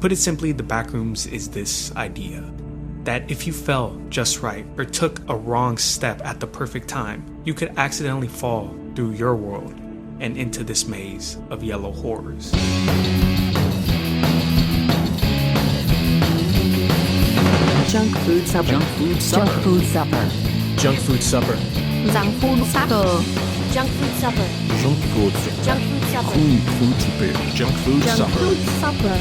Put it simply, the Backrooms is this idea that if you fell just right or took a wrong step at the perfect time, you could accidentally fall through your world and into this maze of yellow horrors. Junk food supper. Junk food supper. Junk food supper. Junk food supper. Junk food supper. Junk food supper. Junk food supper. Junk food supper. Junk food Junk supper. food supper.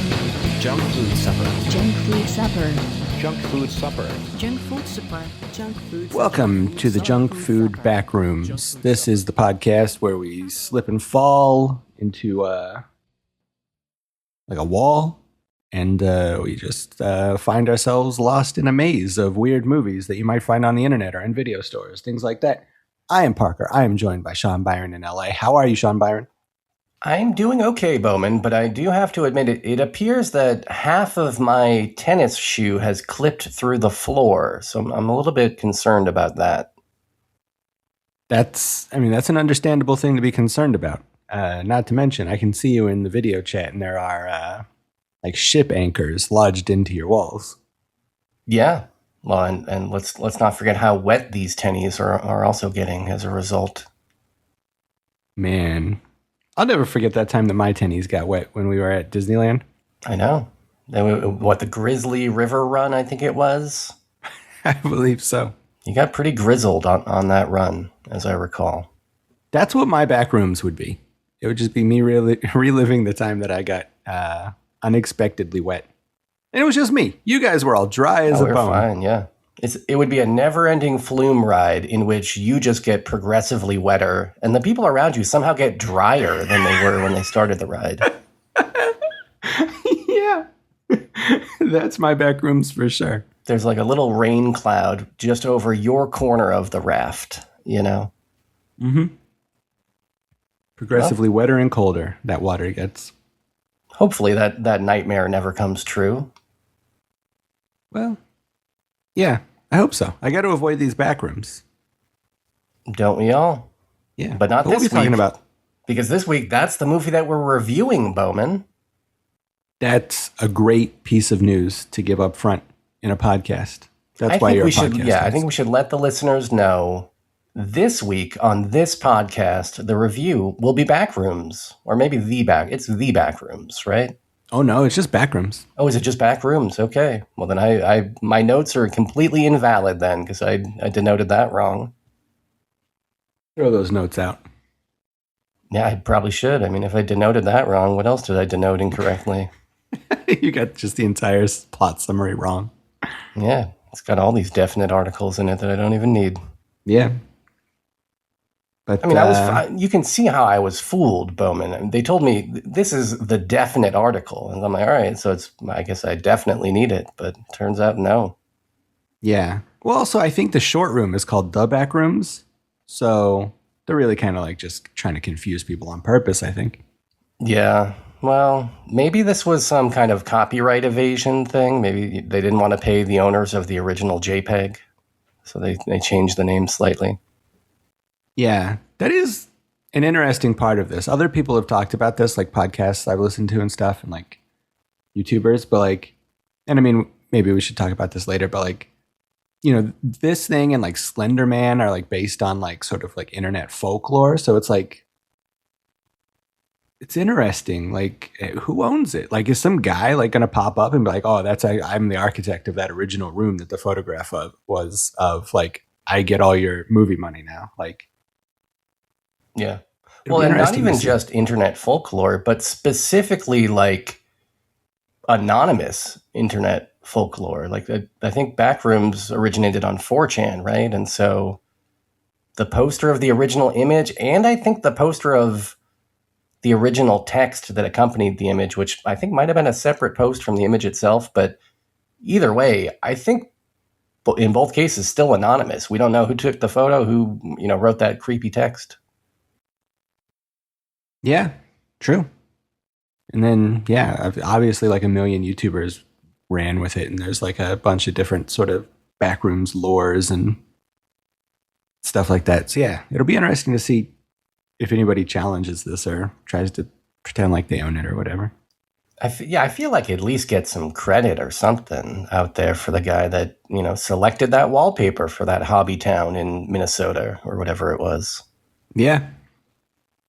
Junk food supper. Junk food supper. Junk food supper. Junk food supper. Junk food. Welcome to the Junk Food Backrooms. This is the podcast where we slip and fall into like a wall, and we just find ourselves lost in a maze of weird movies that you might find on the internet or in video stores, things like that. I am Parker. I am joined by Sean Byron in LA. How are you, Sean Byron? I'm doing okay, Bowman, but I do have to admit it appears that half of my tennis shoe has clipped through the floor, so I'm a little bit concerned about that. That's an understandable thing to be concerned about. Not to mention, I can see you in the video chat, and there are like ship anchors lodged into your walls. Yeah, well, and let's not forget how wet these tennies are also getting as a result. Man, I'll never forget that time that my tennies got wet when we were at Disneyland. I know. What, the Grizzly River run, I think it was? I believe so. You got pretty grizzled on that run, as I recall. That's what my back rooms would be. It would just be me reliving the time that I got unexpectedly wet. And it was just me. You guys were all dry as a we're bone. Fine, yeah. It would be a never-ending flume ride in which you just get progressively wetter, and the people around you somehow get drier than they were when they started the ride. Yeah. That's my back rooms for sure. There's like a little rain cloud just over your corner of the raft, you know? Mm-hmm. Progressively wetter and colder, that water gets. Hopefully that nightmare never comes true. Well, yeah, I hope so. I got to avoid these back rooms. Don't we all? Yeah. But not what this week. What are we talking about? Because this week, that's the movie that we're reviewing, Bowman. That's a great piece of news to give up front in a podcast. That's why you're a podcast. Yeah, I think we should let the listeners know this week on this podcast, the review will be Backrooms, or maybe it's the Backrooms, right? Oh no, it's just Backrooms. Oh, is it just Backrooms? Okay. Well, then I my notes are completely invalid then because I denoted that wrong. Throw those notes out. Yeah, I probably should. I mean, if I denoted that wrong, what else did I denote incorrectly? You got just the entire plot summary wrong. Yeah, it's got all these definite articles in it that I don't even need. Yeah. But, I mean, you can see how I was fooled, Bowman. They told me this is the definite article. And I'm like, all right, so I guess I definitely need it. But turns out, no. Yeah. Well, also, I think the short room is called the Backrooms. So they're really kind of like just trying to confuse people on purpose, I think. Yeah. Well, maybe this was some kind of copyright evasion thing. Maybe they didn't want to pay the owners of the original JPEG. So they changed the name slightly. Yeah, that is an interesting part of this. Other people have talked about this, like podcasts I've listened to and stuff, and like YouTubers, but like, and I mean, maybe we should talk about this later, but like, you know, this thing and like Slender Man are like based on like sort of like internet folklore. So it's like, it's interesting. Like, who owns it? Like, is some guy like going to pop up and be like, oh, I'm the architect of that original room that the photograph was of, like, I get all your movie money now. Like, yeah. Well, and not even just internet folklore, but specifically like anonymous internet folklore. Like I think Backrooms originated on 4chan, right? And so the poster of the original image, and I think the poster of the original text that accompanied the image, which I think might have been a separate post from the image itself, but either way, I think in both cases still anonymous. We don't know who took the photo, who, you know, wrote that creepy text. Yeah, true. And then, yeah, obviously like a million YouTubers ran with it, and there's like a bunch of different sort of Backrooms lores and stuff like that. So yeah, it'll be interesting to see if anybody challenges this or tries to pretend like they own it or whatever. I feel like at least get some credit or something out there for the guy that, selected that wallpaper for that hobby town in Minnesota or whatever it was. Yeah.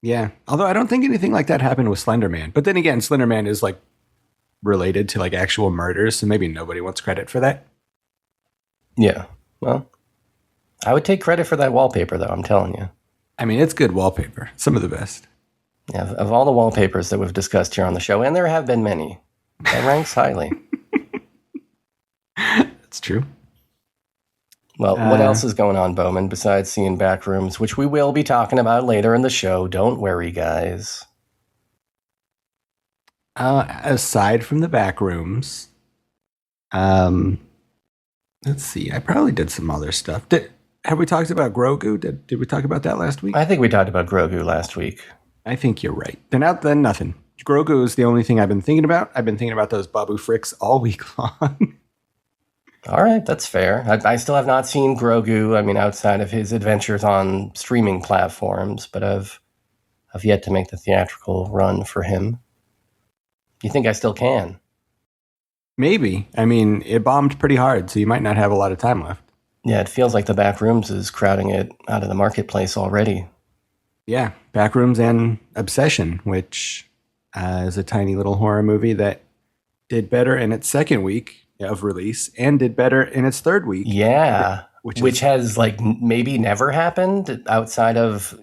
Yeah. Although I don't think anything like that happened with Slender Man. But then again, Slender Man is like related to like actual murders, so maybe nobody wants credit for that. Yeah. Well, I would take credit for that wallpaper, though, I'm telling you. I mean, it's good wallpaper. Some of the best. Yeah, of all the wallpapers that we've discussed here on the show, and there have been many, that ranks highly. That's true. Well, what else is going on, Bowman, besides seeing Backrooms, which we will be talking about later in the show. Don't worry, guys. Aside from the Backrooms, let's see. I probably did some other stuff. Have we talked about Grogu? Did we talk about that last week? I think we talked about Grogu last week. I think you're right. Then nothing. Grogu is the only thing I've been thinking about. I've been thinking about those Babu Fricks all week long. All right, that's fair. I still have not seen Grogu. I mean, outside of his adventures on streaming platforms, but I've yet to make the theatrical run for him. You think I still can? Maybe. I mean, it bombed pretty hard, so you might not have a lot of time left. Yeah, it feels like the Backrooms is crowding it out of the marketplace already. Yeah, Backrooms and Obsession, which is a tiny little horror movie that did better in its second week of release and did better in its third week. Yeah, which has like maybe never happened outside of,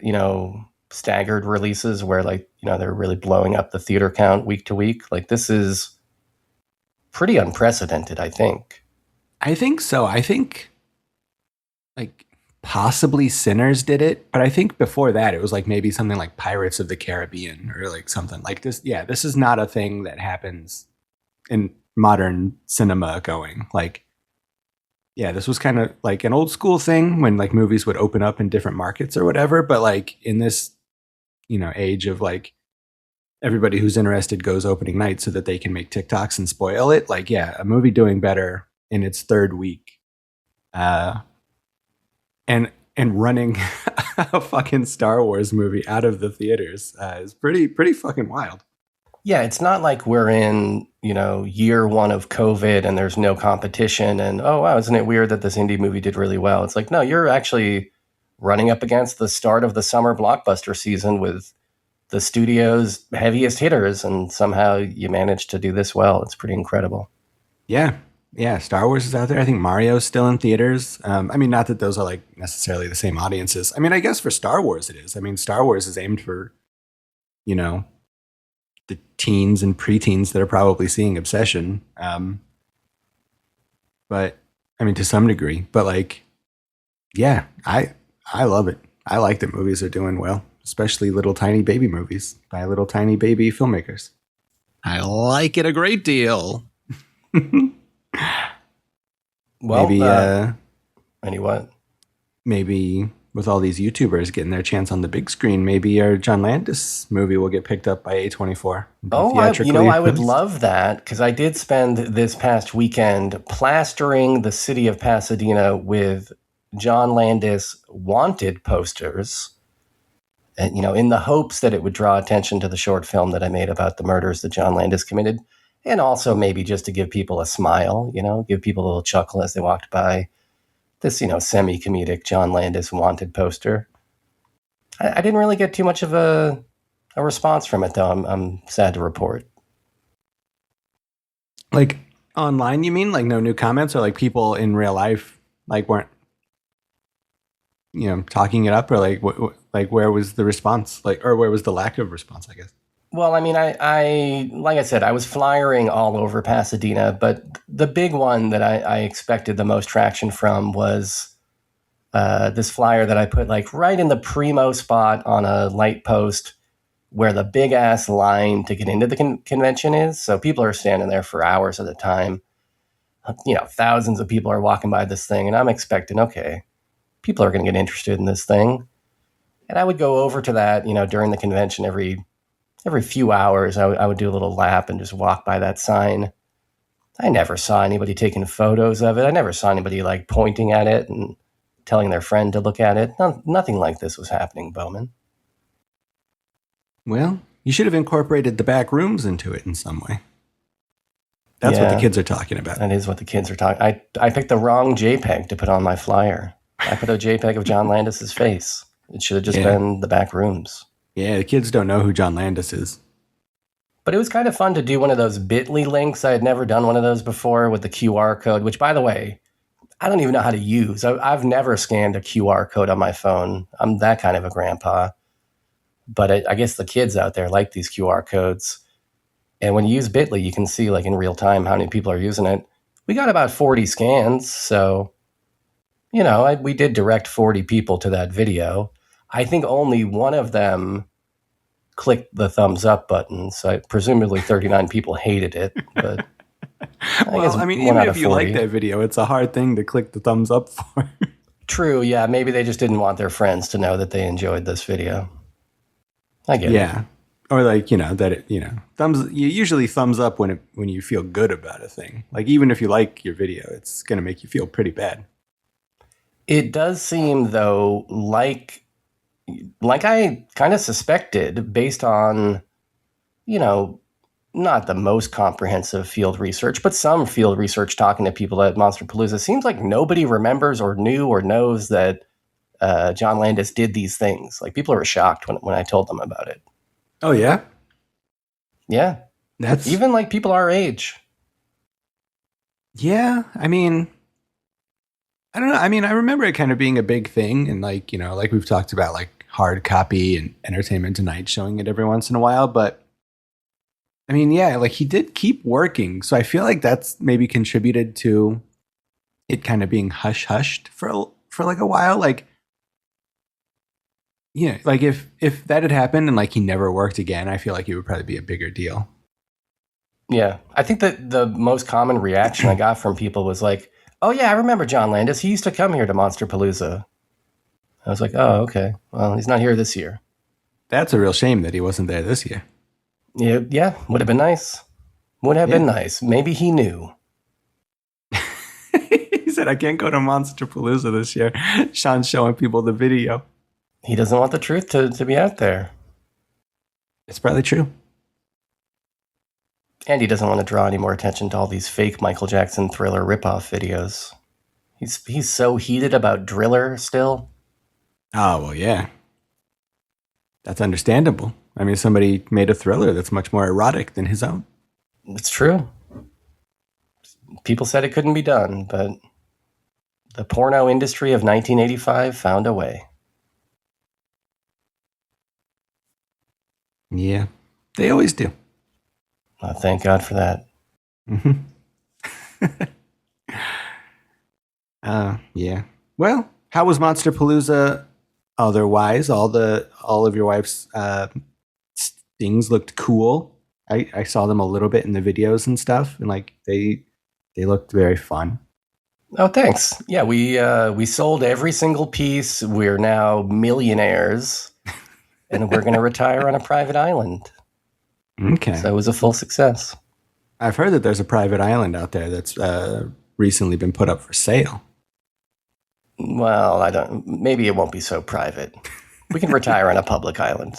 staggered releases where they're really blowing up the theater count week to week. Like this is pretty unprecedented, I think. I think so. I think like possibly Sinners did it, but I think before that it was like maybe something like Pirates of the Caribbean or like something like this. Yeah, this is not a thing that happens in modern cinema going. Like, yeah, this was kind of like an old school thing when like movies would open up in different markets or whatever. But like in this, age of like everybody who's interested goes opening night so that they can make TikToks and spoil it. Like, yeah, a movie doing better in its third week. And running a fucking Star Wars movie out of the theaters is pretty fucking wild. Yeah, it's not like we're in, year one of COVID and there's no competition and, oh, wow, isn't it weird that this indie movie did really well? It's like, no, you're actually running up against the start of the summer blockbuster season with the studio's heaviest hitters, and somehow you managed to do this well. It's pretty incredible. Yeah. Yeah, Star Wars is out there. I think Mario's still in theaters. I mean, not that those are like necessarily the same audiences. I mean, I guess for Star Wars it is. I mean, Star Wars is aimed for, the teens and preteens that are probably seeing Obsession. But I mean, to some degree. But like, yeah, I love it. I like that movies are doing well, especially little tiny baby movies by little tiny baby filmmakers. I like it a great deal. Well, maybe what? Maybe with all these YouTubers getting their chance on the big screen, maybe our John Landis movie will get picked up by A24. Oh, I would love that, because I did spend this past weekend plastering the city of Pasadena with John Landis wanted posters, and in the hopes that it would draw attention to the short film that I made about the murders that John Landis committed. And also maybe just to give people a smile, give people a little chuckle as they walked by this, semi-comedic John Landis wanted poster. I didn't really get too much of a response from it, though. I'm sad to report. Like online, you mean? Like no new comments, or like people in real life like weren't, talking it up, or like where was the response? Like, or where was the lack of response, I guess? Well, I mean, I like I said, I was flyering all over Pasadena, but the big one that I expected the most traction from was this flyer that I put like right in the primo spot on a light post where the big ass line to get into the convention is. So people are standing there for hours at a time. Thousands of people are walking by this thing, and I'm expecting, okay, people are going to get interested in this thing. And I would go over to that, during the convention every few hours. I would do a little lap and just walk by that sign. I never saw anybody taking photos of it. I never saw anybody like pointing at it and telling their friend to look at it. Nothing like this was happening, Bowman. Well, you should have incorporated the back rooms into it in some way. That's what the kids are talking about. That is what the kids are talking. I picked the wrong JPEG to put on my flyer. I put a JPEG of John Landis's face. It should have just been the back rooms. Yeah, the kids don't know who John Landis is. But it was kind of fun to do one of those bit.ly links. I had never done one of those before with the QR code, which, by the way, I don't even know how to use. I've never scanned a QR code on my phone. I'm that kind of a grandpa. But I guess the kids out there like these QR codes. And when you use bit.ly, you can see like in real time how many people are using it. We got about 40 scans. So, we did direct 40 people to that video. I think only one of them clicked the thumbs up button. So presumably 39 people hated it. But even if you like that video, it's a hard thing to click the thumbs up for. True. Yeah. Maybe they just didn't want their friends to know that they enjoyed this video. I get it. Yeah. Or thumbs. You usually thumbs up when you feel good about a thing. Like even if you like your video, it's going to make you feel pretty bad. It does seem though like I kind of suspected based on, not the most comprehensive field research, but some field research talking to people at Monsterpalooza. It seems like nobody remembers or knew or knows that John Landis did these things. Like people were shocked when I told them about it. Oh yeah? Yeah. That's even like people our age. Yeah. I don't know. I remember it kind of being a big thing and like we've talked about like hard copy and Entertainment Tonight showing it every once in a while. But like he did keep working. So I feel like that's maybe contributed to it kind of being hushed for like a while. Like, like if that had happened and like he never worked again, I feel like it would probably be a bigger deal. Yeah. I think that the most common reaction I got from people was like, oh yeah, I remember John Landis. He used to come here to Monsterpalooza. I was like, oh, okay. Well, he's not here this year. That's a real shame that he wasn't there this year. Yeah. Would have been nice. Been nice. Maybe he knew. He said, I can't go to Monsterpalooza this year. Sean's showing people the video. He doesn't want the truth to be out there. It's probably true. And he doesn't want to draw any more attention to all these fake Michael Jackson Thriller ripoff videos. He's so heated about Driller still. Oh, well, yeah. That's understandable. Somebody made a Thriller that's much more erotic than his own. It's true. People said it couldn't be done, but the porno industry of 1985 found a way. Yeah, they always do. Oh, thank God for that. Mm-hmm. Yeah. Well, how was Monsterpalooza otherwise? All of your wife's things looked cool. I saw them a little bit in the videos and stuff, and like they looked very fun. Oh, thanks. Yeah, we sold every single piece. We're now millionaires, and we're going to retire on a private island. Okay. So it was a full success. I've heard that there's a private island out there that's recently been put up for sale. Well, maybe it won't be so private. We can retire on a public island.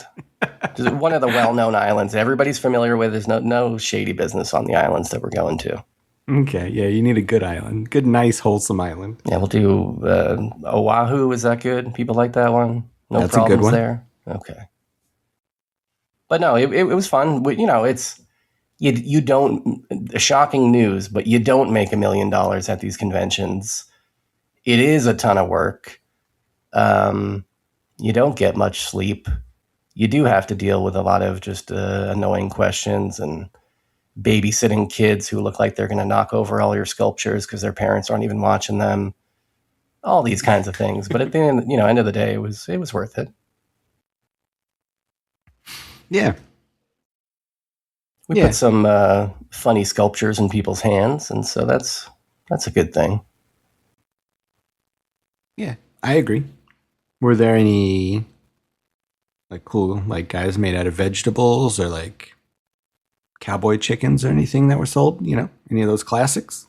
Just one of the well-known islands everybody's familiar with. There's no shady business on the islands that we're going to. Okay, yeah, you need a good island. Good, nice, wholesome island. Yeah, we'll do Oahu. Is that good? People like that one? No That's problems a good one. there? Okay. But no, it was fun. It's you don't, shocking news, but you don't make $1 million at these conventions. It is a ton of work. You don't get much sleep. You do have to deal with a lot of just annoying questions and babysitting kids who look like they're going to knock over all your sculptures because their parents aren't even watching them. All these kinds of things. But at the end of the day, it was worth it. Yeah. We put some funny sculptures in people's hands, and so that's a good thing. Yeah, I agree. Were there any like cool like guys made out of vegetables or like cowboy chickens or anything that were sold? Any of those classics?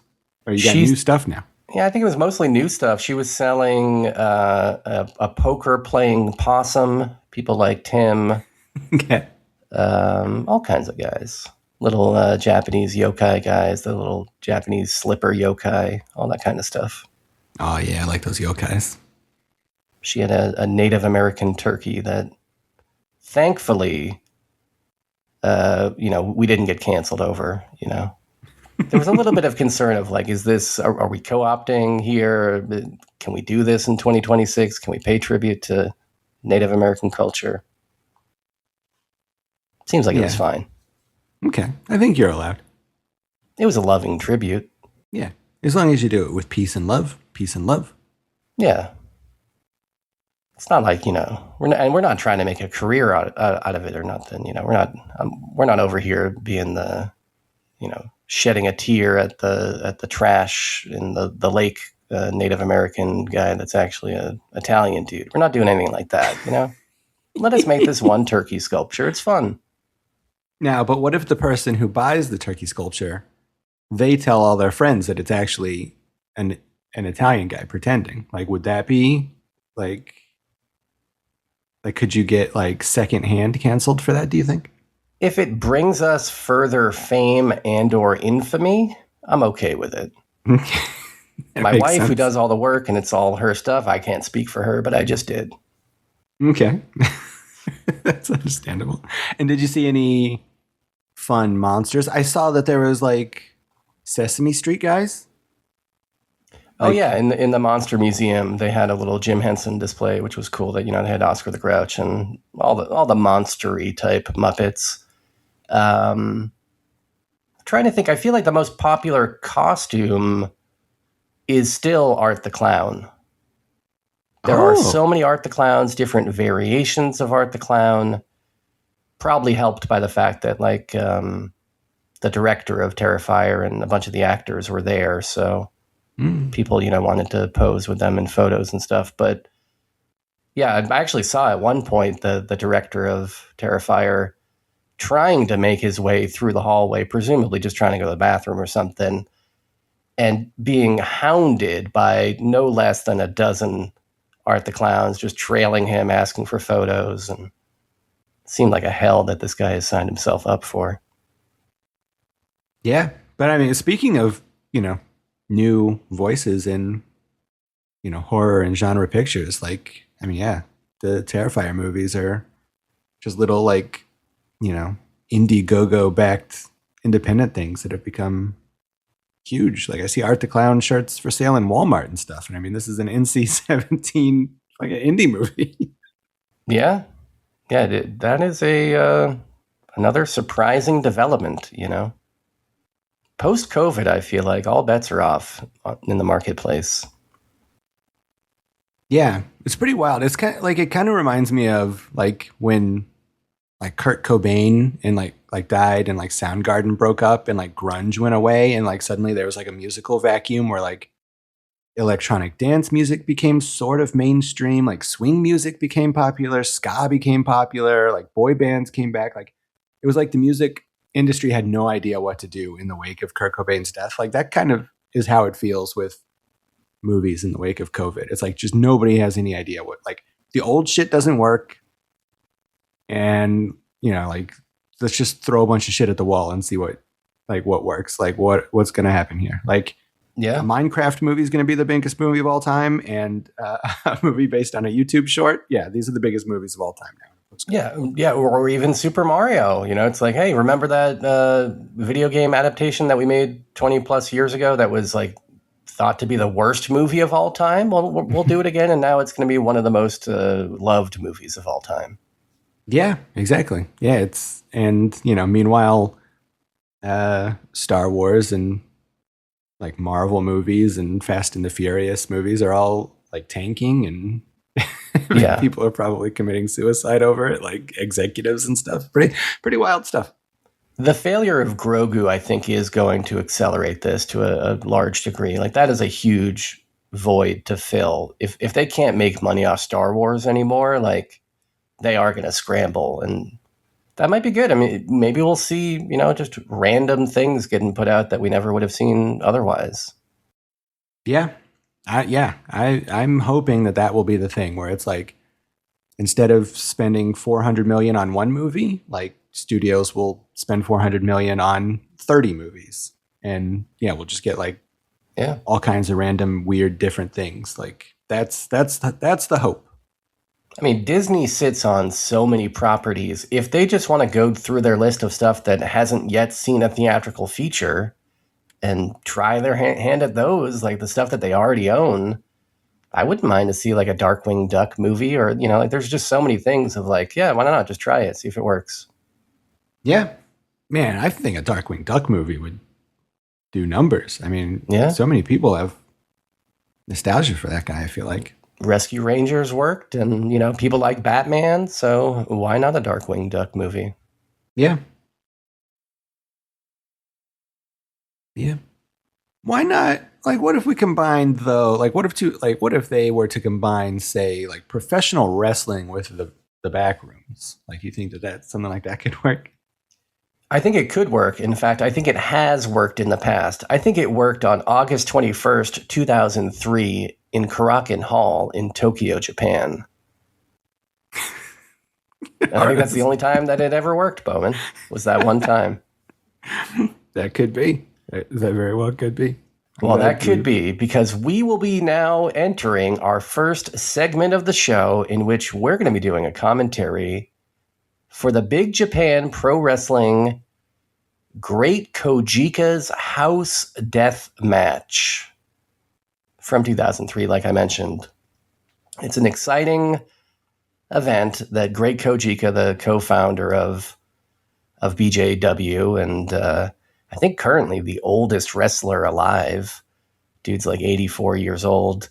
Or you got new stuff now? Yeah, I think it was mostly new stuff. She was selling a poker playing possum. People liked him. Okay. All kinds of guys. little Japanese yokai guys, the little Japanese slipper yokai, all that kind of stuff. Oh, yeah, I like those yokais. She had a Native American turkey that, thankfully, we didn't get canceled over, There was a little bit of concern of like, are we co-opting here? Can we do this in 2026? Can we pay tribute to Native American culture? Seems like it was fine. Okay. I think you're allowed. It was a loving tribute. Yeah. As long as you do it with peace and love. Peace and love. Yeah. It's not like, we're not trying to make a career out of it or nothing. We're not over here being the, shedding a tear at the trash in the lake Native American guy that's actually a Italian dude. We're not doing anything like that, Let us make this one turkey sculpture. It's fun. Now, but what if the person who buys the turkey sculpture, they tell all their friends that it's actually an Italian guy pretending? Like, would that be like could you get like secondhand canceled for that, do you think? If it brings us further fame and or infamy, I'm okay with it. My wife, sense. Who does all the work and it's all her stuff, I can't speak for her, but I just did. Okay. That's understandable. And did you see any fun monsters? I saw that there was like Sesame Street guys. Oh yeah, in the Monster Museum, they had a little Jim Henson display, which was cool. That they had Oscar the Grouch and all the monstery type Muppets. Trying to think, I feel like the most popular costume is still Art the Clown. There are so many Art the Clowns, different variations of Art the Clown. Probably helped by the fact that the director of Terrifier and a bunch of the actors were there, so. People, wanted to pose with them in photos and stuff. But yeah, I actually saw at one point the director of Terrifier trying to make his way through the hallway, presumably just trying to go to the bathroom or something, and being hounded by no less than a dozen Art the Clowns just trailing him, asking for photos. And it seemed like a hell that this guy has signed himself up for. Yeah. But I mean, speaking of, new voices in, horror and genre pictures. The Terrifier movies are just little Indiegogo backed independent things that have become huge. Like I see Art the Clown shirts for sale in Walmart and stuff. And I mean, this is an NC-17 like an indie movie. Yeah. Yeah. That is another surprising development, Post-COVID, I feel like all bets are off in the marketplace. Yeah, it's pretty wild. It's kind of it kind of reminds me of when Kurt Cobain and died and Soundgarden broke up and grunge went away and suddenly there was a musical vacuum where electronic dance music became sort of mainstream, swing music became popular, ska became popular, boy bands came back. It was the music industry had no idea what to do in the wake of Kurt Cobain's death. That kind of is how it feels with movies in the wake of COVID. It's just nobody has any idea what, the old shit doesn't work. And, let's just throw a bunch of shit at the wall and see what works. What's going to happen here? Yeah. A Minecraft movie is going to be the biggest movie of all time. And a movie based on a YouTube short. Yeah. These are the biggest movies of all time now. Yeah, or even Super Mario. It's hey, remember that video game adaptation that we made 20 plus years ago that was thought to be the worst movie of all time? Well, we'll do it again, and now it's going to be one of the most loved movies of all time. Yeah, exactly. Yeah, meanwhile, Star Wars and Marvel movies and Fast and the Furious movies are all tanking and yeah. People are probably committing suicide over it, executives and stuff. Pretty wild stuff. The failure of Grogu, I think, is going to accelerate this to a large degree. That is a huge void to fill. If they can't make money off Star Wars anymore, they are going to scramble. And that might be good. I mean, maybe we'll see, just random things getting put out that we never would have seen otherwise. Yeah. I'm hoping that will be the thing where it's instead of spending $400 million on one movie, studios will spend 400 million on 30 movies, and we'll just get like all kinds of random, weird, different things. Like that's the hope. I mean, Disney sits on so many properties. If they just want to go through their list of stuff that hasn't yet seen a theatrical feature and try their hand at those, like the stuff that they already own, I wouldn't mind to see like a Darkwing Duck movie, or, like there's just so many things of like, why not just try it, see if it works. Yeah. Man, I think a Darkwing Duck movie would do numbers. I mean, so many people have nostalgia for that guy, I feel like. Rescue Rangers worked, and, people like Batman, so why not a Darkwing Duck movie? Yeah. Yeah. Why not? Like, what if we combined, though, like, what if they were to combine, say, like, professional wrestling with the Backrooms? Like, you think that something like that could work? I think it could work. In fact, I think it has worked in the past. I think it worked on August 21st, 2003 in Karakin Hall in Tokyo, Japan. I think that's the only time that it ever worked, Bowman, was that one time. That could be. That very well could be. Well, that could be, because we will be now entering our first segment of the show in which we're going to be doing a commentary for the Big Japan Pro Wrestling Great Kojika's House Death Match from 2003, like I mentioned. It's an exciting event that Great Kojika, the co-founder of BJW, and I think currently the oldest wrestler alive. Dude's like 84 years old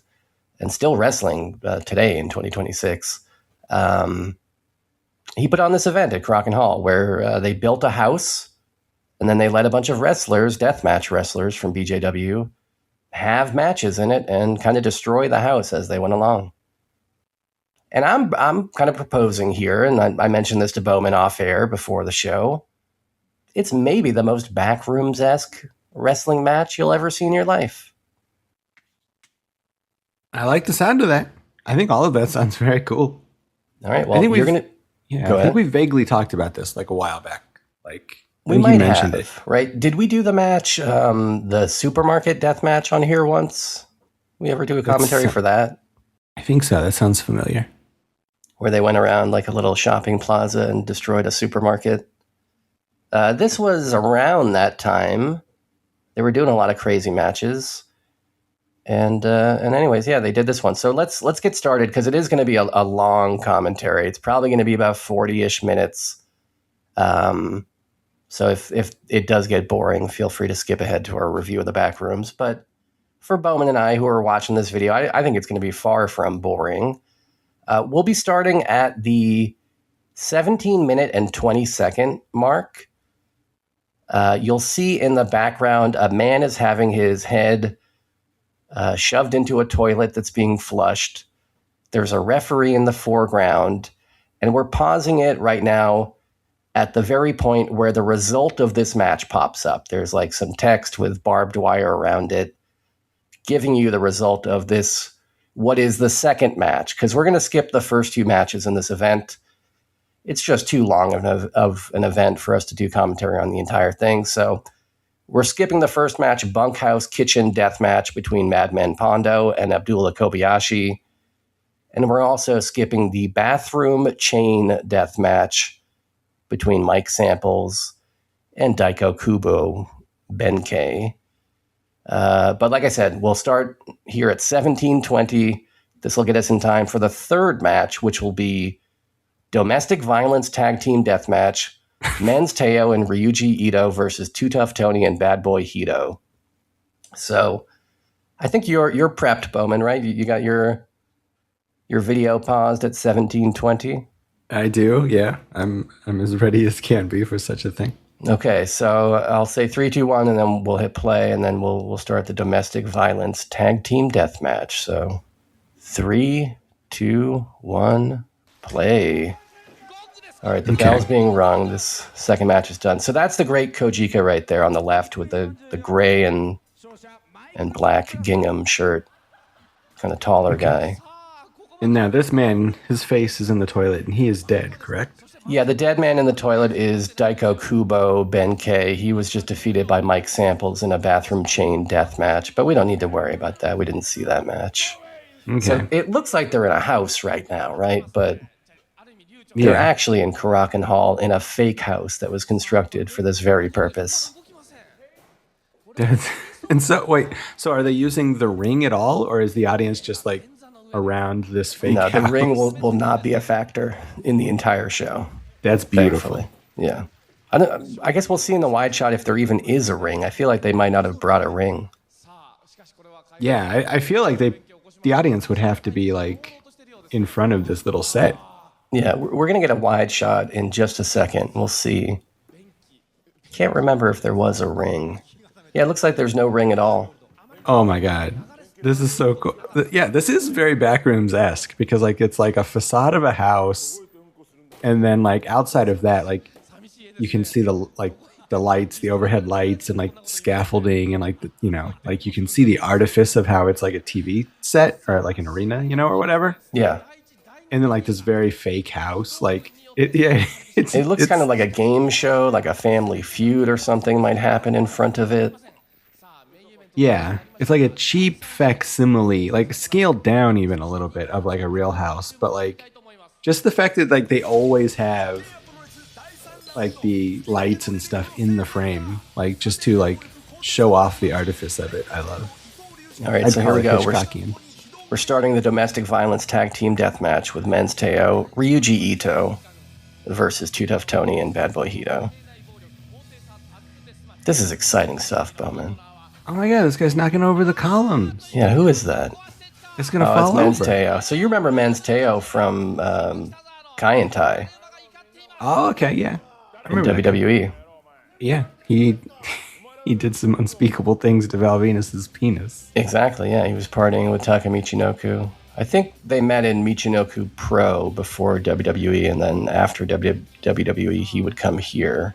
and still wrestling today in 2026. He put on this event at Karakin Hall where they built a house, and then they let a bunch of wrestlers, deathmatch wrestlers from BJW, have matches in it and kind of destroy the house as they went along. And I'm kind of proposing here, and I mentioned this to Bowman off air before the show, it's maybe the most Backrooms-esque wrestling match you'll ever see in your life. I like the sound of that. I think all of that sounds very cool. All right, well, you're going to... Yeah, I think we vaguely talked about this like a while back. Like we might have it, right? Did we do the match, the supermarket death match on here once? We ever do a commentary for that? I think so. That sounds familiar. Where they went around like a little shopping plaza and destroyed a supermarket. This was around that time. They were doing a lot of crazy matches. And anyways, they did this one. So let's get started, because it is going to be a long commentary. It's probably going to be about 40-ish minutes. So if it does get boring, feel free to skip ahead to our review of the Backrooms. But for Bowman and I who are watching this video, I think it's going to be far from boring. We'll be starting at the 17-minute and 20-second mark. You'll see in the background a man is having his head shoved into a toilet that's being flushed. There's a referee in the foreground, and we're pausing it right now at the very point where the result of this match pops up. There's like some text with barbed wire around it, giving you the result of this, what is the second match, because we're going to skip the first two matches in this event. It's just too long of an event for us to do commentary on the entire thing. So we're skipping the first match, Bunkhouse Kitchen Death Match between Madman Pondo and Abdullah Kobayashi. And we're also skipping the Bathroom Chain Death Match between Mike Samples and Daiko Kubo Benkei. But like I said, we'll start here at 17:20. This will get us in time for the third match, which will be Domestic Violence Tag Team Death Match, Men's Teo and Ryuji Ito versus Too Tough Tony and Bad Boy Hito. So I think you're prepped, Bowman, right? You got your video paused at 17:20? I do, yeah. I'm as ready as can be for such a thing. Okay, so I'll say 3, 2, 1, and then we'll hit play, and then we'll start the Domestic Violence Tag Team Death Match. So 3, 2, 1, play. All right, the bell's being rung. This second match is done. So that's the Great Kojika right there on the left with the gray and black gingham shirt. Kind of taller guy. And now this man, his face is in the toilet and he is dead, correct? Yeah, the dead man in the toilet is Daiko Kubo Benkei. He was just defeated by Mike Samples in a bathroom chain death match, but we don't need to worry about that. We didn't see that match. Okay. So it looks like they're in a house right now, right? But they're actually in Karakan Hall in a fake house that was constructed for this very purpose. And so, wait, so are they using the ring at all, or is the audience just like around this fake house? No, the ring will not be a factor in the entire show. That's beautiful. Thankfully. Yeah. I guess we'll see in the wide shot if there even is a ring. I feel like they might not have brought a ring. Yeah, I feel like the audience would have to be like in front of this little set. Yeah, we're going to get a wide shot in just a second. We'll see. Can't remember if there was a ring. Yeah, it looks like there's no ring at all. Oh my God. This is so cool. Yeah, this is very Backrooms-esque because like it's like a facade of a house, and then like outside of that, like you can see the lights, the overhead lights, and like scaffolding, and like like you can see the artifice of how it's like a TV set or like an arena, or whatever. Yeah. And then like this very fake house, like it looks kind of like a game show, like a Family Feud or something might happen in front of it. Yeah, it's like a cheap facsimile, like scaled down even a little bit of like a real house, but like just the fact that like they always have like the lights and stuff in the frame, like just to like show off the artifice of it. I love. All right, so here we go. Hitchcockian. We're starting the domestic violence tag team death match with men's Teo, Ryuji Ito versus Too Tough Tony and Bad Boy Hito. This is exciting stuff, Bowman. Oh my God, this guy's knocking over the columns. Yeah, who is that? It's going to fall over. It's Men's over. Teo. So you remember Men's Teo from Kaientai. Oh, okay, yeah. In WWE. Yeah, he did some unspeakable things to Val Venus's penis. Exactly, yeah. He was partying with Taka Michinoku. I think they met in Michinoku Pro before WWE, and then after WWE, he would come here.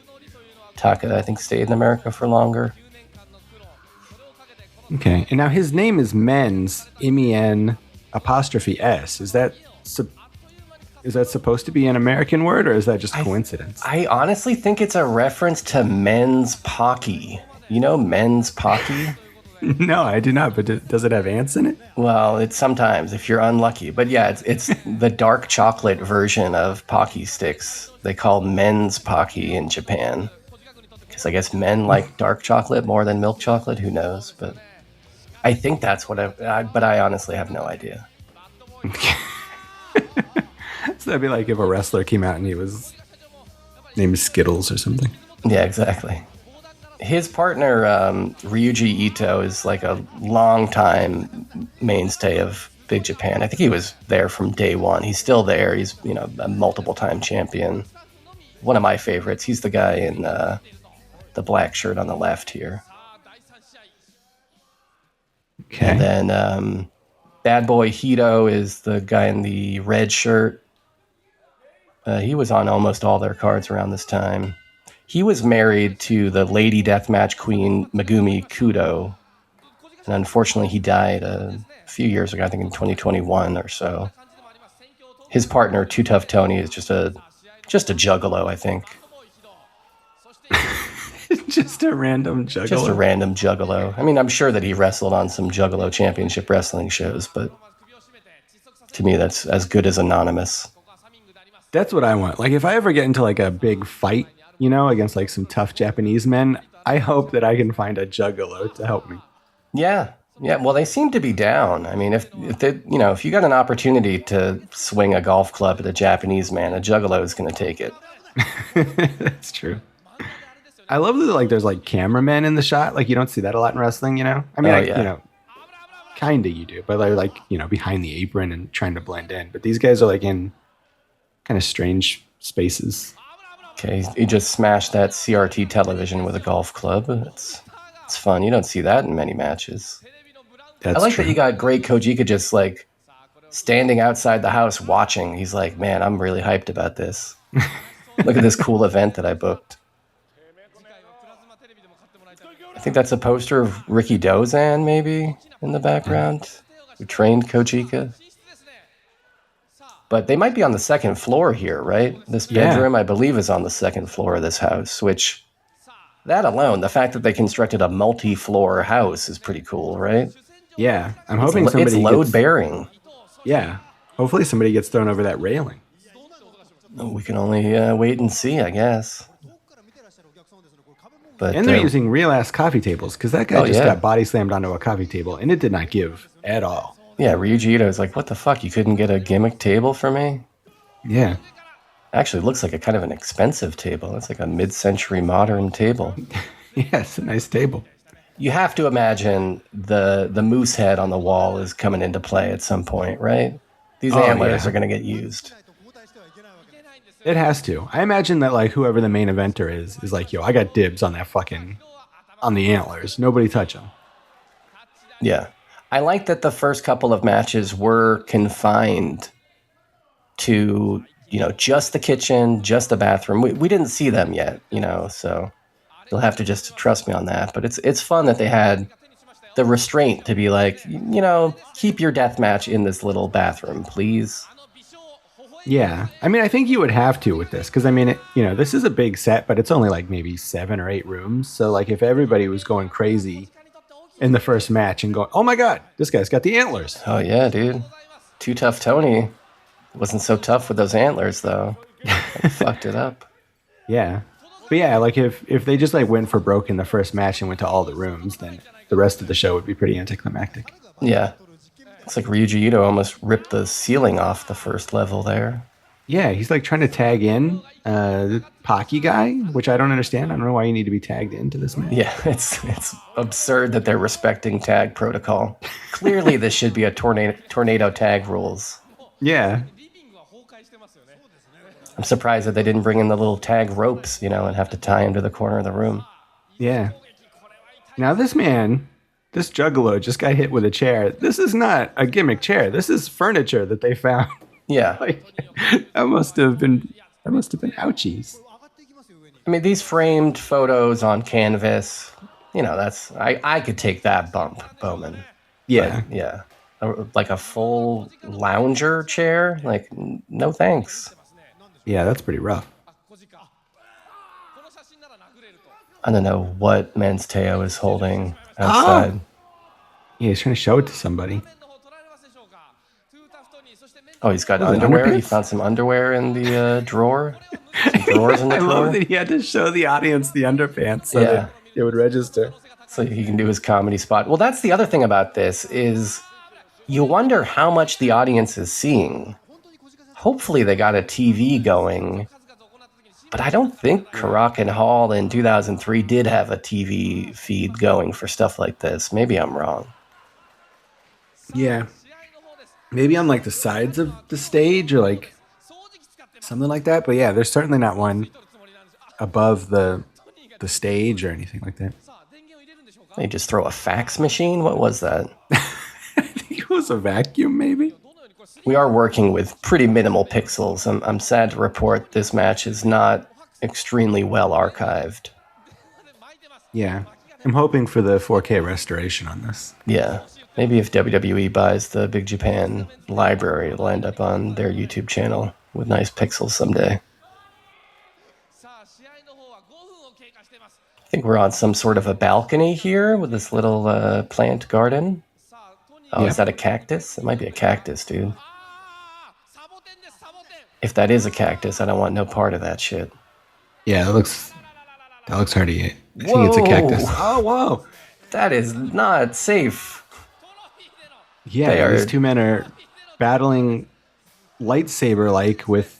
Taka, I think, stayed in America for longer. Okay, and now his name is Men's, M-E-N apostrophe S. Is that supposed to be an American word, or is that just coincidence? I honestly think it's a reference to Men's Pocky. You know Men's Pocky? No, I do not, but does it have ants in it? Well, it's sometimes, if you're unlucky. But yeah, it's the dark chocolate version of Pocky sticks. They call Men's Pocky in Japan. Because I guess men like dark chocolate more than milk chocolate. Who knows? But I think that's what but I honestly have no idea. So that'd be like if a wrestler came out and he was named Skittles or something. Yeah, exactly. His partner, Ryuji Ito, is like a long-time mainstay of Big Japan. I think he was there from day one. He's still there. He's, a multiple-time champion. One of my favorites. He's the guy in the black shirt on the left here. Okay. And then Bad Boy Hito is the guy in the red shirt. He was on almost all their cards around this time. He was married to the lady deathmatch queen Megumi Kudo. And unfortunately, he died a few years ago, I think in 2021 or so. His partner, Too Tough Tony, is just a juggalo, I think. Just a random juggalo. Just a random juggalo. I mean, I'm sure that he wrestled on some Juggalo Championship Wrestling shows, but to me, that's as good as anonymous. That's what I want. Like, if I ever get into like a big fight, against like some tough Japanese men, I hope that I can find a juggalo to help me. Yeah. Well, they seem to be down. I mean, if you got an opportunity to swing a golf club at a Japanese man, a juggalo is going to take it. That's true. I love that like there's like cameramen in the shot. Like you don't see that a lot in wrestling, I mean, kind of you do, but they're like, behind the apron and trying to blend in. But these guys are like in kind of strange spaces. Okay, he just smashed that CRT television with a golf club. It's fun. You don't see that in many matches. That's I like true. that you got great Kojika just like standing outside the house watching. He's like, man, I'm really hyped about this. Look at this cool event that I booked. I think that's a poster of Ricky Dozan, maybe, in the background, who trained Kojika. But they might be on the second floor here, right? This bedroom, I believe, is on the second floor of this house, which, that alone, the fact that they constructed a multi-floor house is pretty cool, right? Yeah. I'm hoping somebody it's load-bearing. Yeah. Hopefully somebody gets thrown over that railing. We can only wait and see, I guess. But, and they're using real-ass coffee tables, because that guy got body slammed onto a coffee table, and it did not give at all. Yeah, Ryuji Ito's like, what the fuck? You couldn't get a gimmick table for me? Yeah. Actually, it looks like a kind of an expensive table. It's like a mid-century modern table. Yeah, it's a nice table. You have to imagine the moose head on the wall is coming into play at some point, right? These antlers are going to get used. It has to. I imagine that like whoever the main eventer is like, yo, I got dibs on that on the antlers. Nobody touch them. Yeah. I like that the first couple of matches were confined to, just the kitchen, just the bathroom. We didn't see them yet, so you'll have to just trust me on that. But it's fun that they had the restraint to be like, keep your death match in this little bathroom, please. Yeah. I mean, I think you would have to with this, because this is a big set, but it's only like maybe 7 or 8 rooms. So like if everybody was going crazy in the first match and going, oh my God, this guy's got the antlers. Oh yeah, dude. Too Tough Tony wasn't so tough with those antlers though. Fucked it up. Yeah. But yeah, like if they just like went for broke in the first match and went to all the rooms, then the rest of the show would be pretty anticlimactic. Yeah. It's like Ryuji Ito almost ripped the ceiling off the first level there. Yeah, he's like trying to tag in the Pocky guy, which I don't understand. I don't know why you need to be tagged into this match. Yeah, it's absurd that they're respecting tag protocol. Clearly, this should be a tornado tag rules. Yeah. I'm surprised that they didn't bring in the little tag ropes, and have to tie him to the corner of the room. Yeah. Now this juggalo just got hit with a chair. This is not a gimmick chair. This is furniture that they found. Yeah. That must have been ouchies. I mean, these framed photos on canvas, I could take that bump, Bowman. Yeah. But, yeah. Like a full lounger chair? Like, no thanks. Yeah, that's pretty rough. I don't know what Men's Teo is holding outside. Oh! Yeah, he's trying to show it to somebody. Oh, he's got underwear? He found some underwear in the drawer? Some drawers in the drawer? I love that he had to show the audience the underpants so that it would register. So he can do his comedy spot. Well, that's the other thing about this is you wonder how much the audience is seeing. Hopefully they got a TV going. But I don't think Karakin Hall in 2003 did have a TV feed going for stuff like this. Maybe I'm wrong. Yeah. Maybe on like the sides of the stage or like something like that. But yeah, there's certainly not one above the stage or anything like that. They just throw a fax machine? What was that? I think it was a vacuum, maybe. We are working with pretty minimal pixels. I'm sad to report this match is not extremely well archived. Yeah. I'm hoping for the 4K restoration on this. Yeah. Maybe if WWE buys the Big Japan library, it'll end up on their YouTube channel with nice pixels someday. I think we're on some sort of a balcony here with this little plant garden. Oh, yeah. Is that a cactus? It might be a cactus, dude. If that is a cactus, I don't want no part of that shit. Yeah, that looks hard to eat. I think it's a cactus. Oh, whoa. That is not safe. Yeah, these two men are battling lightsaber-like with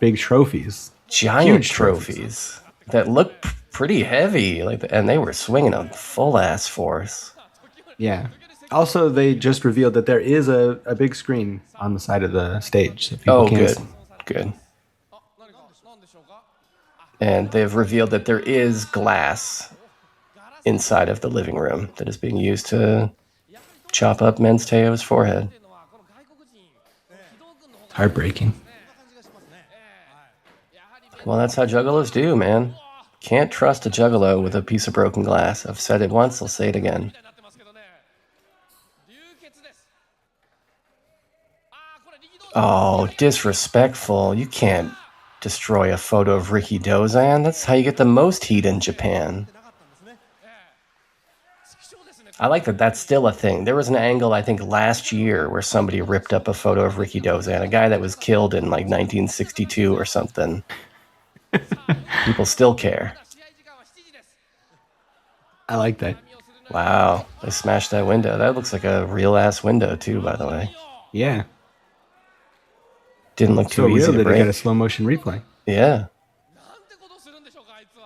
big trophies. Giant huge trophies that look pretty heavy, and they were swinging them full-ass force. Yeah. Also, they just revealed that there is a big screen on the side of the stage. So people can good. Good. And they've revealed that there is glass inside of the living room that is being used to chop up Men's Teo's forehead. Heartbreaking. Well, that's how juggalos do, man. Can't trust a juggalo with a piece of broken glass. I've said it once, I'll say it again. Oh, disrespectful. You can't destroy a photo of Ricky Dozan. That's how you get the most heat in Japan. I like that that's still a thing. There was an angle, I think, last year where somebody ripped up a photo of Ricky Dozan, a guy that was killed in like 1962 or something. People still care. I like that. Wow, they smashed that window. That looks like a real-ass window, too, by the way. Yeah. Didn't look too So easy real to that break. it got a slow motion replay. Yeah.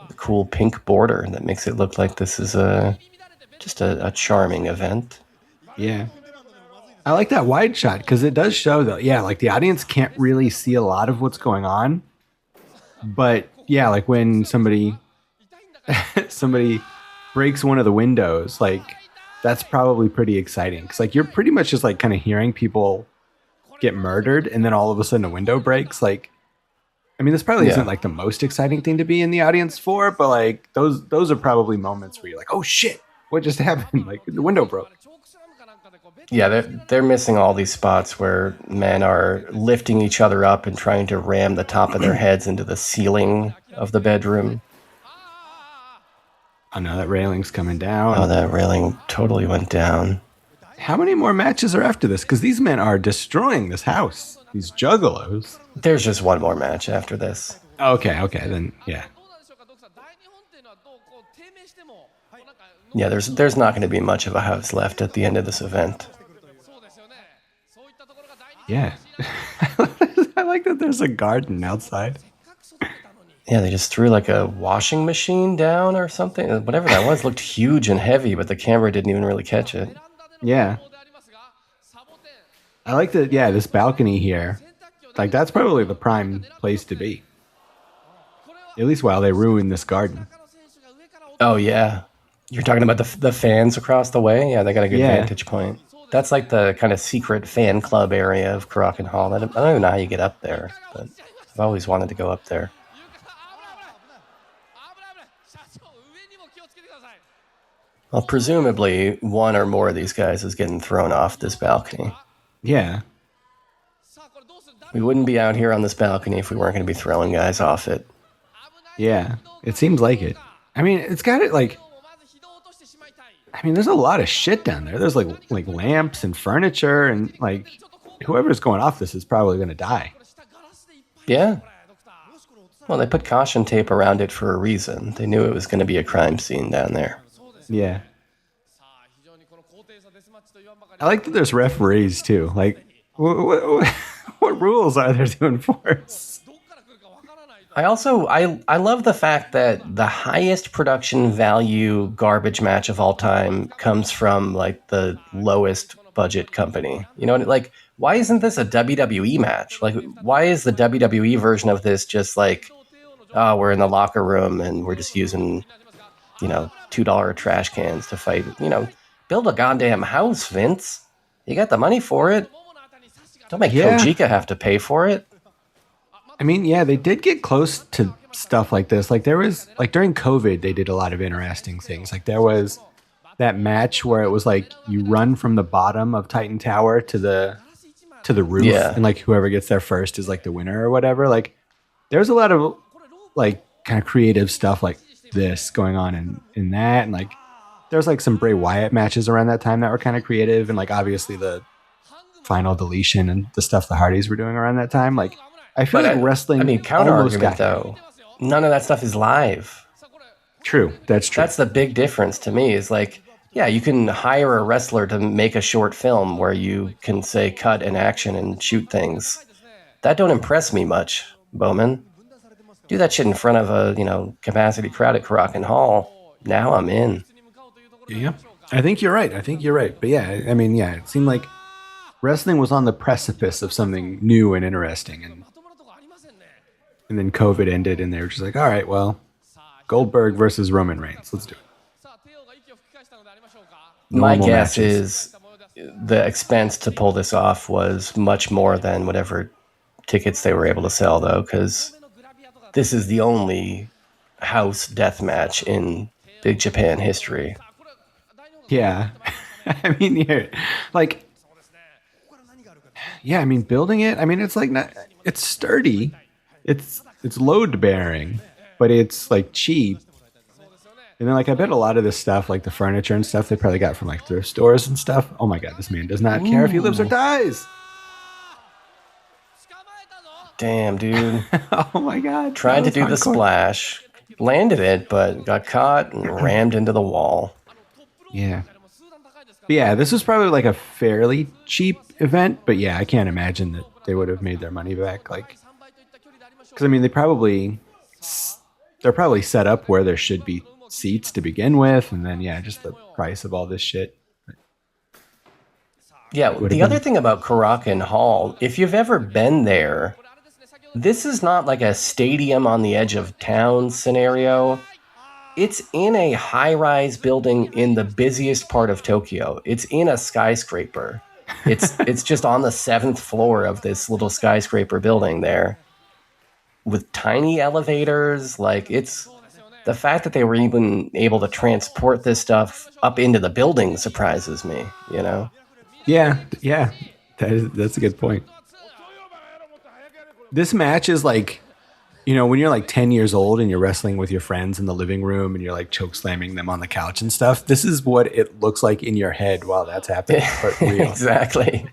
The cool pink border that makes it look like this is just a charming event. Yeah. I like that wide shot because it does show though. Yeah, like the audience can't really see a lot of what's going on. But yeah, like when somebody breaks one of the windows, like that's probably pretty exciting. Cause like you're pretty much just like kind of hearing people get murdered and then all of a sudden a window breaks. Like, I mean, this probably isn't like the most exciting thing to be in the audience for, but like those are probably moments where you're like, oh shit, what just happened? Like the window broke. Yeah, they're missing all these spots where men are lifting each other up and trying to ram the top of their heads into the ceiling of the bedroom. Oh no, that railing's coming down. Oh, that railing totally went down. How many more matches are after this? Because these men are destroying this house. These juggalos. There's just one more match after this. Okay, then yeah. Yeah, there's not going to be much of a house left at the end of this event. Yeah. I like that there's a garden outside. Yeah, they just threw like a washing machine down or something. Whatever that was looked huge and heavy, but the camera didn't even really catch it. Yeah. I like that, yeah, this balcony here. Like, that's probably the prime place to be. At least while they ruin this garden. Oh, yeah. You're talking about the fans across the way? Yeah, they got a good vantage point. That's like the kind of secret fan club area of Karakin Hall. I don't even know how you get up there, but I've always wanted to go up there. Well, presumably, one or more of these guys is getting thrown off this balcony. Yeah. We wouldn't be out here on this balcony if we weren't going to be throwing guys off it. Yeah. It seems like it. I mean, it's got it like... I mean, there's a lot of shit down there. There's like lamps and furniture and like whoever's going off this is probably going to die. Yeah. Well, they put caution tape around it for a reason. They knew it was going to be a crime scene down there. Yeah. I like that there's referees too. Like, what rules are there to enforce? I love the fact that the highest production value garbage match of all time comes from like the lowest budget company. You know, like why isn't this a WWE match? Like why is the WWE version of this just like, oh, we're in the locker room and we're just using, you know, $2 trash cans to fight? You know, build a goddamn house, Vince. You got the money for it. Don't make Kojika have to pay for it. I mean, yeah, they did get close to stuff like this. Like there was, like during COVID, they did a lot of interesting things. Like there was that match where it was like you run from the bottom of Titan Tower to the roof, and like whoever gets there first is like the winner or whatever. Like there's a lot of like kind of creative stuff like this going on in that, and like there's like some Bray Wyatt matches around that time that were kind of creative, and like obviously the Final Deletion and the stuff the Hardys were doing around that time, like. I feel like wrestling. I mean, counter argument though. None of that stuff is live. True, that's true. That's the big difference to me. Is like, yeah, you can hire a wrestler to make a short film where you can say cut and action and shoot things. That don't impress me much, Bowman. Do that shit in front of a capacity crowd at Karakin Hall. Now I'm in. Yeah, I think you're right. But yeah, I mean, yeah, it seemed like wrestling was on the precipice of something new and interesting, and then COVID ended, and they were just like, all right, well, Goldberg versus Roman Reigns. Let's do it. My guess is the expense to pull this off was much more than whatever tickets they were able to sell, though, because this is the only house death match in Big Japan history. Yeah. I mean, yeah, like... Yeah, I mean, building it, I mean, it's like not, it's sturdy. It's load bearing, but it's like cheap. And then like I bet a lot of this stuff, like the furniture and stuff, they probably got from like thrift stores and stuff. Oh my god, this man does not care if he lives or dies. Damn, dude. Oh my god. Tried to do the splash, landed it, but got caught and rammed into the wall. Yeah. But yeah, this was probably like a fairly cheap event, but yeah, I can't imagine that they would have made their money back. Like, because I mean, they're probably set up where there should be seats to begin with, and then yeah, just the price of all this shit. Yeah, the other thing about Caracan Hall, if you've ever been there, this is not like a stadium on the edge of town scenario. It's in a high-rise building in the busiest part of Tokyo. It's in a skyscraper. It's just on the 7th floor of this little skyscraper building there with tiny elevators. Like, it's the fact that they were even able to transport this stuff up into the building surprises me, you know? Yeah. That's a good point. This match is like, you know, when you're like 10 years old and you're wrestling with your friends in the living room and you're like choke slamming them on the couch and stuff. This is what it looks like in your head while that's happening. But real. Exactly.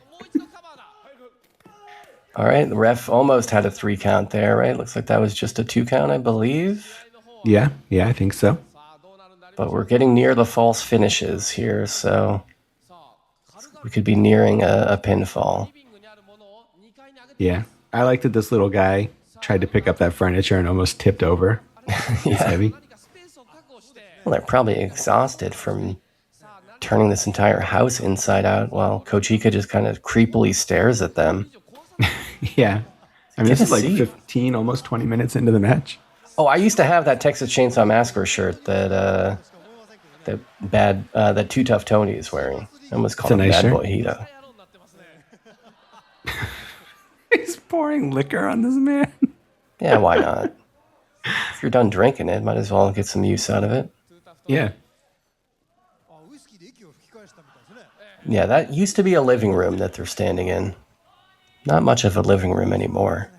All right. The ref almost had a 3 count there, right? Looks like that was just a 2 count, I believe. Yeah, I think so. But we're getting near the false finishes here, so we could be nearing a pinfall. Yeah. I like that this little guy tried to pick up that furniture and almost tipped over. It's heavy. Well, they're probably exhausted from turning this entire house inside out while Kojika just kind of creepily stares at them. Yeah. I mean, this is like 15, almost 20 minutes into the match. Oh, I used to have that Texas Chainsaw Massacre shirt that Too Tough Tony is wearing. I almost called him nice Bad shirt. Boy Hito. He's pouring liquor on this man. Yeah, why not? If you're done drinking it, might as well get some use out of it. Yeah. Yeah, that used to be a living room that they're standing in. Not much of a living room anymore.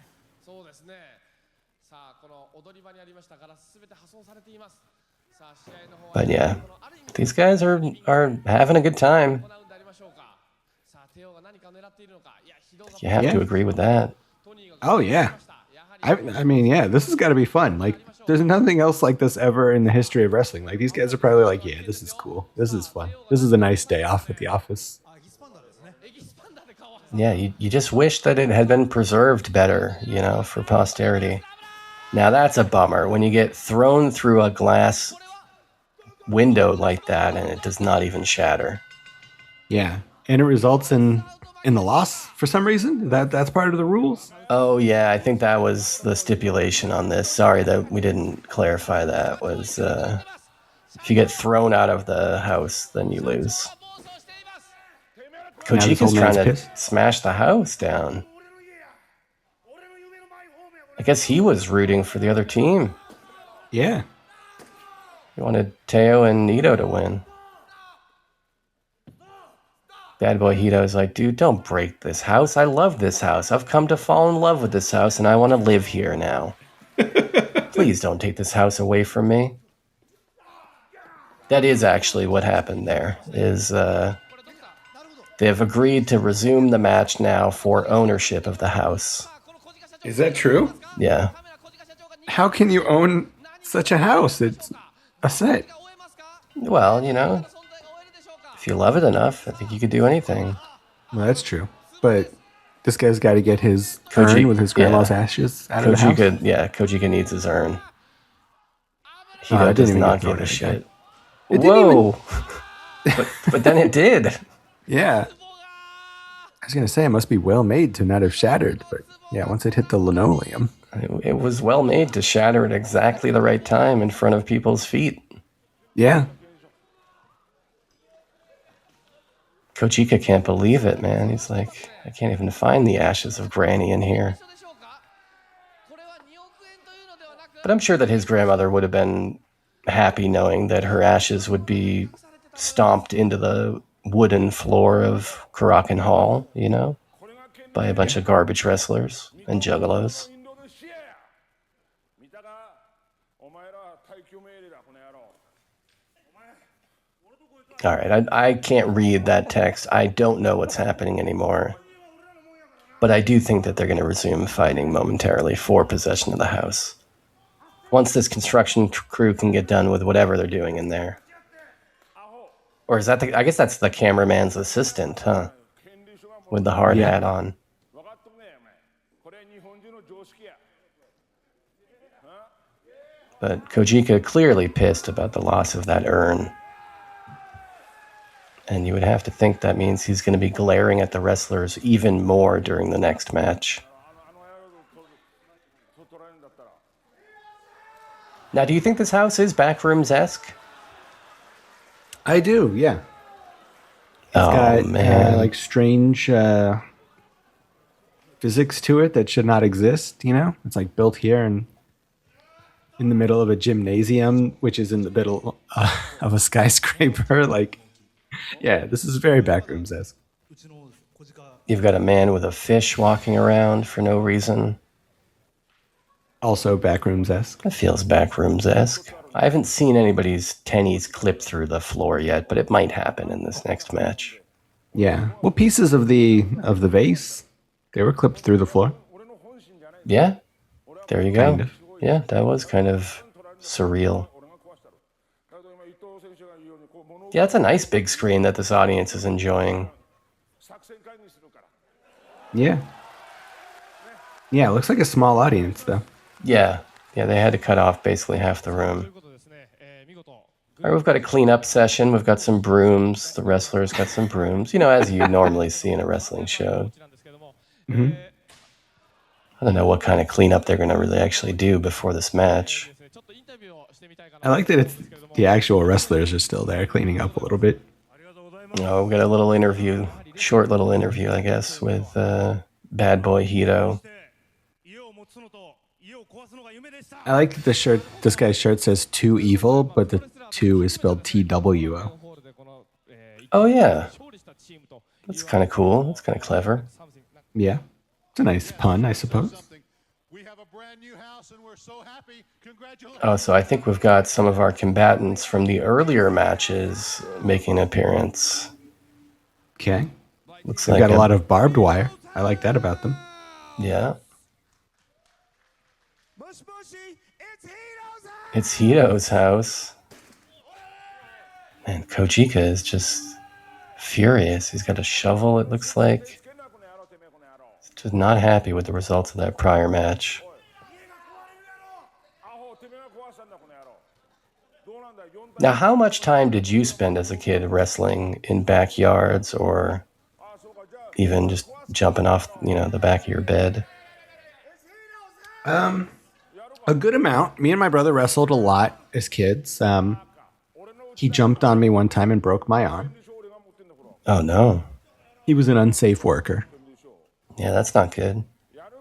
But yeah, these guys are having a good time. You have to agree with that. Oh, yeah. I mean, yeah, this has got to be fun. Like, there's nothing else like this ever in the history of wrestling. Like, these guys are probably like, yeah, this is cool. This is fun. This is a nice day off at the office. Yeah, you just wish that it had been preserved better, you know, for posterity. Now, that's a bummer when you get thrown through a glass window like that and it does not even shatter. Yeah, and it results in the loss for some reason. That's part of the rules. Oh yeah, I think that was the stipulation on this. Sorry that we didn't clarify that. Was if you get thrown out of the house, then you lose. Kojika's trying to smash the house down. I guess he was rooting for the other team. Yeah. He wanted Teo and Nito to win. Bad Boy Hito's like, dude, don't break this house. I love this house. I've come to fall in love with this house, and I want to live here now. Please don't take this house away from me. That is actually what happened there, is they've agreed to resume the match now for ownership of the house. Is that true? Yeah. How can you own such a house? It's a set. Well, you know, if you love it enough, I think you could do anything. Well, that's true. But this guy's got to get his urn with his grandma's ashes out of the house. Kojika needs his urn. Hito does not give a shit. Whoa! but then it did. Yeah. I was going to say, it must be well made to not have shattered. But yeah, once it hit the linoleum. It was well made to shatter at exactly the right time in front of people's feet. Yeah. Kojika can't believe it, man. He's like, I can't even find the ashes of Granny in here. But I'm sure that his grandmother would have been happy knowing that her ashes would be stomped into the wooden floor of Caracan Hall, you know? by a bunch of garbage wrestlers and juggalos. All right, I can't read that text. I don't know what's happening anymore. But I do think that they're going to resume fighting momentarily for possession of the house. Once this construction crew can get done with whatever they're doing in there. Or is that I guess that's the cameraman's assistant, huh? With the hard hat on. But Kojika clearly pissed about the loss of that urn. And you would have to think that means he's going to be glaring at the wrestlers even more during the next match. Now, do you think this house is Backrooms-esque? I do, yeah. It's got man. Like strange physics to it that should not exist, you know? It's like built here and in the middle of a gymnasium, which is in the middle of a skyscraper. Like, yeah, this is very Backrooms-esque. You've got a man with a fish walking around for no reason. Also Backrooms-esque. It feels Backrooms-esque. I haven't seen anybody's tennies clip through the floor yet, but it might happen in this next match. Yeah. Well, pieces of the vase, they were clipped through the floor. Yeah. There you go. Kind of. Yeah, that was kind of surreal. Yeah, it's a nice big screen that this audience is enjoying. Yeah. Yeah, it looks like a small audience, though. Yeah, they had to cut off basically half the room. All right, we've got a cleanup session. We've got some brooms. The wrestlers got some brooms, you know, as you normally see in a wrestling show. Mm-hmm. I don't know what kind of cleanup they're going to really actually do before this match. I like that the actual wrestlers are still there cleaning up a little bit. Oh, we got a little interview, short little interview, I guess, with Bad Boy Hito. I like that this guy's shirt says "too evil," but the "two" is spelled TWO. Oh, yeah. That's kind of cool. That's kind of clever. Yeah. It's a nice pun, I suppose. Oh, so I think we've got some of our combatants from the earlier matches making an appearance. Okay. Looks They've like got a lot of barbed wire. I like that about them. Yeah. It's Hito's house. Man, Kojika is just furious. He's got a shovel, it looks like. He's just not happy with the results of that prior match. Now, how much time did you spend as a kid wrestling in backyards or even just jumping off, the back of your bed? A good amount. Me and my brother wrestled a lot as kids. He jumped on me one time and broke my arm. Oh, no. He was an unsafe worker. Yeah, that's not good.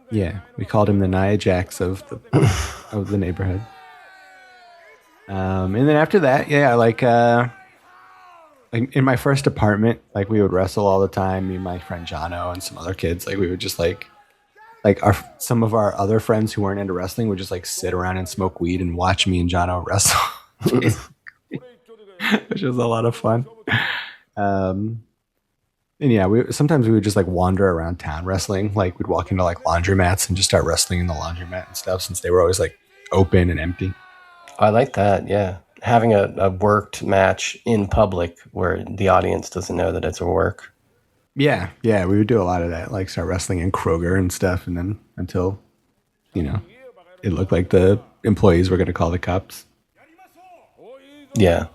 Yeah, we called him the Nia Jax of the neighborhood. And then after that, yeah, like in my first apartment, like we would wrestle all the time. Me and my friend Jono and some other kids, like we would just like some of our other friends who weren't into wrestling would just like sit around and smoke weed and watch me and Jono wrestle, which was a lot of fun. And yeah, sometimes we would just like wander around town wrestling. Like we'd walk into like laundromats and just start wrestling in the laundromat and stuff, since they were always like open and empty. I like that, yeah. Having a worked match in public where the audience doesn't know that it's a work. Yeah, we would do a lot of that, like start wrestling in Kroger and stuff, and then until, it looked like the employees were going to call the cops. Yeah.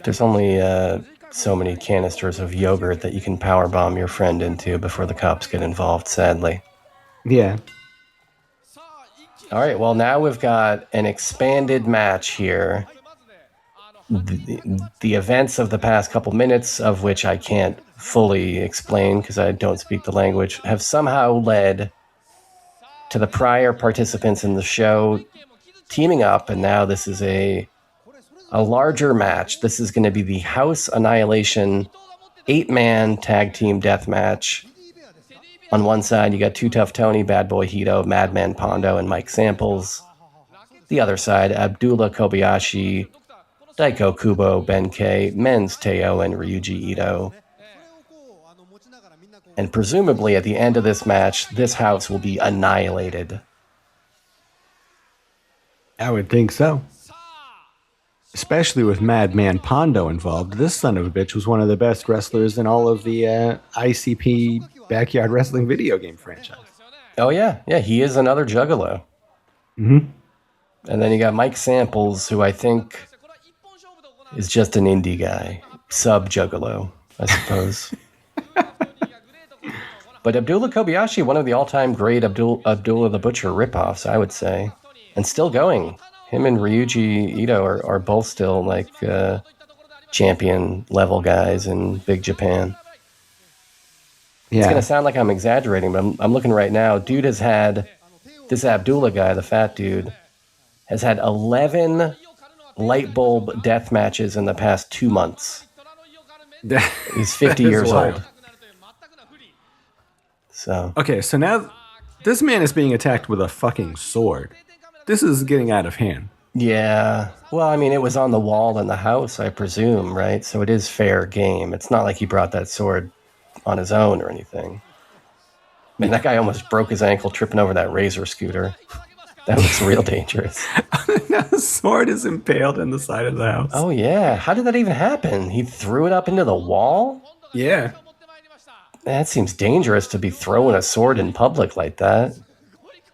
There's only so many canisters of yogurt that you can powerbomb your friend into before the cops get involved, sadly. Yeah. All right, well, now we've got an expanded match here. The events of the past couple minutes, of which I can't fully explain because I don't speak the language, have somehow led to the prior participants in the show teaming up, and now this is a larger match. This is going to be the House Annihilation 8-man tag team death match On one side, you got Too Tough Tony, Bad Boy Hito, Madman Pondo, and Mike Samples. The other side, Abdullah Kobayashi, Daiko Kubo, Benkei, Men's Teo, and Ryuji Ito. And presumably at the end of this match, this house will be annihilated. I would think so. Especially with Madman Pondo involved. This son of a bitch was one of the best wrestlers in all of the ICP backyard wrestling video game franchise. Oh, yeah. Yeah, he is another juggalo. Mm-hmm. And then you got Mike Samples, who I think is just an indie guy. Sub-juggalo, I suppose. But Abdullah Kobayashi, one of the all-time great Abdullah the Butcher ripoffs, I would say. And still going. Him and Ryuji Ito are both still like champion level guys in Big Japan. Yeah. It's going to sound like I'm exaggerating, but I'm looking right now. Dude has had, this Abdullah guy, the fat dude, has had 11 light bulb death matches in the past 2 months. He's 50 years old. So. Okay, so now this man is being attacked with a fucking sword. This is getting out of hand. Yeah. Well, I mean, it was on the wall in the house, I presume, right? So it is fair game. It's not like he brought that sword on his own or anything. I mean, that guy almost broke his ankle tripping over that razor scooter. That was real dangerous. Now the sword is impaled in the side of the house. Oh, yeah. How did that even happen? He threw it up into the wall? Yeah. That seems dangerous to be throwing a sword in public like that.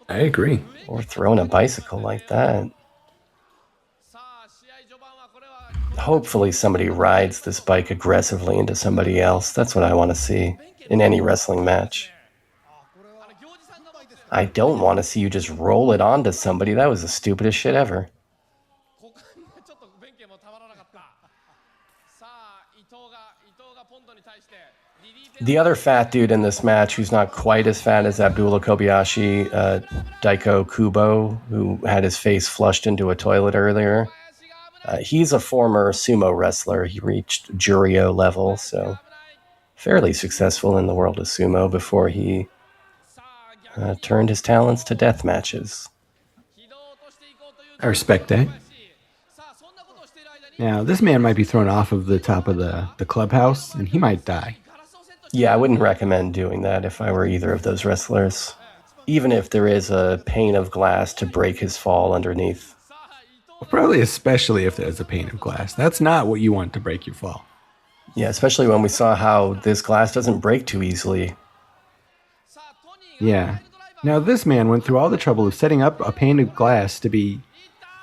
I agree. Or throwing a bicycle like that. Hopefully somebody rides this bike aggressively into somebody else. That's what I want to see in any wrestling match. I don't want to see you just roll it onto somebody. That was the stupidest shit ever. The other fat dude in this match, who's not quite as fat as Abdullah Kobayashi, Daiko Kubo, who had his face flushed into a toilet earlier, he's a former sumo wrestler. He reached Juryo level, so fairly successful in the world of sumo before he turned his talents to death matches. I respect that. Now, this man might be thrown off of the top of the clubhouse, and he might die. Yeah, I wouldn't recommend doing that if I were either of those wrestlers. Even if there is a pane of glass to break his fall underneath. Well, probably especially if there's a pane of glass. That's not what you want to break your fall. Yeah, especially when we saw how this glass doesn't break too easily. Yeah. Now, this man went through all the trouble of setting up a pane of glass to be...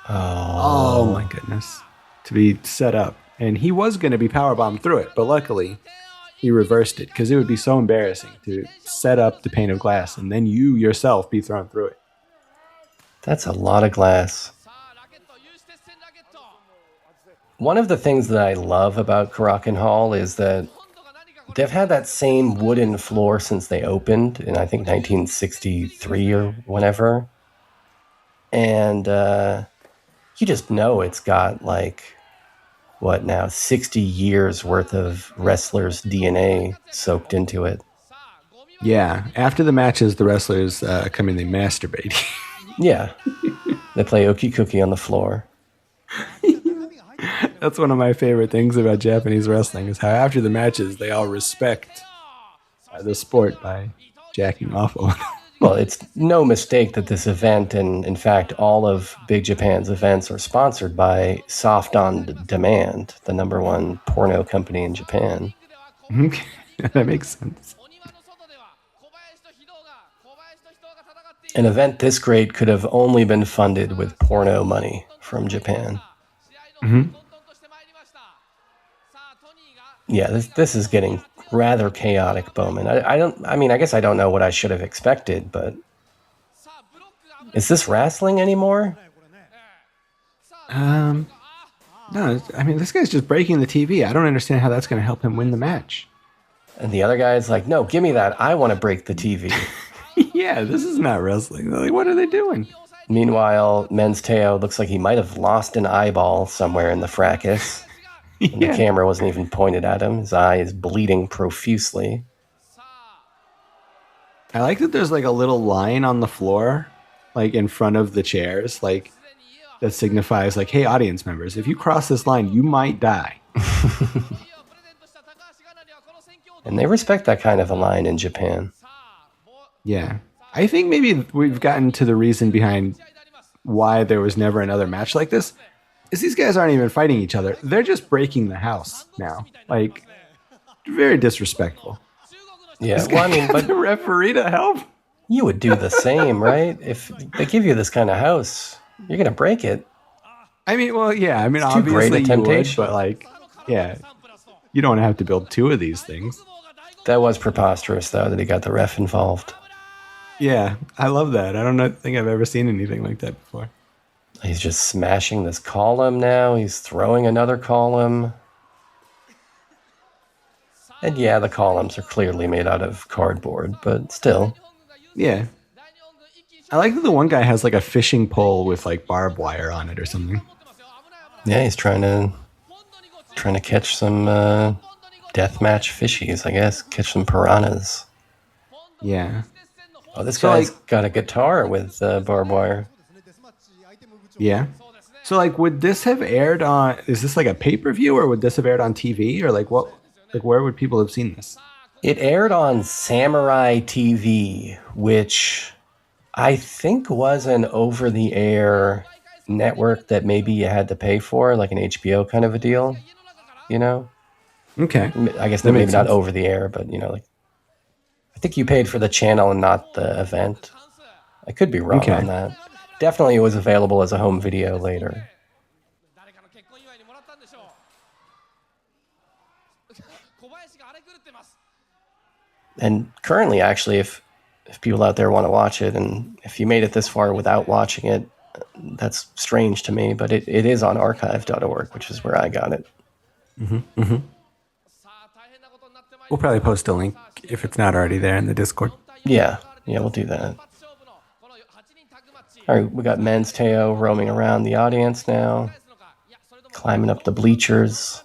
Oh my goodness. To be set up. And he was going to be powerbombed through it, but luckily... he reversed it, because it would be so embarrassing to set up the pane of glass and then you yourself be thrown through it. That's a lot of glass. One of the things that I love about Korakuen Hall is that they've had that same wooden floor since they opened in, I think, 1963 or whenever. And you just know it's got, like... 60 years worth of wrestlers' DNA soaked into it. Yeah. After the matches, the wrestlers come in, they masturbate. Yeah. They play Ookie Cookie on the floor. That's one of my favorite things about Japanese wrestling, is how after the matches, they all respect the sport by jacking off a little. Well, it's no mistake that this event, and in fact, all of Big Japan's events are sponsored by Soft On Demand, the #1 porno company in Japan. Okay, that makes sense. An event this great could have only been funded with porno money from Japan. Mm-hmm. Yeah, this is getting rather chaotic, Bowman. I guess I don't know what I should have expected, but is this wrestling anymore? No, I mean, this guy's just breaking the TV. I don't understand how that's going to help him win the match. And the other guy's like, no, give me that. I want to break the TV. Yeah, this is not wrestling. Like, what are they doing? Meanwhile, Men's Teo looks like he might have lost an eyeball somewhere in the fracas. And the camera wasn't even pointed at him. His eye is bleeding profusely. I like that there's like a little line on the floor, like in front of the chairs, like that signifies like, hey, audience members, if you cross this line, you might die. And they respect that kind of a line in Japan. Yeah. I think maybe we've gotten to the reason behind why there was never another match like this, is these guys aren't even fighting each other. They're just breaking the house now. Like, very disrespectful. Yeah, well, I mean, but the referee to help. You would do the same, right? If they give you this kind of house, you're gonna break it. I mean, well, yeah. I mean, it's too obviously great a temptation. You would, but like, yeah, you don't have to build two of these things. That was preposterous, though, that he got the ref involved. Yeah, I love that. I don't think I've ever seen anything like that before. He's just smashing this column now. He's throwing another column. And yeah, the columns are clearly made out of cardboard, but still. Yeah. I like that the one guy has like a fishing pole with like barbed wire on it or something. Yeah, he's trying to catch some deathmatch fishies, I guess. Catch some piranhas. Yeah. Oh, this guy's got a guitar with barbed wire. Yeah. So like, would this have aired on, is this like a pay-per-view or would this have aired on TV or like what? Like, where would people have seen this? It aired on Samurai TV, which I think was an over-the-air network that maybe you had to pay for, like an HBO kind of a deal, you know? Okay. I guess maybe not over-the-air, but, you know, like, I think you paid for the channel and not the event. I could be wrong on that. Definitely it was available as a home video later. And currently, actually, if people out there want to watch it, and if you made it this far without watching it, that's strange to me, but it is on archive.org, which is where I got it. Mm-hmm, mm-hmm. We'll probably post a link if it's not already there in the Discord. Yeah, we'll do that. All right, we got Men's Teo roaming around the audience now, climbing up the bleachers.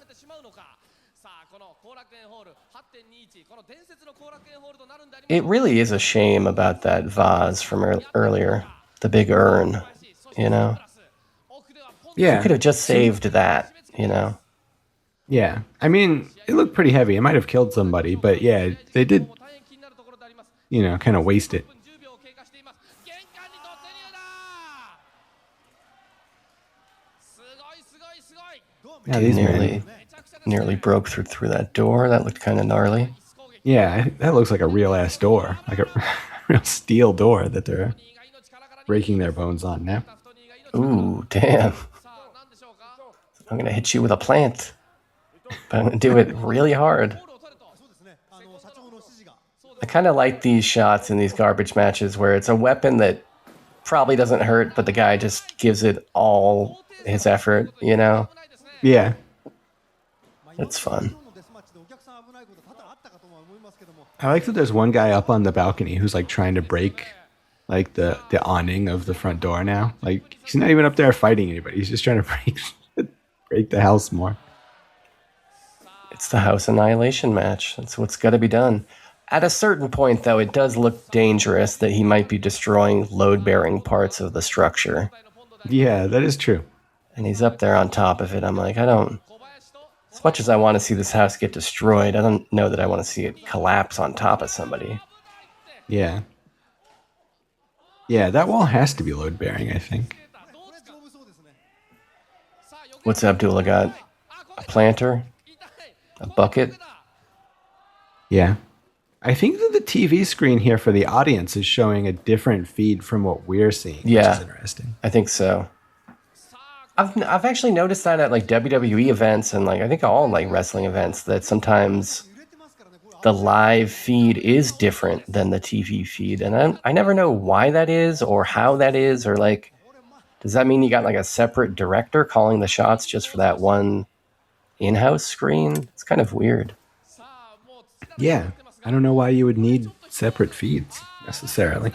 It really is a shame about that vase from earlier, the big urn, you know? Yeah. You could have just saved that, you know? Yeah. I mean, it looked pretty heavy. It might have killed somebody, but yeah, they did, you know, kind of waste it. Yeah, these nearly broke through that door. That looked kind of gnarly. Yeah, that looks like a real ass door, like a real steel door that they're breaking their bones on now. Ooh, damn. I'm going to hit you with a plant, but I'm going to do it really hard. I kind of like these shots in these garbage matches where it's a weapon that probably doesn't hurt, but the guy just gives it all his effort, you know? Yeah. It's fun. I like that there's one guy up on the balcony who's like trying to break like the awning of the front door now. Like he's not even up there fighting anybody. He's just trying to break the house more. It's the house annihilation match. That's what's got to be done. At a certain point, though, it does look dangerous that he might be destroying load-bearing parts of the structure. Yeah, that is true. And he's up there on top of it. I'm like, as much as I want to see this house get destroyed, I don't know that I want to see it collapse on top of somebody. Yeah. Yeah, that wall has to be load-bearing, I think. What's Abdullah got? A planter? A bucket? Yeah. I think that the TV screen here for the audience is showing a different feed from what we're seeing, which is interesting. I think so. I've actually noticed that at like WWE events and like I think all like wrestling events that sometimes the live feed is different than the TV feed, and I never know why that is or how that is, or like does that mean you got like a separate director calling the shots just for that one in-house screen? It's kind of weird. Yeah, I don't know why you would need separate feeds necessarily.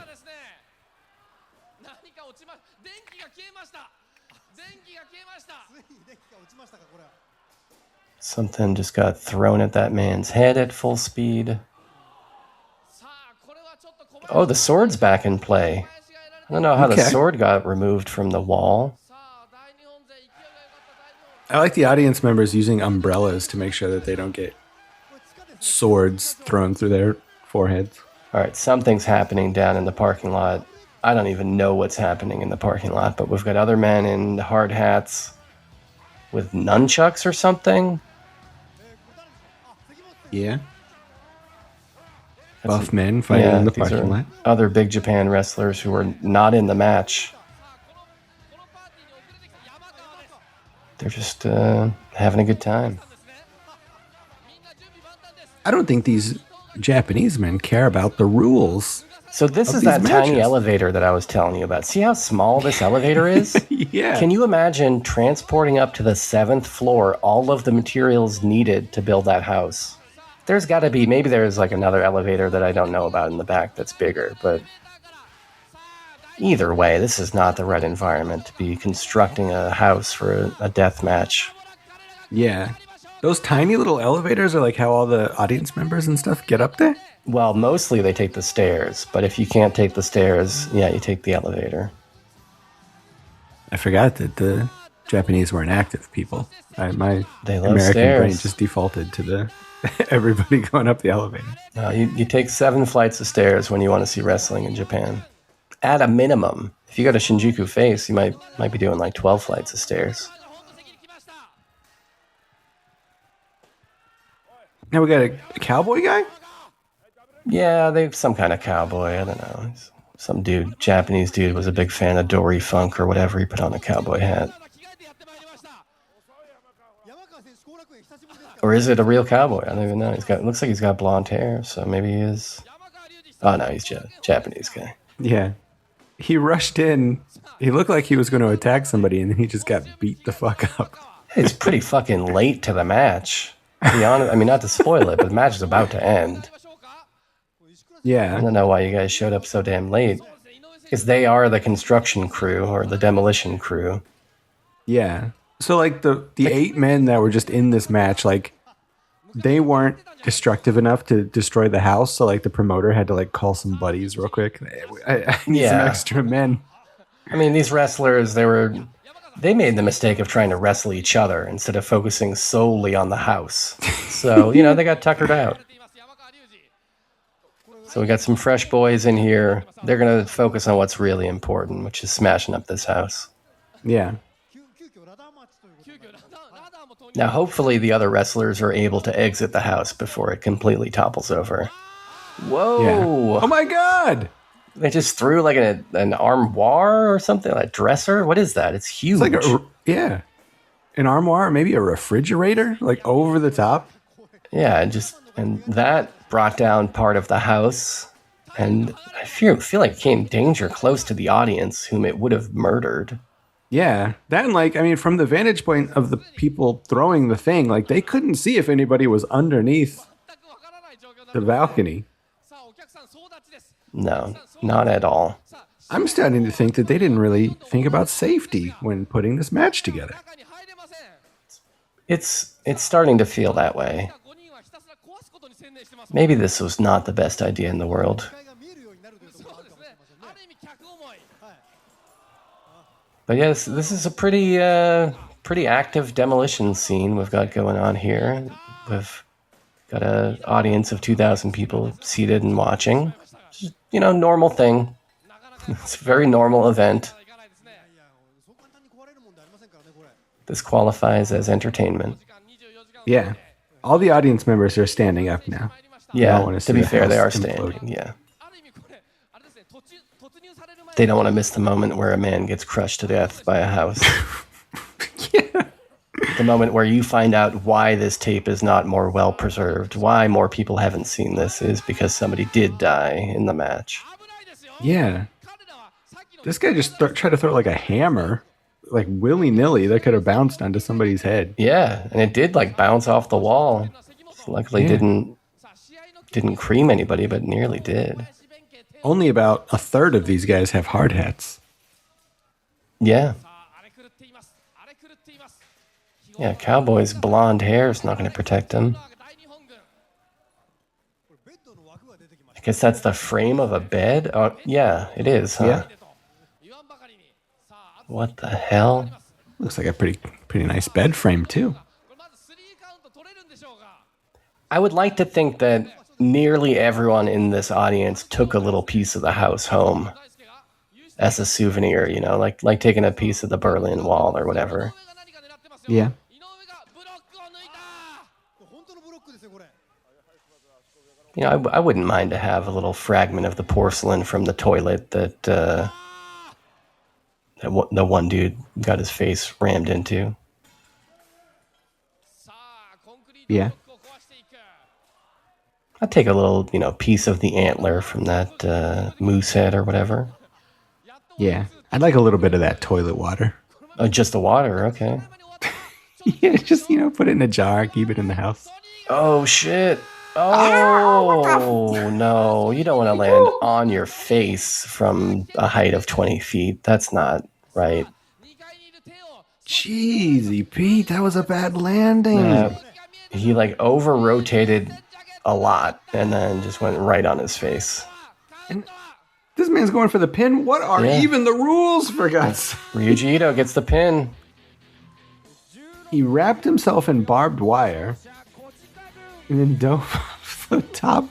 Something just got thrown at that man's head at full speed. Oh, the sword's back in play. I don't know how the sword got removed from the wall. I like the audience members using umbrellas to make sure that they don't get swords thrown through their foreheads. All right, something's happening down in the parking lot. I don't even know what's happening in the parking lot, but we've got other men in hard hats with nunchucks or something. Yeah. Buff men fighting in the parking lot. Other Big Japan wrestlers who are not in the match. They're just having a good time. I don't think these Japanese men care about the rules. So this is that tiny elevator that I was telling you about. See how small this elevator is? Yeah. Can you imagine transporting up to the 7th floor all of the materials needed to build that house? There's got to be, maybe there's like another elevator that I don't know about in the back that's bigger, but either way, this is not the right environment to be constructing a house for a death match. Yeah. Those tiny little elevators are like how all the audience members and stuff get up there? Well, mostly they take the stairs, but if you can't take the stairs, yeah, you take the elevator. I forgot that the Japanese weren't active people. My American stairs. brain just defaulted to the everybody going up the elevator. You take 7 flights of stairs when you want to see wrestling in Japan. At a minimum. If you go to Shinjuku Face, you might be doing like 12 flights of stairs. Now we got a cowboy guy? Yeah, they've some kind of cowboy. I don't know. He's some dude, Japanese dude, was a big fan of Dory Funk or whatever. He put on a cowboy hat. Or is it a real cowboy? I don't even know. Looks like he's got blonde hair, so maybe he is. Oh no, he's a Japanese guy. Yeah. He rushed in. He looked like he was going to attack somebody, and then he just got beat the fuck up. He's pretty fucking late to the match. To be honest, I mean, not to spoil it, but the match is about to end. Yeah. I don't know why you guys showed up so damn late. Because they are the construction crew or the demolition crew. Yeah. So, like, the 8 men that were just in this match, like, they weren't destructive enough to destroy the house. So, like, the promoter had to, like, call some buddies real quick. I need some extra men. I mean, these wrestlers, they made the mistake of trying to wrestle each other instead of focusing solely on the house. So, they got tuckered out. So we got some fresh boys in here. They're going to focus on what's really important, which is smashing up this house. Yeah. Now, hopefully the other wrestlers are able to exit the house before it completely topples over. Whoa! Yeah. Oh my God! They just threw like an armoire or something, like a dresser. What is that? It's huge. It's like an armoire, maybe a refrigerator, like over the top. Yeah, and that brought down part of the house, and I feel like it came danger close to the audience, whom it would have murdered. Yeah, that and like, I mean, from the vantage point of the people throwing the thing, like they couldn't see if anybody was underneath the balcony. No, not at all. I'm starting to think that they didn't really think about safety when putting this match together. It's starting to feel that way. Maybe this was not the best idea in the world. But yes, this is a pretty active demolition scene we've got going on here. We've got an audience of 2,000 people seated and watching. Just, normal thing. It's a very normal event. This qualifies as entertainment. Yeah. All the audience members are standing up now. Yeah, to be fair, they are standing, yeah. They don't want to miss the moment where a man gets crushed to death by a house. Yeah. The moment where you find out why this tape is not more well preserved, why more people haven't seen this, is because somebody did die in the match. Yeah. This guy just tried to throw like a hammer, like willy-nilly, that could have bounced onto somebody's head. Yeah, and it did like bounce off the wall. Luckily didn't cream anybody, but nearly did. Only about a third of these guys have hard hats. Yeah. Yeah, cowboy's blonde hair is not going to protect him. I guess that's the frame of a bed? Oh, yeah, it is, huh? Yeah. What the hell? Looks like a pretty nice bed frame too. I would like to think that nearly everyone in this audience took a little piece of the house home as a souvenir, you know, like taking a piece of the Berlin Wall or whatever. Yeah. You know, I wouldn't mind to have a little fragment of the porcelain from the toilet that the one dude got his face rammed into. Yeah. I'd take a little, you know, piece of the antler from that moose head or whatever. Yeah. I'd like a little bit of that toilet water. Oh, just the water, okay. Yeah, just, you know, put it in a jar, keep it in the house. Oh, shit. Oh, no. You don't want to land on your face from a height of 20 feet. That's not right. Jeezy, Pete, that was a bad landing. He, like, over-rotated a lot and then just went right on his face. And this man's going for the pin? What are even the rules, for God's sake? Ryuji Ito gets the pin. He wrapped himself in barbed wire and then dove off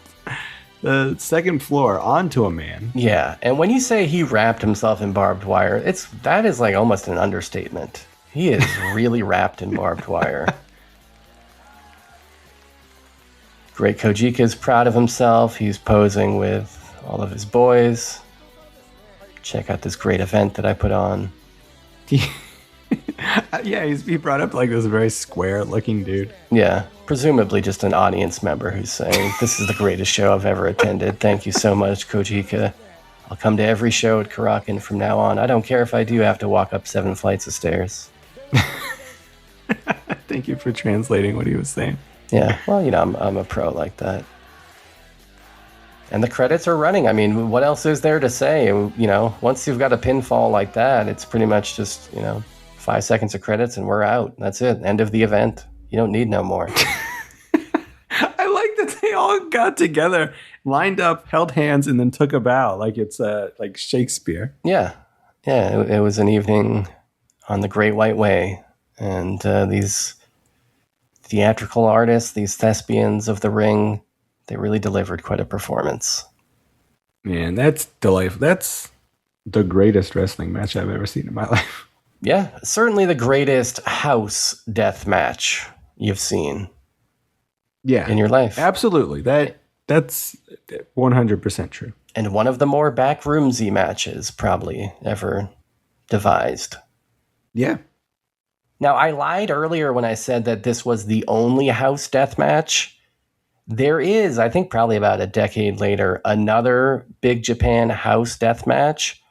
the second floor onto a man. Yeah, and when you say he wrapped himself in barbed wire, that is like almost an understatement. He is really wrapped in barbed wire. Great Kojika is proud of himself. He's posing with all of his boys. Check out this great event that I put on. Yeah, he brought up like this very square-looking dude. Yeah, presumably just an audience member who's saying, "This is the greatest show I've ever attended. Thank you so much, Kojika. I'll come to every show at Karakin from now on. I don't care if I do have to walk up 7 flights of stairs." Thank you for translating what he was saying. Yeah, well, you know, I'm a pro like that. And the credits are running. I mean, what else is there to say? You know, once you've got a pinfall like that, it's pretty much just, you know, 5 seconds of credits and we're out. That's it. End of the event. You don't need no more. I like that they all got together, lined up, held hands, and then took a bow like it's like Shakespeare. Yeah. Yeah, it was an evening on the Great White Way. And these theatrical artists, these thespians of the ring, they really delivered quite a performance. Man, that's delightful. That's the greatest wrestling match I've ever seen in my life. Yeah, certainly the greatest house death match you've seen. Yeah, in your life. Absolutely. That's 100% true. And one of the more backroomsy matches probably ever devised. Yeah. Now, I lied earlier when I said that this was the only house death match. There is, I think probably about a decade later, another Big Japan house death match,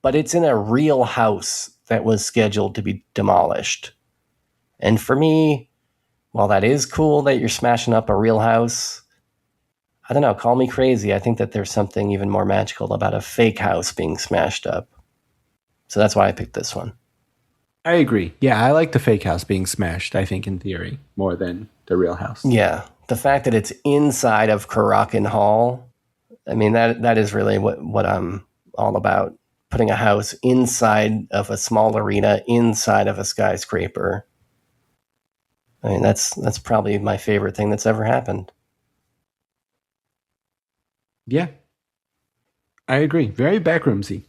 but it's in a real house that was scheduled to be demolished. And for me, while that is cool that you're smashing up a real house, I don't know, call me crazy. I think that there's something even more magical about a fake house being smashed up. So that's why I picked this one. I agree. Yeah, I like the fake house being smashed, I think, in theory, more than the real house. Yeah. The fact that it's inside of Karakin Hall, I mean, that is really what I'm all about. Putting a house inside of a small arena, inside of a skyscraper. I mean, that's probably my favorite thing that's ever happened. Yeah. I agree. Very backroomsy.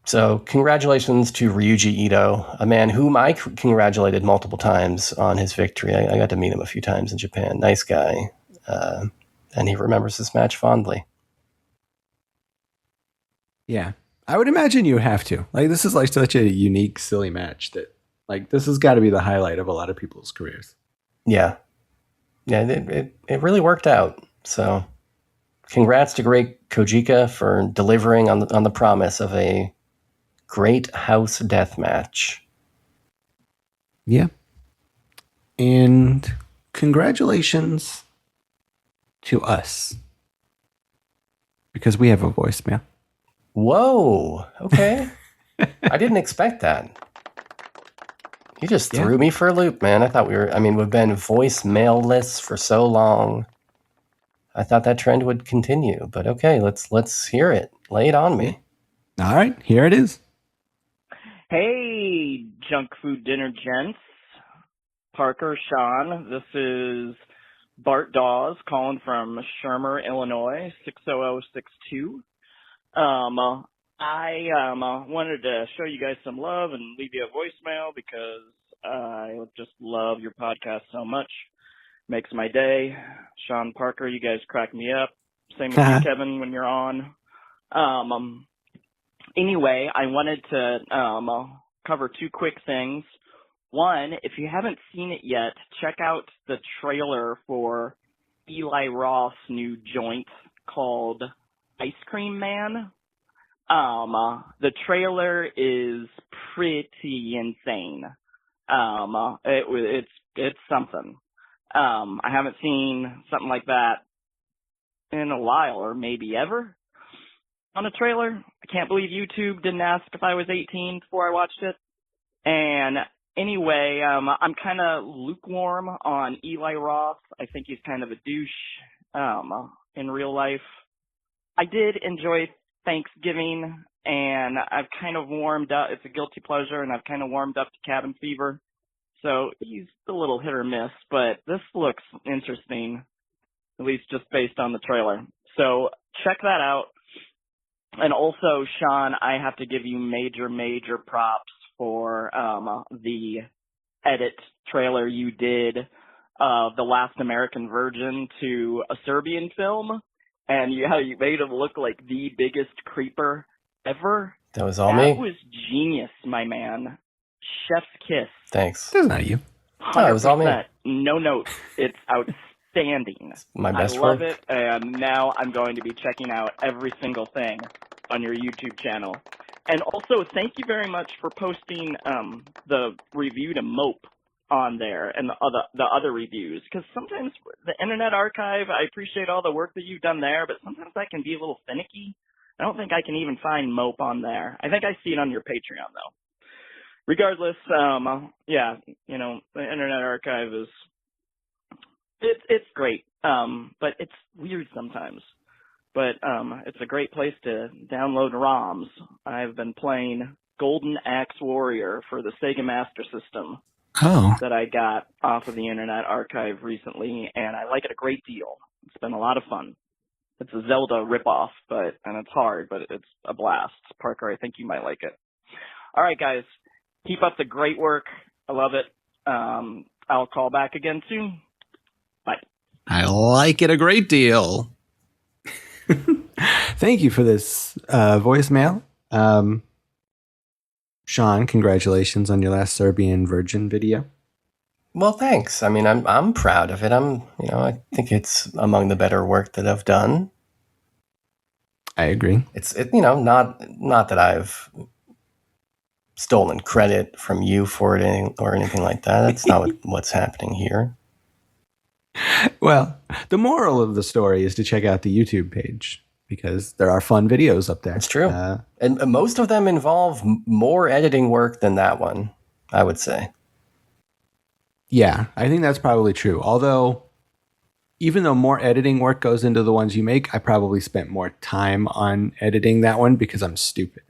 So congratulations to Ryuji Ito, a man whom I congratulated multiple times on his victory. I got to meet him a few times in Japan. Nice guy. And he remembers this match fondly. Yeah. I would imagine you have to. Like, this is like such a unique, silly match that, like, this has got to be the highlight of a lot of people's careers. Yeah. Yeah, it really worked out. So congrats to Great Kojika for delivering on the promise of a great house death match. Yeah. And congratulations to us. Because we have a voicemail. Whoa. Okay. I didn't expect that. You just threw me for a loop, man. I thought we've been voicemail-less for so long. I thought that trend would continue, but okay, let's hear it. Lay it on me. All right, here it is. Hey, junk food dinner gents. Parker, Sean, this is Bart Dawes calling from Shermer, Illinois, 60062. I wanted to show you guys some love and leave you a voicemail because I just love your podcast so much. Makes my day. Sean, Parker, you guys crack me up. Same with you, Kevin, when you're on. Anyway, I wanted to cover two quick things. One, if you haven't seen it yet, check out the trailer for Eli Roth's new joint called Ice Cream Man. The trailer is pretty insane. It's something. I haven't seen something like that in a while, or maybe ever, on a trailer. I can't believe YouTube didn't ask if I was 18 before I watched it. And anyway, I'm kind of lukewarm on Eli Roth. I think he's kind of a douche in real life. I did enjoy Thanksgiving, and I've kind of warmed up. It's a guilty pleasure, and I've kind of warmed up to Cabin Fever. So he's a little hit or miss, but this looks interesting, at least just based on the trailer. So check that out. And also, Sean, I have to give you major props for the edit trailer you did of The Last American Virgin to a Serbian film, and how you made him look like the biggest creeper ever. That was all me? That was genius, my man. Chef's kiss. Thanks. That's not you. 100%. It was all me. No notes. It's outstanding. My best I love work. it, and now I'm going to be checking out every single thing on your YouTube channel. And also, thank you very much for posting the review to Mope on there and the other reviews, because sometimes the Internet Archive, I appreciate all the work that you've done there, but sometimes I can be a little finicky. I don't think I can even find Mope on there. I think I see it on your Patreon, though. Regardless, yeah, you know, the Internet Archive is, it's great, but it's weird sometimes. But it's a great place to download ROMs. I've been playing Golden Axe Warrior for the Sega Master System that I got off of the Internet Archive recently, and I like it a great deal. It's been a lot of fun. It's a Zelda ripoff, and it's hard, but it's a blast. Parker, I think you might like it. All right, guys. Keep up the great work. I love it. I'll call back again soon. Bye. I like it a great deal. Thank you for this voicemail. Sean, congratulations on your last Serbian Virgin video. Well, thanks. I mean, I'm proud of it. I think it's among the better work that I've done. I agree. It's not that I've stolen credit from you for it or anything like that. That's not what's happening here. Well, the moral of the story is to check out the YouTube page because there are fun videos up there. It's true. And most of them involve more editing work than that one, I would say. Yeah, I think that's probably true. Although, even though more editing work goes into the ones you make, I probably spent more time on editing that one because I'm stupid.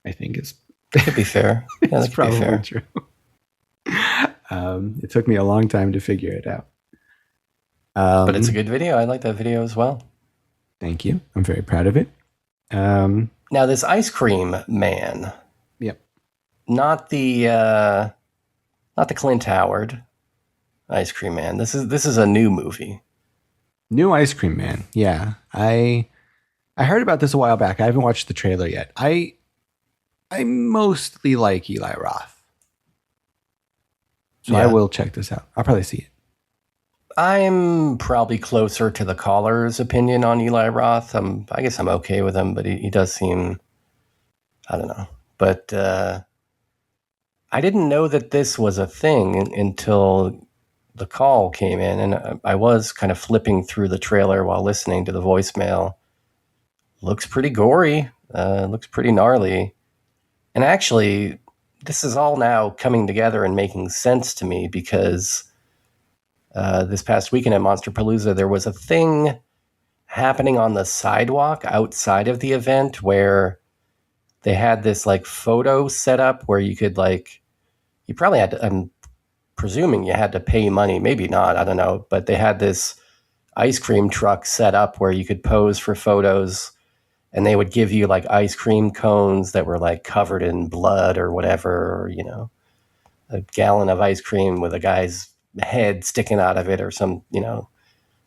I think it's... That could be fair. Yeah, that's probably true. It took me a long time to figure it out. But it's a good video. I like that video as well. Thank you. I'm very proud of it. Now, this Ice Cream Man. Yep. Not the Clint Howard Ice Cream Man. This is a new movie. New Ice Cream Man. Yeah. I heard about this a while back. I haven't watched the trailer yet. I mostly like Eli Roth. So yeah. I will check this out. I'll probably see it. I'm probably closer to the caller's opinion on Eli Roth. I guess I'm okay with him, but he does seem, I don't know. But I didn't know that this was a thing until the call came in, and I was kind of flipping through the trailer while listening to the voicemail. Looks pretty gory. Looks pretty gnarly. And actually, this is all now coming together and making sense to me because this past weekend at Monsterpalooza, there was a thing happening on the sidewalk outside of the event where they had this like photo set up where you could like, you probably had to, I'm presuming you had to pay money, maybe not, I don't know, but they had this ice cream truck set up where you could pose for photos, and they would give you like ice cream cones that were like covered in blood or whatever, or, you know, a gallon of ice cream with a guy's head sticking out of it or some, you know,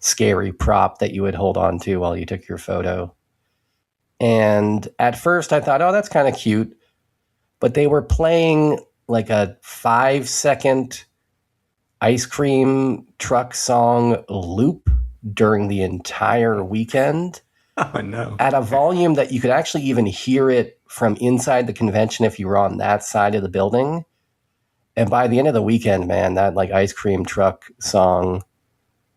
scary prop that you would hold on to while you took your photo. And at first I thought, oh, that's kind of cute. But they were playing like a 5-second ice cream truck song loop during the entire weekend. Oh, no. At a volume that you could actually even hear it from inside the convention if you were on that side of the building. And by the end of the weekend, man, that like ice cream truck song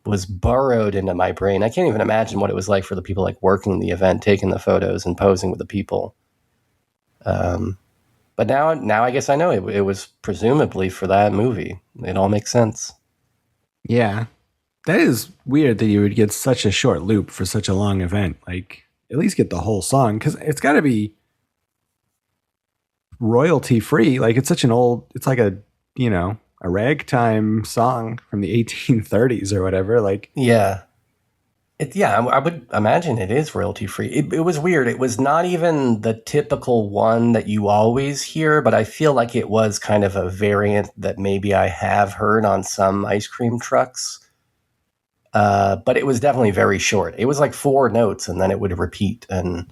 was burrowed into my brain. I can't even imagine what it was like for the people like working the event, taking the photos and posing with the people. But now I guess I know it was presumably for that movie. It all makes sense. Yeah. That is weird that you would get such a short loop for such a long event. Like, at least get the whole song, because it's got to be royalty free. Like, it's such an old, it's like a, you know, a ragtime song from the 1830s or whatever. Like, yeah. I would imagine it is royalty free. It was weird. It was not even the typical one that you always hear, but I feel like it was kind of a variant that maybe I have heard on some ice cream trucks. But it was definitely very short. It was like 4 notes and then it would repeat. And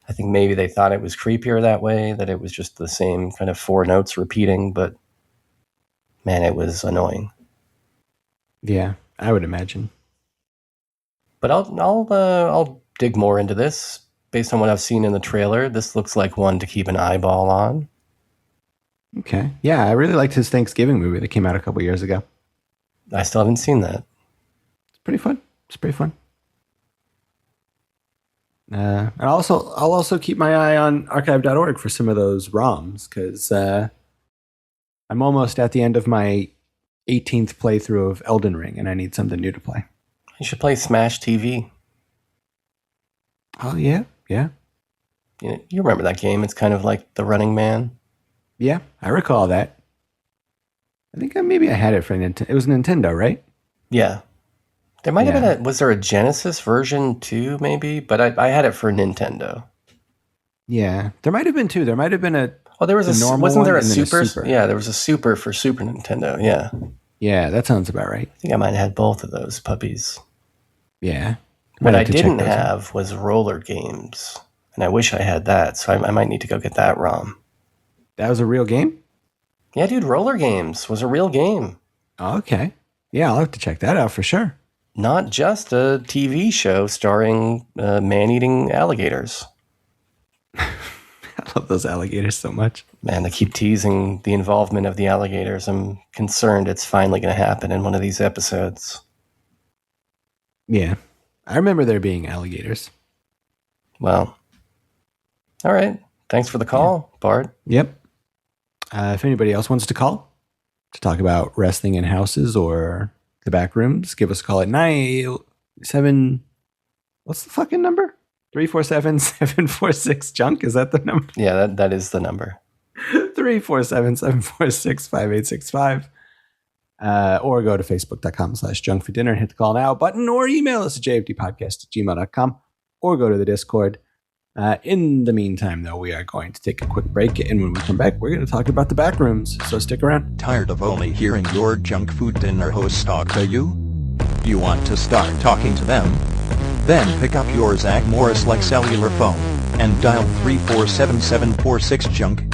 I think maybe they thought it was creepier that way, that it was just the same kind of 4 notes repeating. But man, it was annoying. Yeah, I would imagine. But I'll dig more into this based on what I've seen in the trailer. This looks like one to keep an eyeball on. Okay. Yeah, I really liked his Thanksgiving movie that came out a couple years ago. I still haven't seen that. It's pretty fun. And I'll also keep my eye on archive.org for some of those ROMs, because I'm almost at the end of my 18th playthrough of Elden Ring, and I need something new to play. You should play Smash TV. Oh, yeah. You remember that game? It's kind of like The Running Man. Yeah, I recall that. I think maybe I had it for Nintendo. It was Nintendo, right? Yeah. There might have been was there a Genesis version too, maybe? But I had it for Nintendo. Yeah. There might have been 2. There might have been a... Oh, there was a normal wasn't there a super? Super? Yeah, there was a Super for Super Nintendo, yeah. Yeah, that sounds about right. I think I might have had both of those puppies. Yeah. What I didn't have was roller games, and I wish I had that, so I might need to go get that ROM. That was a real game? Yeah, dude, roller games was a real game. Oh, okay. Yeah, I'll have to check that out for sure. Not just a TV show starring man-eating alligators. I love those alligators so much. Man, they keep teasing the involvement of the alligators. I'm concerned it's finally going to happen in one of these episodes. Yeah. I remember there being alligators. Well, all right. Thanks for the call, Bart. Yep. If anybody else wants to call to talk about wrestling in houses or the back rooms, give us a call at 97... What's the fucking number? 347-746-JUNK? Is that the number? Yeah, that is the number. 347-746-5865. Or go to facebook.com/junkfordinner and hit the call now button, or email us at jfdpodcast@gmail.com, or go to the Discord. In the meantime, though, we are going to take a quick break, and when we come back, we're going to talk about the back rooms, so stick around. Tired of only hearing your junk food dinner hosts talk to you? You want to start talking to them? Then pick up your Zach Morris-like cellular phone and dial 347-746-JUNK.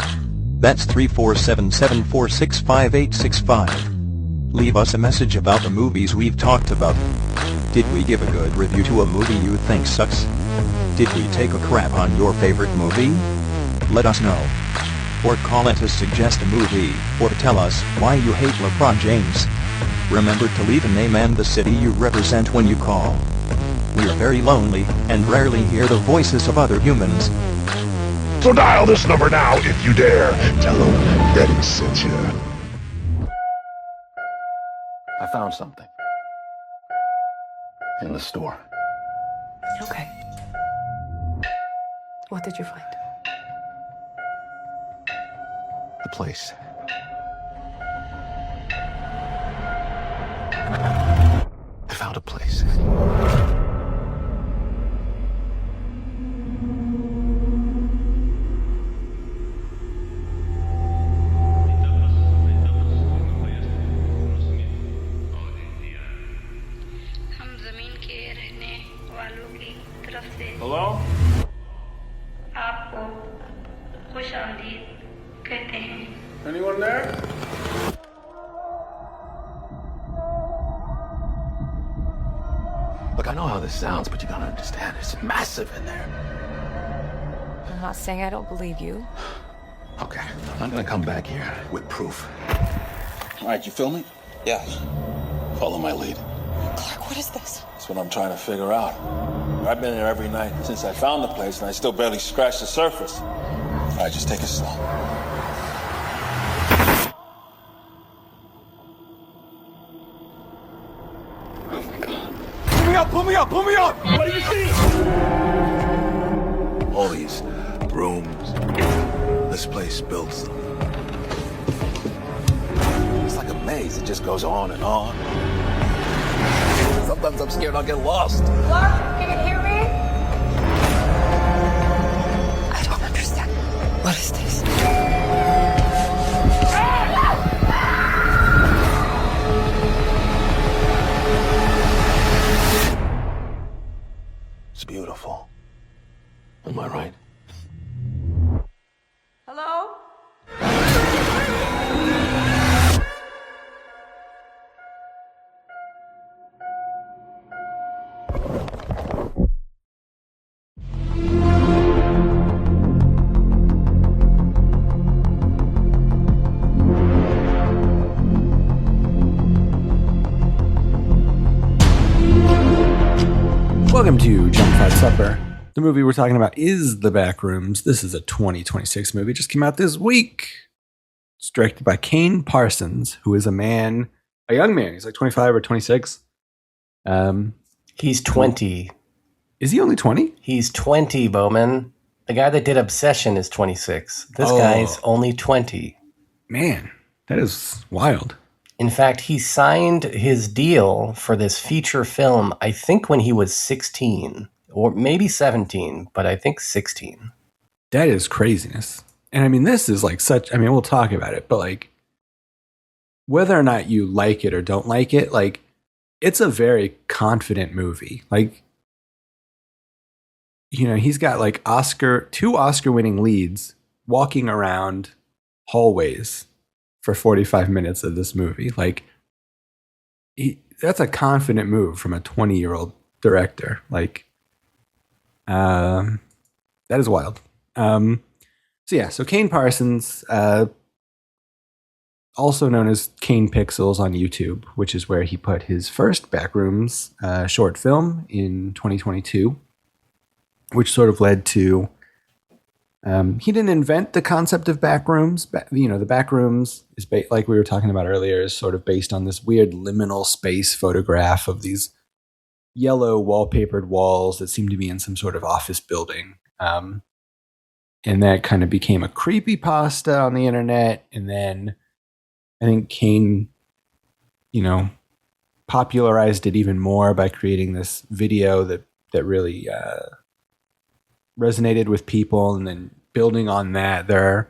That's 347-746-5865. Leave us a message about the movies we've talked about. Did we give a good review to a movie you think sucks? Did we take a crap on your favorite movie? Let us know. Or call in to suggest a movie, or tell us why you hate LeBron James. Remember to leave a name and the city you represent when you call. We are very lonely, and rarely hear the voices of other humans. So dial this number now if you dare. Tell them Betty sent you. I found something. In the store. Okay. What did you find? The place. I found a place. Hello? Anyone there? Look, I know how this sounds, but you gotta understand, it's massive in there. I'm not saying I don't believe you. Okay, I'm gonna come back here with proof. All right, you filming? Yeah. Follow my lead. Clark, what is this? That's what I'm trying to figure out. I've been here every night since I found the place, and I still barely scratched the surface. All right, just take it slow. Oh my God. Pull me up, pull me up, pull me up! What do you see? All these rooms. This place builds them. It's like a maze, it just goes on and on. Sometimes I'm scared I'll get lost. Clark, can you hear me? I don't understand. What is this? It's beautiful. Am I right? Hello? Welcome to Junk Food Supper. The movie we're talking about is The Backrooms. This is a 2026 movie. Just came out this week. It's directed by Kane Parsons, who is a young man. He's like 25 or 26. He's 20. Is he only 20? He's 20, Bowman. The guy that did Obsession is 26. This guy's only 20. Man, that is wild. In fact, he signed his deal for this feature film, I think when he was 16, or maybe 17, but I think 16. That is craziness. And I mean, this is like we'll talk about it, but like, whether or not you like it or don't like it, like, it's a very confident movie. Like, you know, he's got like two Oscar winning leads walking around hallways for 45 minutes of this movie. Like, that's a confident move from a 20-year-old director. Like, that is wild. So Kane Parsons, also known as Kane Pixels on YouTube, which is where he put his first Backrooms short film in 2022, which sort of led to, he didn't invent the concept of backrooms. The backrooms is, like we were talking about earlier, is sort of based on this weird liminal space photograph of these yellow wallpapered walls that seem to be in some sort of office building. And that kind of became a creepypasta on the internet. And then I think Kane, popularized it even more by creating this video that really resonated with people. And then building on that, there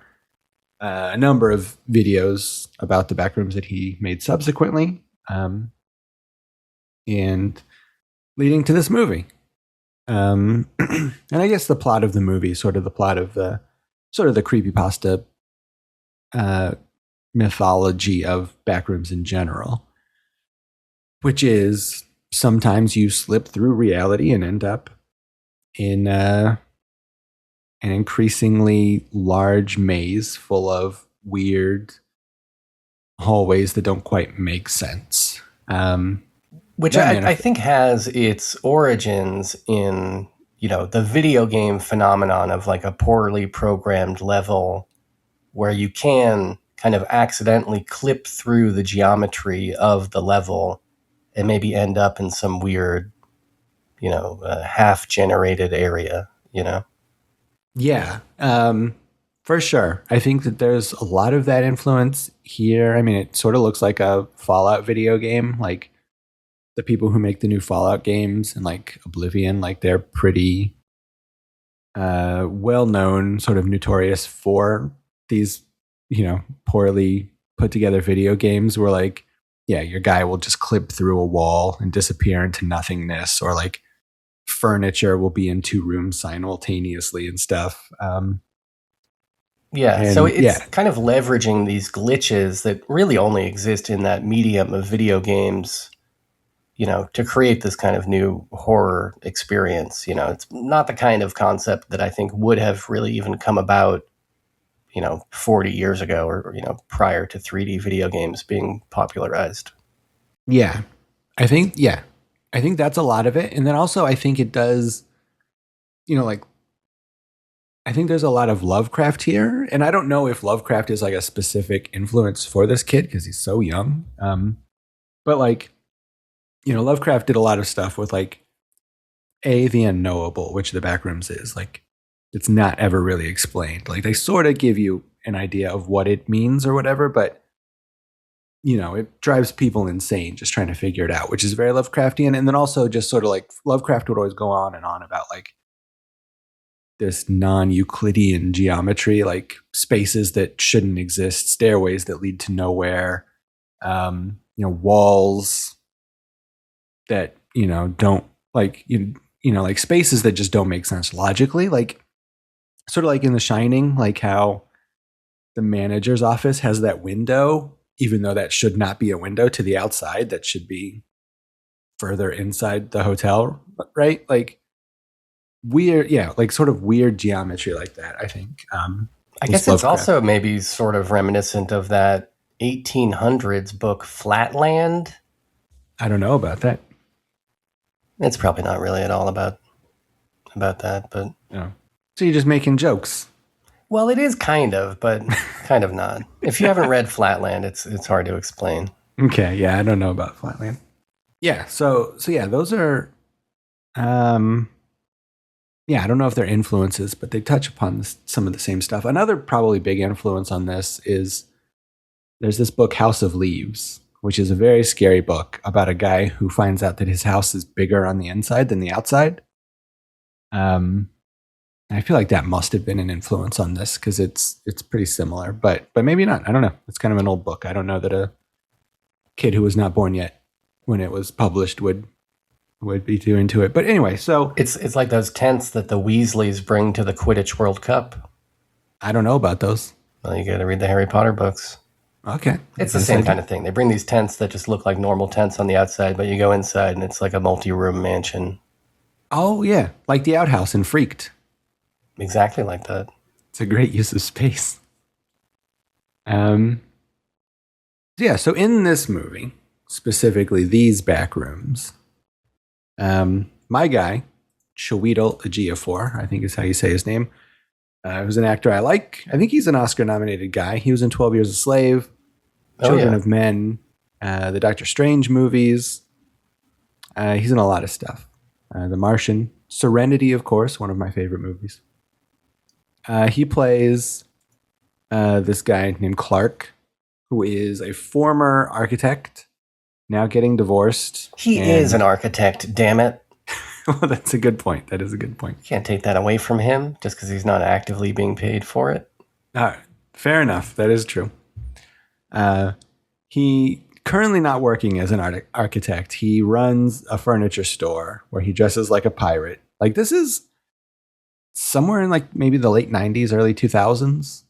are a number of videos about the backrooms that he made subsequently, and leading to this movie. And I guess the plot of the movie is sort of the plot of the creepypasta mythology of backrooms in general, which is sometimes you slip through reality and end up in an increasingly large maze full of weird hallways that don't quite make sense. Which I think has its origins in, the video game phenomenon of like a poorly programmed level where you can kind of accidentally clip through the geometry of the level and maybe end up in some weird half-generated area, Yeah, for sure. I think that there's a lot of that influence here. I mean, it sort of looks like a Fallout video game. Like the people who make the new Fallout games and like Oblivion, like they're pretty well-known, sort of notorious for these, poorly put together video games where like, yeah, your guy will just clip through a wall and disappear into nothingness, or like furniture will be in two rooms simultaneously and stuff. So it's kind of leveraging these glitches that really only exist in that medium of video games, to create this kind of new horror experience. It's not the kind of concept that I think would have really even come about, 40 years ago or, prior to 3D video games being popularized. Yeah. I think that's a lot of it. And then also I think it does, I think there's a lot of Lovecraft here. And I don't know if Lovecraft is like a specific influence for this kid because he's so young. But like, Lovecraft did a lot of stuff with like the unknowable, which the Backrooms is. Like, it's not ever really explained. Like, they sort of give you an idea of what it means or whatever, but it drives people insane just trying to figure it out, which is very Lovecraftian. And then also just sort of like Lovecraft would always go on and on about like this non-Euclidean geometry, like spaces that shouldn't exist, stairways that lead to nowhere, walls that, don't like, like spaces that just don't make sense logically. Like sort of like in The Shining, like how the manager's office has that window, even though that should not be a window to the outside, that should be further inside the hotel, right? Like weird, like sort of weird geometry like that, I think. I guess it's also maybe sort of reminiscent of that 1800s book Flatland. I don't know about that. It's probably not really at all about that, but so you're just making jokes. Well, it is kind of, but kind of not. If you haven't read Flatland, it's hard to explain. Okay, yeah, I don't know about Flatland. Yeah, so yeah, those are I don't know if they're influences, but they touch upon some of the same stuff. Another probably big influence on this is there's this book, House of Leaves, which is a very scary book about a guy who finds out that his house is bigger on the inside than the outside. I feel like that must have been an influence on this because it's pretty similar, but maybe not. I don't know. It's kind of an old book. I don't know that a kid who was not born yet when it was published would be too into it. But anyway, so it's like those tents that the Weasleys bring to the Quidditch World Cup. I don't know about those. Well, you got to read the Harry Potter books. Okay. It's the same kind of thing. They bring these tents that just look like normal tents on the outside, but you go inside and it's like a multi-room mansion. Oh, yeah. Like the outhouse in Freaked. Exactly like that. It's a great use of space. So in this movie, specifically these Backrooms, my guy, Chiwetel Ejiofor, I think is how you say his name, who's an actor I like. I think he's an Oscar-nominated guy. He was in 12 Years a Slave, Children of Men, the Doctor Strange movies. He's in a lot of stuff. The Martian, Serenity, of course, one of my favorite movies. He plays this guy named Clark, who is a former architect, now getting divorced. He is an architect, damn it. Well, that's a good point. That is a good point. You can't take that away from him just because he's not actively being paid for it. Fair enough. That is true. He currently not working as an architect. He runs a furniture store where he dresses like a pirate. Like, this is somewhere in like maybe the late 90s, early 2000s.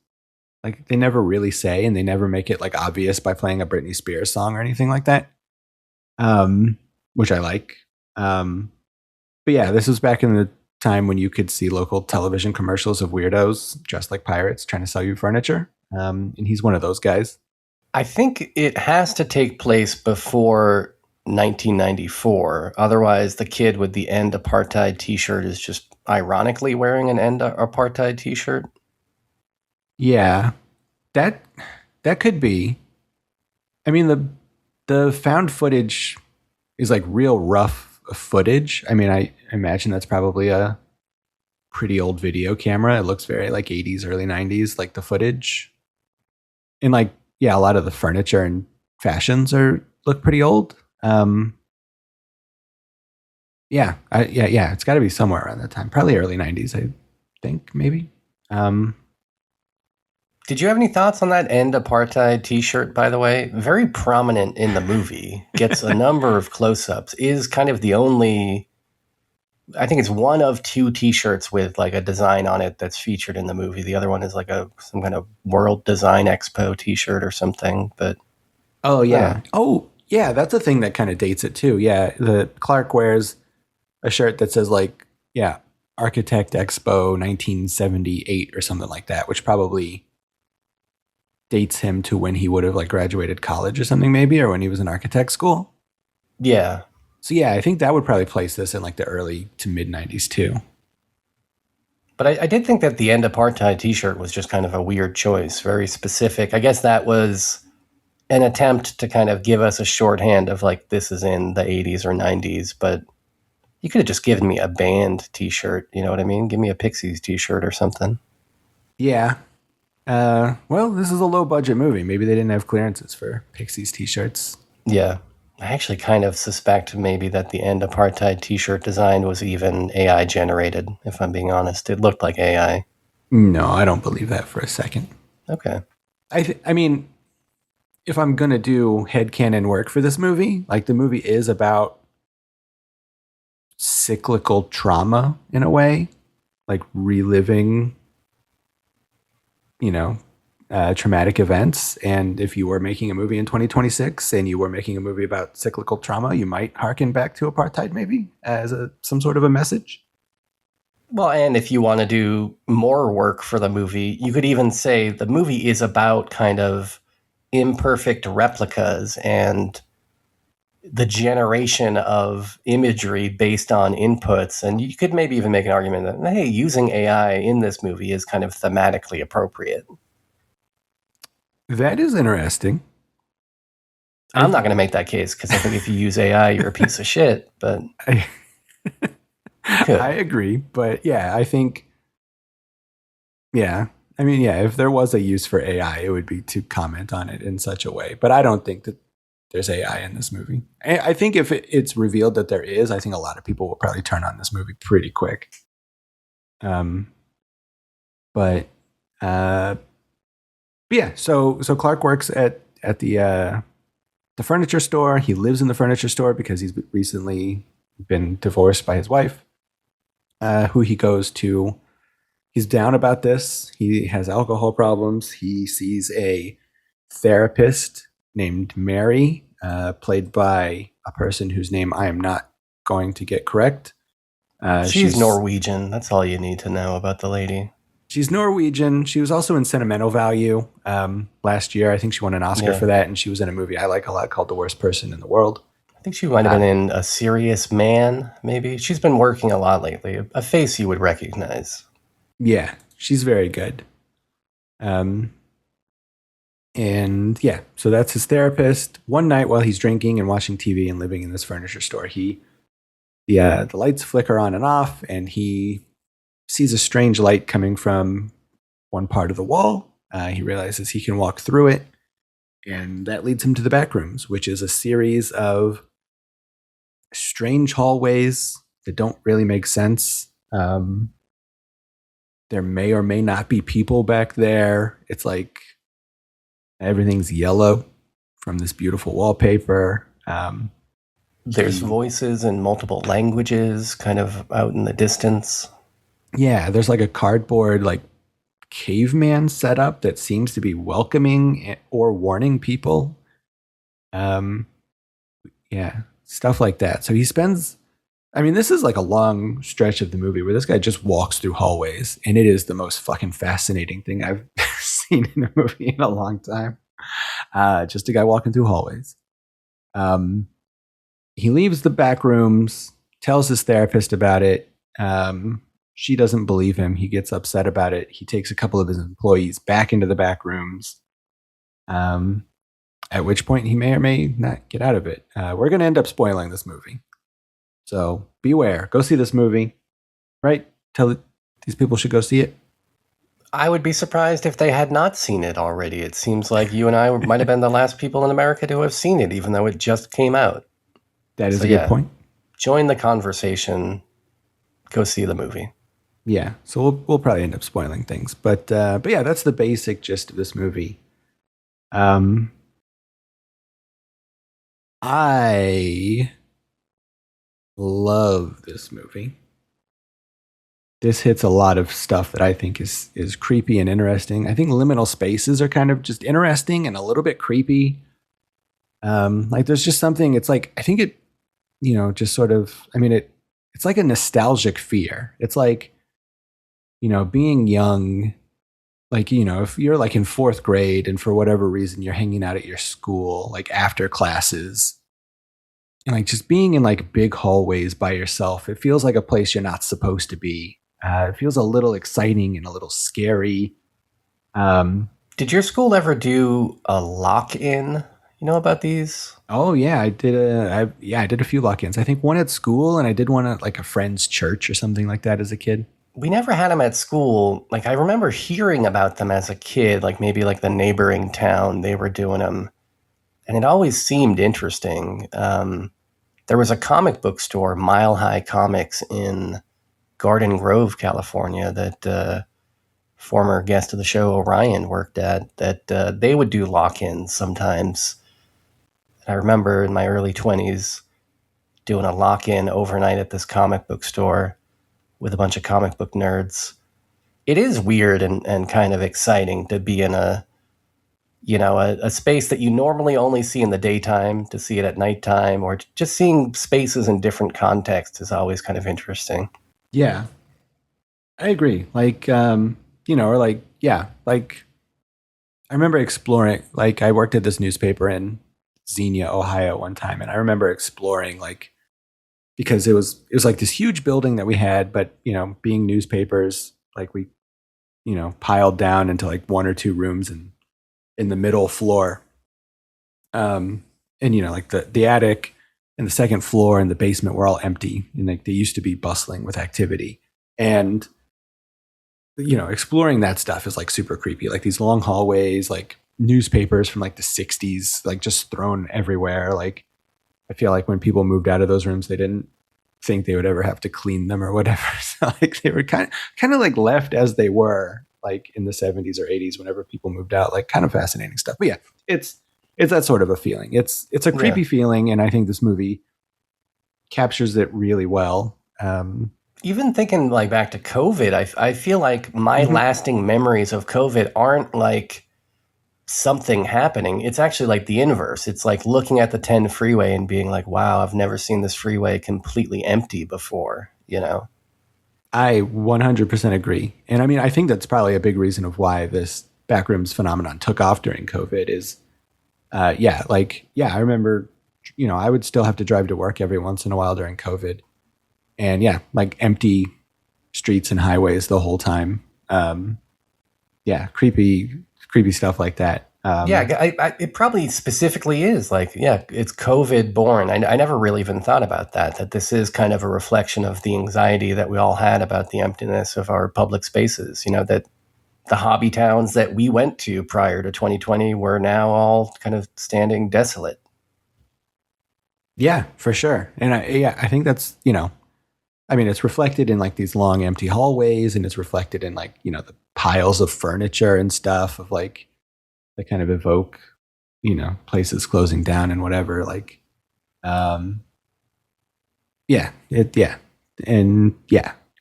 Like, they never really say, and they never make it like obvious by playing a Britney Spears song or anything like that. Which I like. But yeah, this was back in the time when you could see local television commercials of weirdos dressed like pirates trying to sell you furniture. And he's one of those guys. I think it has to take place before 1994. Otherwise, the kid with the End Apartheid t-shirt is just ironically wearing an End Apartheid t-shirt. Yeah, that could be. I mean, the found footage is like real rough footage. I mean, I imagine that's probably a pretty old video camera. It looks very like 80s, early 90s, like the footage. And like, yeah, a lot of the furniture and fashions look pretty old. Yeah, it's got to be somewhere around that time. Probably early 90s, I think, maybe. Did you have any thoughts on that End Apartheid t-shirt, by the way? Very prominent in the movie. Gets a number of close-ups. Is kind of the only... I think it's one of two t-shirts with like a design on it that's featured in the movie. The other one is like some kind of World Design Expo t-shirt or something. But oh, yeah. Oh, yeah, that's a thing that kind of dates it, too. Yeah, the Clark wears a shirt that says like, yeah, Architect Expo 1978 or something like that, which probably dates him to when he would have like graduated college or something, maybe, or when he was in architect school. Yeah. So yeah, I think that would probably place this in like the early to mid 90s too. But I did think that the End Apartheid t-shirt was just kind of a weird choice, very specific. I guess that was an attempt to kind of give us a shorthand of like, this is in the 80s or 90s, but you could have just given me a band t-shirt, you know what I mean? Give me a Pixies t-shirt or something. Yeah. Well, this is a low budget movie. Maybe they didn't have clearances for Pixies t-shirts. Yeah. I actually kind of suspect maybe that the End Apartheid t-shirt design was even AI generated, if I'm being honest. It looked like AI. No, I don't believe that for a second. Okay. I mean, if I'm going to do headcanon work for this movie, like the movie is about cyclical trauma in a way, like reliving, traumatic events. And if you were making a movie in 2026 and you were making a movie about cyclical trauma, you might harken back to apartheid maybe as some sort of a message. Well, and if you want to do more work for the movie, you could even say the movie is about kind of imperfect replicas and the generation of imagery based on inputs. And you could maybe even make an argument that, hey, using AI in this movie is kind of thematically appropriate. That is interesting. I'm not going to make that case because I think if you use AI, you're a piece of shit. But I agree. But yeah, I think, yeah. I mean, yeah, if there was a use for AI, it would be to comment on it in such a way. But I don't think that there's AI in this movie. I think if it's revealed that there is, I think a lot of people will probably turn on this movie pretty quick. Yeah, so Clark works at the furniture store. He lives in the furniture store because he's recently been divorced by his wife, who he goes to. He's down about this. He has alcohol problems. He sees a therapist named Mary, played by a person whose name I am not going to get correct. She's Norwegian. That's all you need to know about the lady. She's Norwegian. She was also in Sentimental Value last year. I think she won an Oscar for that, and she was in a movie I like a lot called The Worst Person in the World. I think she might have been in A Serious Man, maybe. She's been working a lot lately. A face you would recognize. Yeah, she's very good. And yeah, so that's his therapist. One night while he's drinking and watching TV and living in this furniture store, the lights flicker on and off, and he sees a strange light coming from one part of the wall. He realizes he can walk through it, and that leads him to the Backrooms, which is a series of strange hallways that don't really make sense. There may or may not be people back there. It's like everything's yellow from this beautiful wallpaper. There's voices in multiple languages kind of out in the distance. Yeah, there's like a cardboard like caveman setup that seems to be welcoming or warning people. Yeah, stuff like that. So he spends, I mean, this is like a long stretch of the movie where this guy just walks through hallways, and it is the most fucking fascinating thing I've seen in a movie in a long time. Just a guy walking through hallways. He leaves the back rooms, tells his therapist about it. She doesn't believe him. He gets upset about it. He takes a couple of his employees back into the back rooms, at which point he may or may not get out of it. We're going to end up spoiling this movie. So beware. Go see this movie. Right? These people should go see it. I would be surprised if they had not seen it already. It seems like you and I might have been the last people in America to have seen it, even though it just came out. That is a good point. Join the conversation. Go see the movie. Yeah, so we'll probably end up spoiling things, but yeah, that's the basic gist of this movie. I love this movie. This hits a lot of stuff that I think is creepy and interesting. I think liminal spaces are kind of just interesting and a little bit creepy. Like there's just something. It's like I think it, just sort of. I mean, it's like a nostalgic fear. It's like, being young. Like, if you're like in 4th grade and for whatever reason you're hanging out at your school, like after classes, and like just being in like big hallways by yourself, it feels like a place you're not supposed to be. It feels a little exciting and a little scary. Did your school ever do a lock-in? You know about these? Oh yeah, I did a few lock-ins. I think one at school, and I did one at like a friend's church or something like that as a kid. We never had them at school. Like I remember hearing about them as a kid, like maybe like the neighboring town, they were doing them. And it always seemed interesting. There was a comic book store, Mile High Comics, in Garden Grove, California, that former guest of the show, Orion, worked at, that they would do lock-ins sometimes. And I remember in my early 20s doing a lock-in overnight at this comic book store with a bunch of comic book nerds. It is weird and kind of exciting to be in a space that you normally only see in the daytime, to see it at nighttime, or just seeing spaces in different contexts is always kind of interesting. Yeah, I agree. Like, I remember exploring, like I worked at this newspaper in Xenia, Ohio one time. And I remember exploring because it was like this huge building that we had, but being newspapers, like we, piled down into like 1 or 2 rooms in the middle floor. And like the attic and the second floor and the basement were all empty, and like they used to be bustling with activity. And exploring that stuff is like super creepy. Like these long hallways, like newspapers from like the 60s, like just thrown everywhere. Like I feel like when people moved out of those rooms, they didn't think they would ever have to clean them or whatever. So like they were kind of like left as they were, like in the 70s or 80s, whenever people moved out. Like kind of fascinating stuff. But yeah, it's that sort of a feeling. It's a creepy feeling, and I think this movie captures it really well. Even thinking like back to COVID, I feel like my lasting memories of COVID aren't like something happening. It's actually like the inverse. It's like looking at the 10 freeway and being like, wow, I've never seen this freeway completely empty before, I 100% agree. And I mean, I think that's probably a big reason of why this backrooms phenomenon took off during COVID is, I remember, I would still have to drive to work every once in a while during COVID. And yeah, like empty streets and highways the whole time. Creepy stuff like that. It probably specifically is like, it's COVID born. I never really even thought about that this is kind of a reflection of the anxiety that we all had about the emptiness of our public spaces, that the hobby towns that we went to prior to 2020 were now all kind of standing desolate. Yeah, for sure. And I think that's, it's reflected in like these long empty hallways, and it's reflected in like, the piles of furniture and stuff of like, that kind of evoke, places closing down and whatever. Like,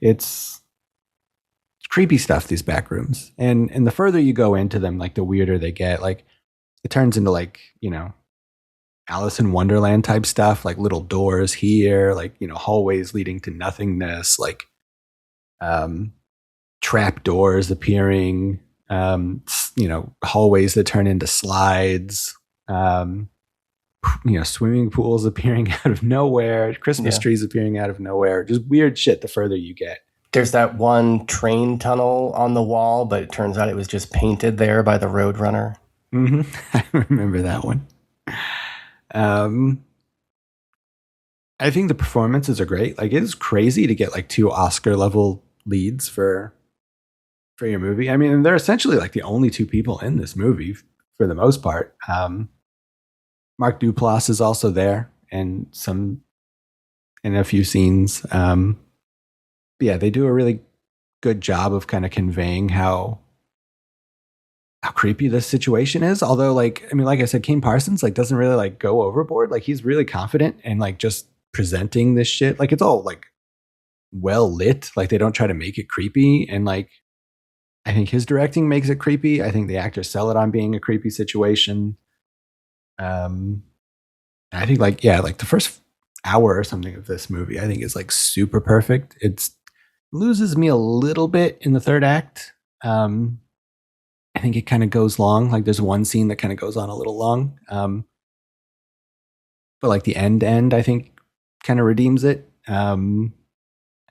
it's creepy stuff, these back rooms. And the further you go into them, like the weirder they get. Like it turns into like, Alice in Wonderland type stuff, like little doors here, like, hallways leading to nothingness, like trap doors appearing, hallways that turn into slides, swimming pools appearing out of nowhere, Christmas trees appearing out of nowhere, just weird shit the further you get. There's that one train tunnel on the wall, but it turns out it was just painted there by the Roadrunner. Mm-hmm. I remember that one. I think the performances are great. Like, it is crazy to get like 2 Oscar level leads for your movie. I mean, they're essentially like the only 2 people in this movie for the most part. Mark Duplass is also there in a few scenes. But yeah, they do a really good job of kind of conveying how creepy this situation is. Although, like, I mean, like I said, Kane Parsons like doesn't really like go overboard. Like, he's really confident and like just presenting this shit. Like, it's all like well lit. Like, they don't try to make it creepy. And like, I think his directing makes it creepy. I think the actors sell it on being a creepy situation. I think like, yeah, like the first hour or something of this movie, I think is like super perfect. It loses me a little bit in the third act. I think it kind of goes long. Like, there's one scene that kind of goes on a little long. But like the end, I think kind of redeems it. I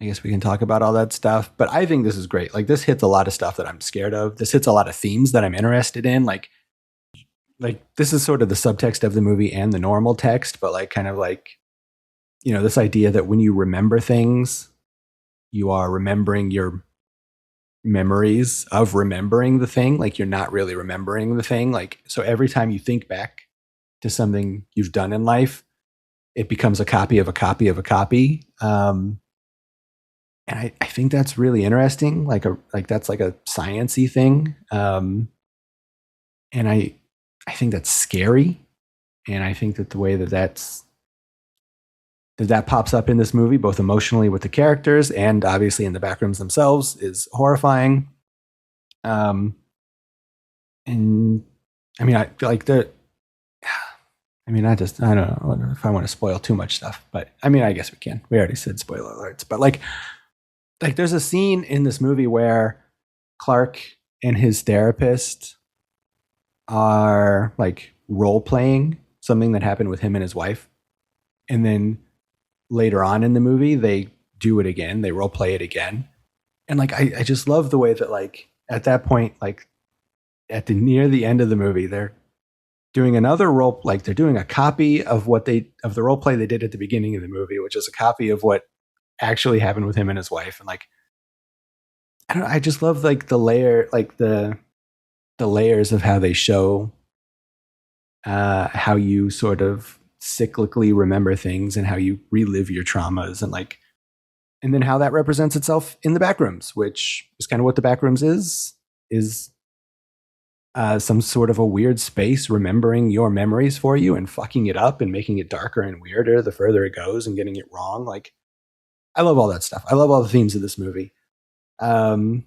guess we can talk about all that stuff, but I think this is great. Like, this hits a lot of stuff that I'm scared of. This hits a lot of themes that I'm interested in. Like this is sort of the subtext of the movie and the normal text, but like kind of like, you know, this idea that when you remember things, you are remembering your memories of remembering the thing. Like, you're not really remembering the thing. Like, so every time you think back to something you've done in life, it becomes a copy of a copy of a copy. And I think that's really interesting. Like that's like a science-y thing. And I think that's scary. And I think that the way that pops up in this movie, both emotionally with the characters and obviously in the backrooms themselves, is horrifying. And I mean, I don't know if I want to spoil too much stuff, but I mean, I guess we can. We already said spoiler alerts, but like there's a scene in this movie where Clark and his therapist are like role playing something that happened with him and his wife. And then later on in the movie, they do it again. They role play it again. And like, I just love the way that like at that point, like near the end of the movie, they're doing another role, like they're doing a copy of the role play they did at the beginning of the movie, which is a copy of what actually happened with him and his wife. And like, I just love like the layers of how they show how you sort of cyclically remember things and how you relive your traumas, and then how that represents itself in the backrooms, which is kind of what the backrooms is some sort of a weird space remembering your memories for you and fucking it up and making it darker and weirder the further it goes and getting it wrong. Like, I love all that stuff. I love all the themes of this movie. But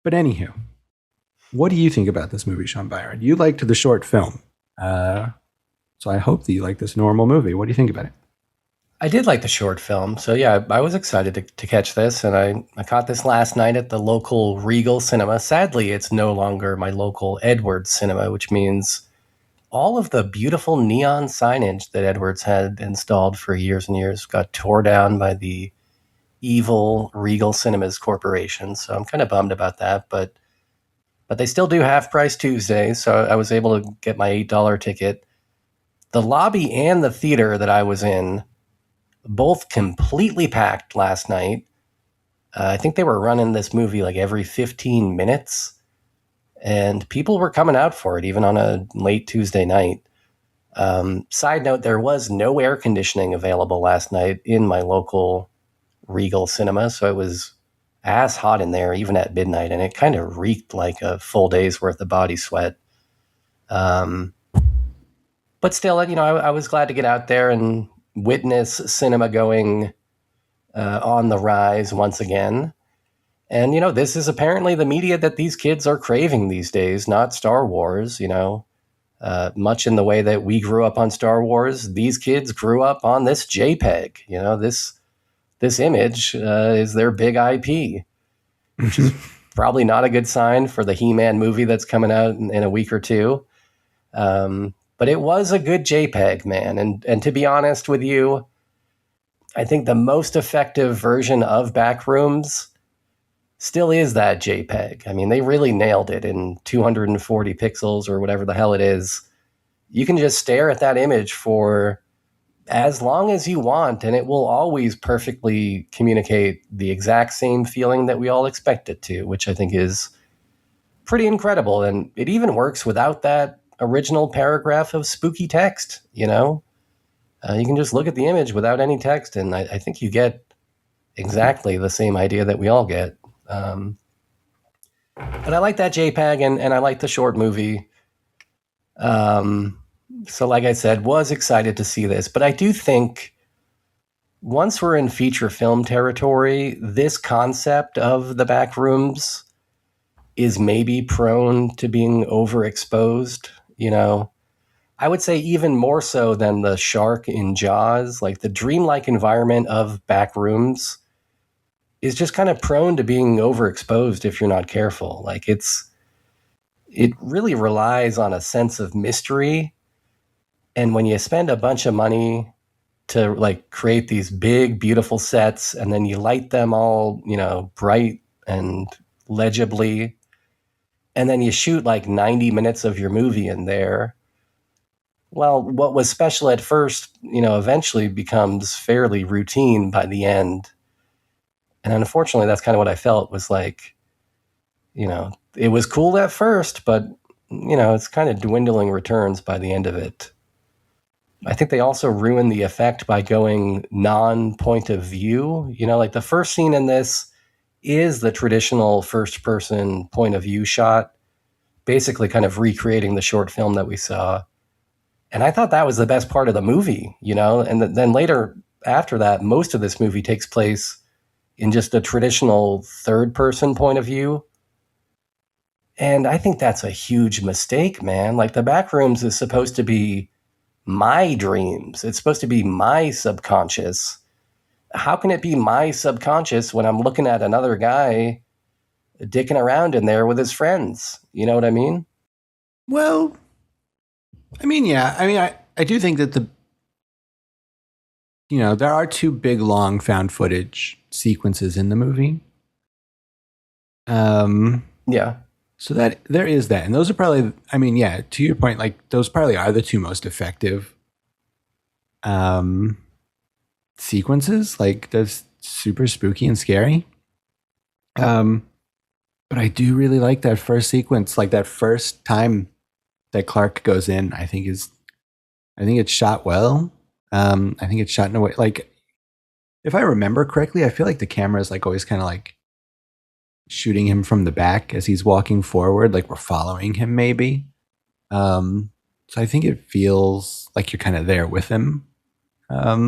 anywho, what do you think about this movie, Sean Byron? You liked the short film. So I hope that you like this normal movie. What do you think about it? I did like the short film. So yeah, I was excited to catch this. And I caught this last night at the local Regal Cinema. Sadly, it's no longer my local Edwards Cinema, which means all of the beautiful neon signage that Edwards had installed for years and years got tore down by the evil Regal Cinemas Corporation. So I'm kind of bummed about that. But they still do half price Tuesdays. So I was able to get my $8 ticket. The lobby and the theater that I was in, both completely packed last night. I think they were running this movie like every 15 minutes. And people were coming out for it, even on a late Tuesday night. Side note, there was no air conditioning available last night in my local Regal Cinema. So it was ass hot in there, even at midnight. And it kind of reeked like a full day's worth of body sweat. But still, I was glad to get out there and witness cinema going on the rise once again. And, this is apparently the media that these kids are craving these days, not Star Wars, much in the way that we grew up on Star Wars. These kids grew up on this JPEG, this image is their big IP, which is probably not a good sign for the He-Man movie that's coming out in a week or two. But it was a good JPEG, man. And to be honest with you, I think the most effective version of Backrooms still is that JPEG. I mean, they really nailed it in 240 pixels or whatever the hell it is. You can just stare at that image for as long as you want, and it will always perfectly communicate the exact same feeling that we all expect it to, which I think is pretty incredible. And it even works without that original paragraph of spooky text, you know? You can just look at the image without any text, and I think you get exactly the same idea that we all get. But I like that JPEG, and I like the short movie. So like I said, was excited to see this. But I do think once we're in feature film territory, this concept of the back rooms is maybe prone to being overexposed, you know? I would say even more so than the shark in Jaws. Like the dreamlike environment of back rooms is just kind of prone to being overexposed if you're not careful. Like it really relies on a sense of mystery. And when you spend a bunch of money to like create these big, beautiful sets, and then you light them all, you know, bright and legibly, and then you shoot like 90 minutes of your movie in there, well, what was special at first, you know, eventually becomes fairly routine by the end. And unfortunately, that's kind of what I felt was like, you know, it was cool at first, but, you know, it's kind of dwindling returns by the end of it. I think they also ruined the effect by going non-point of view. You know, like the first scene in this is the traditional first-person point of view shot, basically kind of recreating the short film that we saw. And I thought that was the best part of the movie, you know? And then later, after that, most of this movie takes place in just a traditional third-person point of view. And I think that's a huge mistake, man. Like, the Backrooms is supposed to be my dreams. It's supposed to be my subconscious. How can it be my subconscious when I'm looking at another guy dicking around in there with his friends? You know what I mean? Well, I mean, yeah. I mean, I do think that there are two big, long found footage sequences in the movie. Yeah. So that there is that. And those are probably, I mean, yeah, to your point, like those probably are the two most effective sequences. Like that's super spooky and scary. But I do really like that first sequence, like that first time that Clark goes in, I think it's shot well. I think it's shot in a way, like, if I remember correctly, I feel like the camera is like always kind of like shooting him from the back as he's walking forward, like we're following him maybe. So I think it feels like you're kind of there with him. I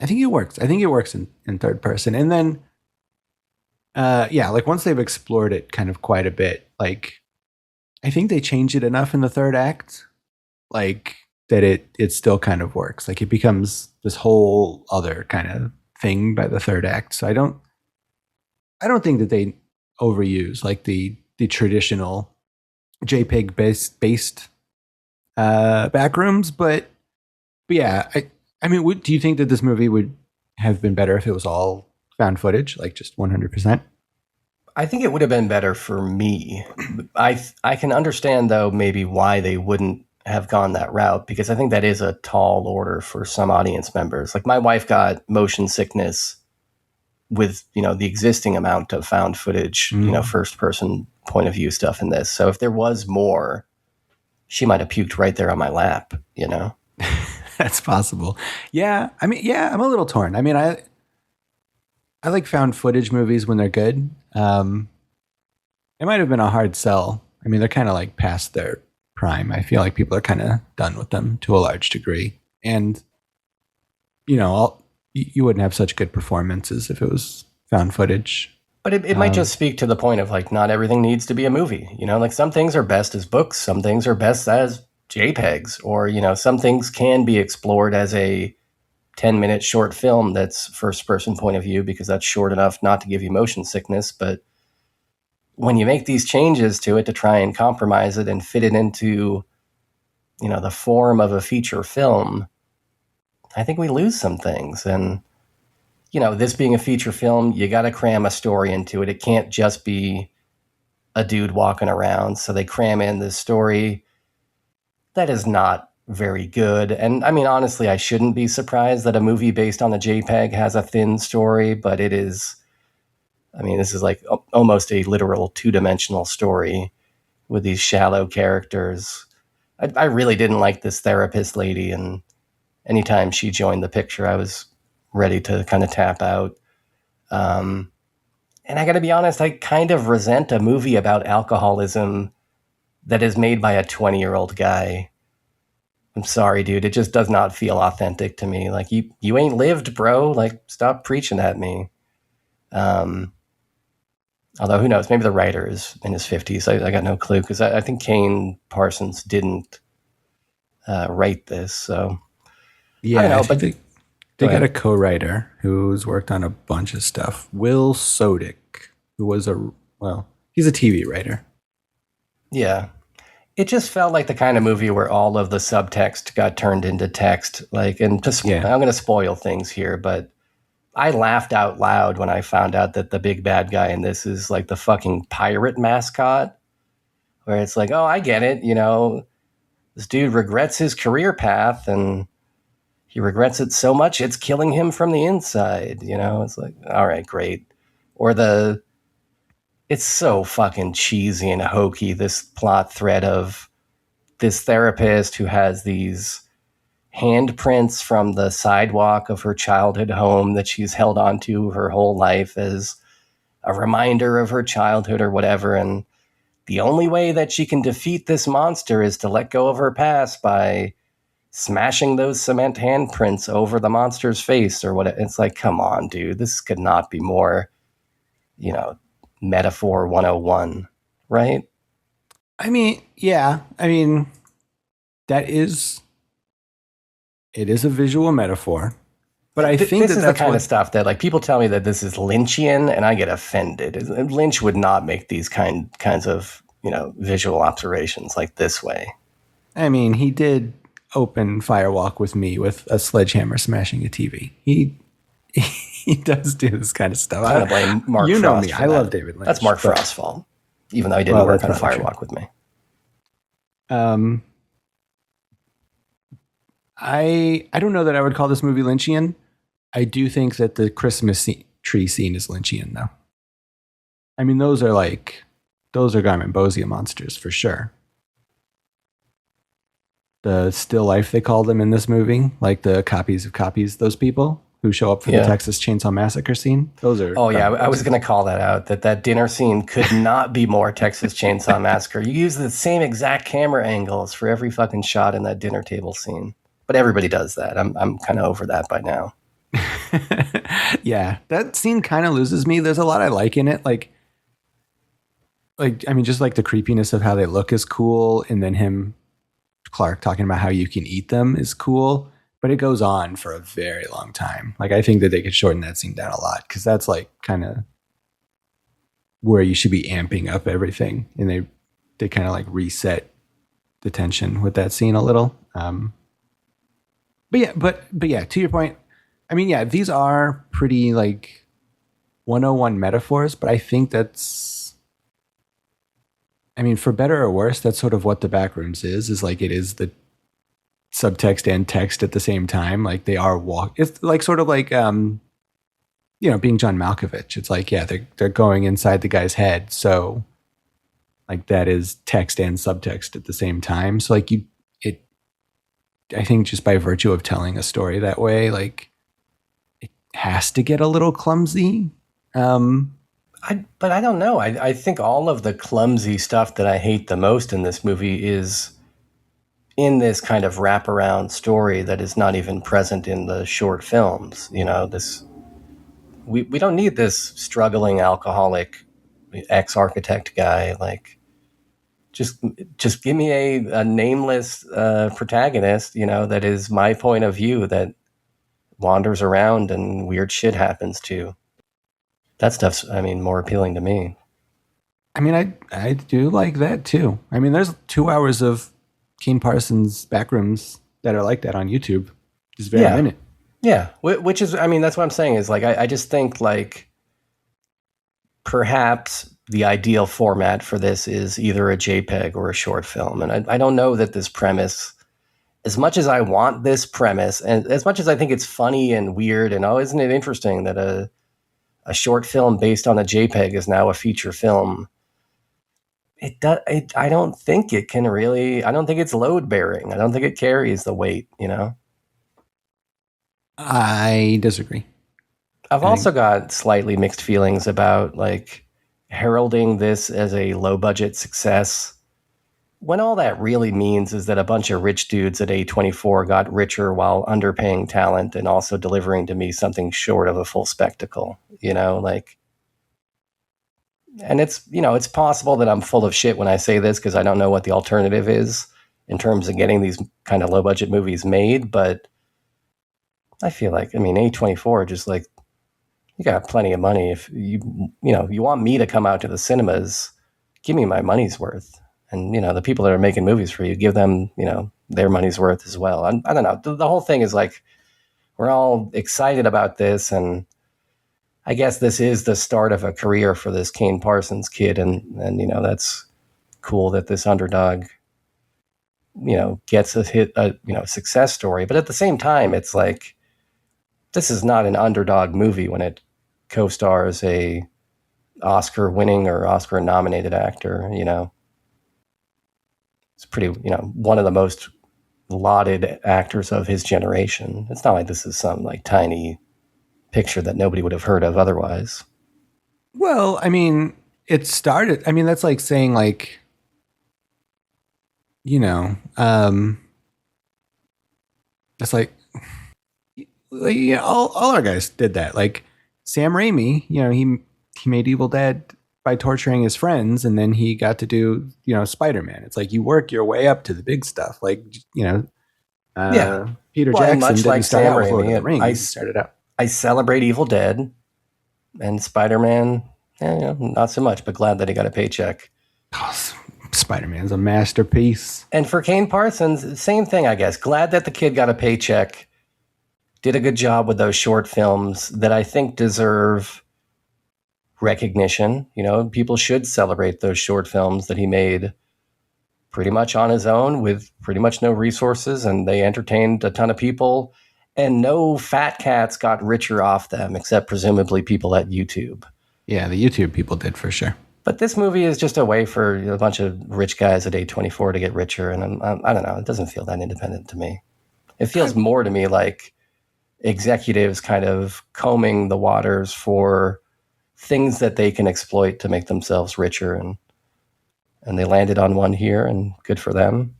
think it works. I think it works in third person. And then, yeah, like once they've explored it kind of quite a bit, like I think they change it enough in the third act, like that it still kind of works. Like it becomes this whole other kind of thing by the third act. So I don't think that they overuse like the traditional JPEG based backrooms, but yeah, I mean, do you think that this movie would have been better if it was all found footage, like just 100%? I think it would have been better for me. I can understand though maybe why they wouldn't have gone that route, because I think that is a tall order for some audience members. Like my wife got motion sickness with, the existing amount of found footage, first person point of view stuff in this. So if there was more, she might have puked right there on my lap, That's possible. Yeah. I mean, yeah, I'm a little torn. I mean, I like found footage movies when they're good. It might have been a hard sell. I mean, they're kind of like past their prime. I feel like people are kind of done with them to a large degree. And, you wouldn't have such good performances if it was found footage. But it might just speak to the point of like, not everything needs to be a movie. Like some things are best as books. Some things are best as JPEGs, or, some things can be explored as a 10-minute short film that's first person point of view because that's short enough not to give you motion sickness. But when you make these changes to it to try and compromise it and fit it into, the form of a feature film, I think we lose some things. And, this being a feature film, you got to cram a story into it. It can't just be a dude walking around. So they cram in this story that is not very good. And I mean, honestly, I shouldn't be surprised that a movie based on a JPEG has a thin story, but it is, I mean, this is like almost a literal two-dimensional story with these shallow characters. I really didn't like this therapist lady, and anytime she joined the picture, I was ready to kind of tap out. And I got to be honest, I kind of resent a movie about alcoholism that is made by a 20-year-old guy. I'm sorry, dude. It just does not feel authentic to me. Like, you ain't lived, bro. Like, stop preaching at me. Although, who knows? Maybe the writer is in his 50s. I got no clue, because I think Kane Parsons didn't write this. So, yeah, I don't know. but they got a co-writer who's worked on a bunch of stuff. Will Sodick, who was he's a TV writer. Yeah. It just felt like the kind of movie where all of the subtext got turned into text. Like, and I'm going to spoil things here, but I laughed out loud when I found out that the big bad guy in this is like the fucking pirate mascot, where it's like, oh, I get it. You know, this dude regrets his career path, and he regrets it so much it's killing him from the inside. You know, it's like, all right, great. Or it's so fucking cheesy and hokey, this plot thread of this therapist who has these handprints from the sidewalk of her childhood home that she's held onto her whole life as a reminder of her childhood or whatever. And the only way that she can defeat this monster is to let go of her past by smashing those cement handprints over the monster's face or what. It's like, come on, dude, this could not be more, you know, metaphor 101, right? I mean, yeah. I mean, it is a visual metaphor. But I think this is the kind of stuff that, like, people tell me that this is Lynchian, and I get offended. Lynch would not make these kinds of, you know, visual observations like this way. I mean, he did open Firewalk with me with a sledgehammer smashing a TV. He does do this kind of stuff. I'm going to blame Mark Frost. You know me. I love David Lynch. That's Mark Frost's fault, even though he didn't work on Firewalk with me. I don't know that I would call this movie Lynchian. I do think that the Christmas tree scene is Lynchian, though. I mean, those are Garmonbosia monsters for sure. The still life, they call them in this movie, like the copies of copies, those people who show up for the Texas Chainsaw Massacre scene. Those are... Oh, yeah, I was going to call that out, that dinner scene could not be more Texas Chainsaw Massacre. You use the same exact camera angles for every fucking shot in that dinner table scene. But everybody does that. I'm kind of over that by now. Yeah, that scene kind of loses me. There's a lot I like in it. Like, I mean, just like the creepiness of how they look is cool. And then Clark talking about how you can eat them is cool. But it goes on for a very long time. Like, I think that they could shorten that scene down a lot, because that's like kind of where you should be amping up everything. And they kind of like reset the tension with that scene a little. But yeah, to your point, I mean, yeah, these are pretty like 101 metaphors, but I think I mean, for better or worse, that's sort of what the Backrooms is like, it is the subtext and text at the same time. Like, they are it's like sort of like, you know, being John Malkovich. It's like, yeah, they're going inside the guy's head. So like that is text and subtext at the same time. So like I think just by virtue of telling a story that way, like, it has to get a little clumsy. But I don't know. I think all of the clumsy stuff that I hate the most in this movie is in this kind of wraparound story that is not even present in the short films. You know, we don't need this struggling alcoholic ex-architect guy. Like, just give me a nameless protagonist, you know, that is my point of view, that wanders around and weird shit happens to. That stuff's, I mean, more appealing to me. I mean, I do like that too. I mean, there's 2 hours of Kane Parsons Backrooms that are like that on YouTube. Just very minute. Yeah, which is, I mean, that's what I'm saying is, like, I just think, like, perhaps the ideal format for this is either a JPEG or a short film. And I don't know that this premise as much as I want this premise, and as much as I think it's funny and weird, and oh, isn't it interesting that a short film based on a JPEG is now a feature film? I don't think it can really. I don't think it's load bearing. I don't think it carries the weight. I disagree. I've also got slightly mixed feelings about like heralding this as a low budget success, when all that really means is that a bunch of rich dudes at A24 got richer while underpaying talent and also delivering to me something short of a full spectacle, and it's possible that I'm full of shit when I say this because I don't know what the alternative is in terms of getting these kind of low budget movies made. But I feel like, A24 just like, you got plenty of money. If you want me to come out to the cinemas, give me my money's worth. And, the people that are making movies for you, give them, their money's worth as well. I don't know. The whole thing is like, we're all excited about this. And I guess this is the start of a career for this Kane Parsons kid. And that's cool that this underdog, gets a success story. But at the same time, it's like, this is not an underdog movie when it co-stars a Oscar-winning or Oscar-nominated actor, It's pretty, one of the most lauded actors of his generation. It's not like this is some like tiny picture that nobody would have heard of otherwise. Well, it started, that's like saying like, it's like all our guys did that. Like Sam Raimi, he made Evil Dead by torturing his friends, and then he got to do, Spider-Man. It's like you work your way up to the big stuff. Like, Peter Jackson didn't like start out with Sam Lord of the Raimi, Rings. He started out. I celebrate Evil Dead, and Spider-Man, not so much, but glad that he got a paycheck. Oh, Spider-Man's a masterpiece. And for Kane Parsons, same thing, I guess. Glad that the kid got a paycheck. Did a good job with those short films that I think deserve recognition. People should celebrate those short films that he made pretty much on his own with pretty much no resources, and they entertained a ton of people, and no fat cats got richer off them, except presumably people at YouTube. Yeah, the YouTube people did for sure. But this movie is just a way for a bunch of rich guys at A24 to get richer, and I don't know, it doesn't feel that independent to me. It feels more to me like executives kind of combing the waters for things that they can exploit to make themselves richer, and they landed on one here, and good for them.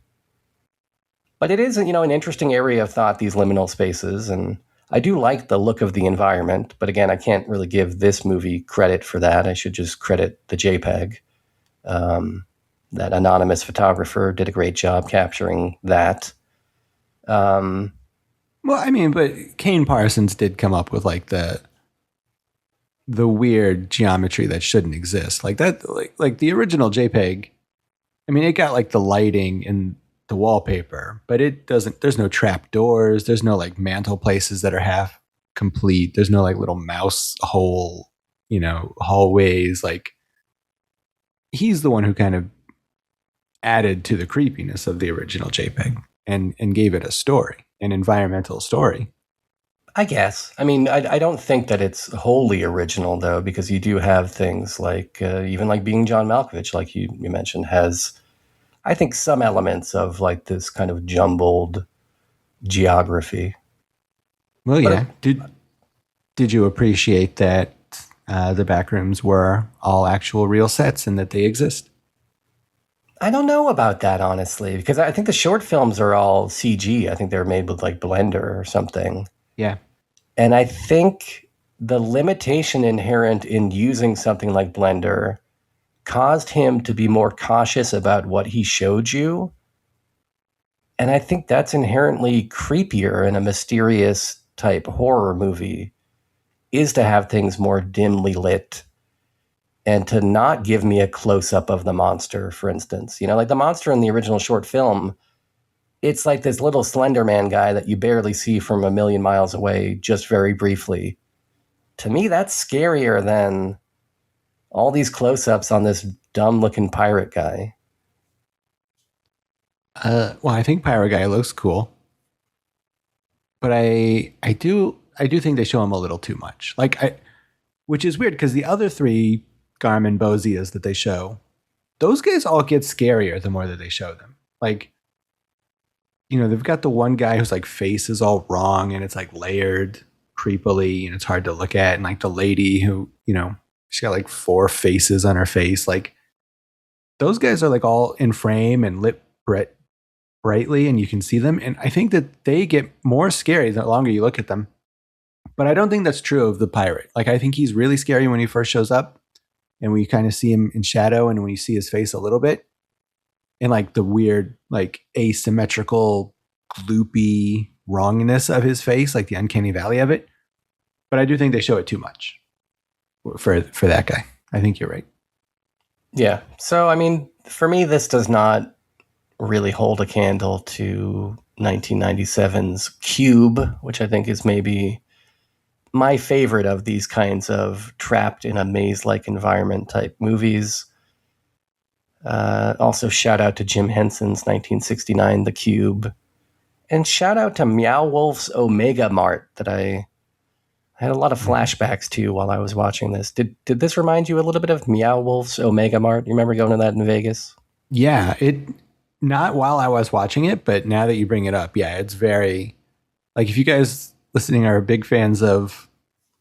But it is, an interesting area of thought, these liminal spaces, and I do like the look of the environment, but again, I can't really give this movie credit for that. I should just credit the JPEG. That anonymous photographer did a great job capturing that. Well, but Kane Parsons did come up with like the weird geometry that shouldn't exist. Like that, like the original JPEG. It got like the lighting and the wallpaper, but it doesn't, there's no trap doors. There's no like mantle places that are half complete. There's no like little mouse hole, hallways. Like he's the one who kind of added to the creepiness of the original JPEG and gave it a story, an environmental story. I guess. I don't think that it's wholly original, though, because you do have things like, even like Being John Malkovich, like you mentioned, has, I think, some elements of like this kind of jumbled geography. Well, yeah. Did you appreciate that the Backrooms were all actual real sets and that they exist? I don't know about that, honestly, because I think the short films are all CG. I think they're made with like Blender or something. Yeah. And I think the limitation inherent in using something like Blender caused him to be more cautious about what he showed you. And I think that's inherently creepier in a mysterious type horror movie, is to have things more dimly lit and to not give me a close-up of the monster, for instance. Like the monster in the original short film, it's like this little Slender Man guy that you barely see from a million miles away, just very briefly. To me, that's scarier than all these close-ups on this dumb-looking pirate guy. Well, I think Pirate Guy looks cool. but I do think they show him a little too much. Which is weird because the other three Garmin Bozias that they show, those guys all get scarier the more that they show them. Like, you know, they've got the one guy whose like face is all wrong and it's like layered creepily and it's hard to look at, and like the lady who, you know, she's got like 4 faces on her face. Like, those guys are like all in frame and lit brightly and you can see them. And I think that they get more scary the longer you look at them. But I don't think that's true of the pirate. Like, I think he's really scary when he first shows up and we kind of see him in shadow and when you see his face a little bit and like the weird, like asymmetrical, gloopy wrongness of his face, like the uncanny valley of it. But I do think they show it too much for that guy. I think you're right. Yeah. So, I mean, for me, this does not really hold a candle to 1997's Cube, which I think is maybe my favorite of these kinds of trapped in a maze-like environment type movies. Also, shout out to Jim Henson's 1969 The Cube. And shout out to Meow Wolf's Omega Mart that I had a lot of flashbacks to while I was watching this. Did this remind you a little bit of Meow Wolf's Omega Mart? You remember going to that in Vegas? Yeah, not while I was watching it, but now that you bring it up, yeah, it's very, like, if you guys listening are big fans of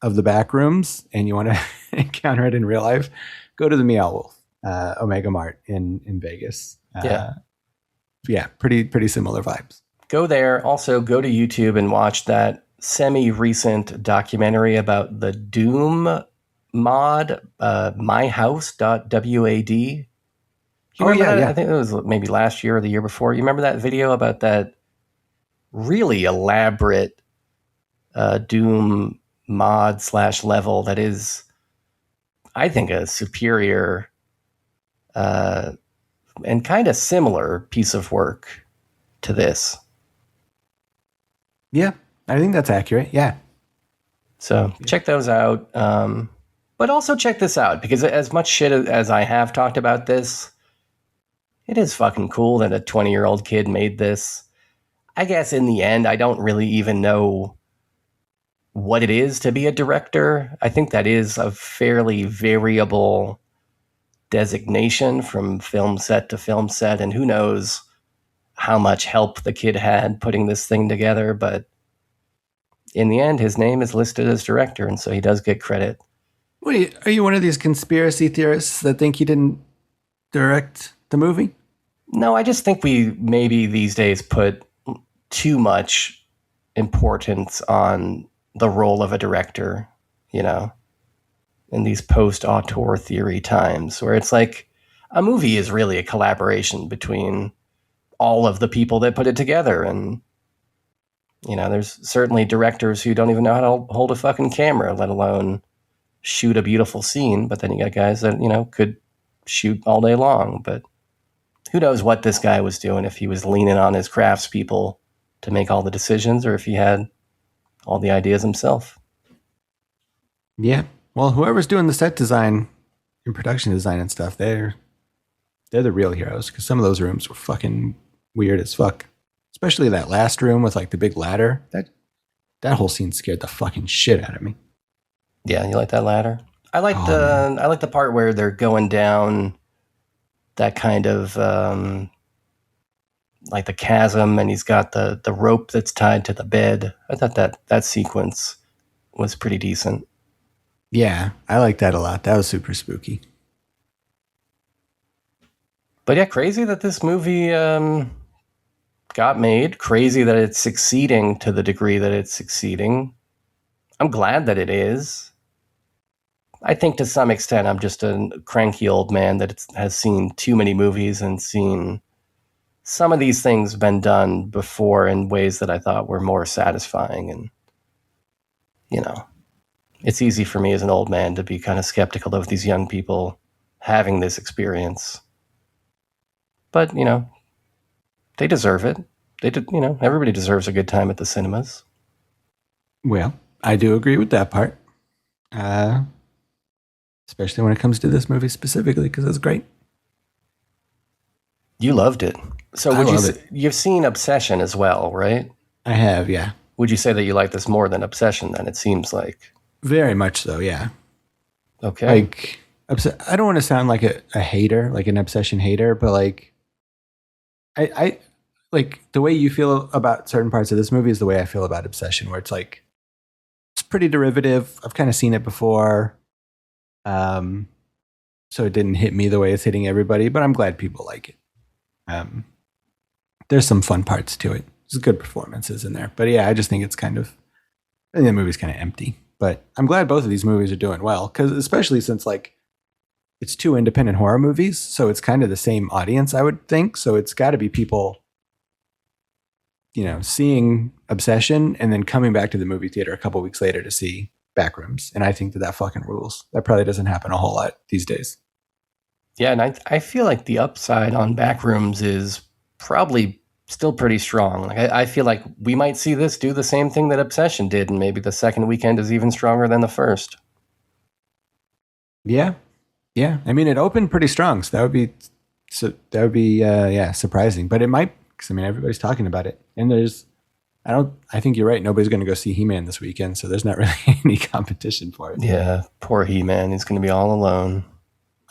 the Backrooms and you want to encounter it in real life, go to the Meow Wolf Omega Mart in Vegas. Yeah, pretty similar vibes. Go there. Also, go to YouTube and watch that semi-recent documentary about the Doom mod, myhouse.wad. You remember that? Yeah. I think it was maybe last year or the year before. You remember that video about that really elaborate Doom mod / level that is, I think, a superior and kind of similar piece of work to this. Yeah, I think that's accurate. Yeah. So check those out. But also check this out, because as much shit as I have talked about this, it is fucking cool that a 20-year-old kid made this. I guess in the end, I don't really even know what it is to be a director. I think that is a fairly variable designation from film set to film set, and who knows how much help the kid had putting this thing together. But in the end, his name is listed as director, and so he does get credit. Wait, are you one of these conspiracy theorists that think he didn't direct the movie? No, I just think we maybe these days put too much importance on the role of a director, you know, in these post-auteur theory times where it's like a movie is really a collaboration between all of the people that put it together. And, you know, there's certainly directors who don't even know how to hold a fucking camera, let alone shoot a beautiful scene. But then you got guys that, you know, could shoot all day long. But who knows what this guy was doing, if he was leaning on his craftspeople to make all the decisions or if he had all the ideas himself. Yeah. Well, whoever's doing the set design and production design and stuff, they're the real heroes, because some of those rooms were fucking weird as fuck. Especially that last room with like the big ladder. That whole scene scared the fucking shit out of me. Yeah, you like that ladder? I like the part where they're going down that kind of like the chasm, and he's got the rope that's tied to the bed. I thought that sequence was pretty decent. Yeah, I like that a lot. That was super spooky. But yeah, crazy that this movie got made. Crazy that it's succeeding to the degree that it's succeeding. I'm glad that it is. I think to some extent I'm just a cranky old man that has seen too many movies and seen some of these things been done before in ways that I thought were more satisfying. And, you know, it's easy for me as an old man to be kind of skeptical of these young people having this experience. But, you know, they deserve it. You know, everybody deserves a good time at the cinemas. Well, I do agree with that part. Especially when it comes to this movie specifically, because it's great. You loved it. So you've seen Obsession as well, right? I have, yeah. would you say that you like this more than Obsession then, it seems like? Very much so, yeah. Okay. Like, I don't want to sound like a hater, like an Obsession hater, but like, I like the way you feel about certain parts of this movie is the way I feel about Obsession, where it's like, it's pretty derivative. I've kind of seen it before. So it didn't hit me the way it's hitting everybody, but I'm glad people like it. There's some fun parts to it. There's good performances in there. But yeah, I just think I think the movie's kind of empty. But I'm glad both of these movies are doing well, because especially since like it's 2 independent horror movies, so it's kind of the same audience, I would think. So it's got to be people, seeing Obsession and then coming back to the movie theater a couple weeks later to see Backrooms. And I think that fucking rules. That probably doesn't happen a whole lot these days. Yeah, and I feel like the upside on Backrooms is probably still pretty strong. Like I feel like we might see this do the same thing that Obsession did, and maybe the second weekend is even stronger than the first. Yeah. I mean, it opened pretty strong, so that would be surprising. But it might, because everybody's talking about it, and I think you're right. Nobody's going to go see He-Man this weekend, so there's not really any competition for it. Yeah, poor He-Man. He's going to be all alone.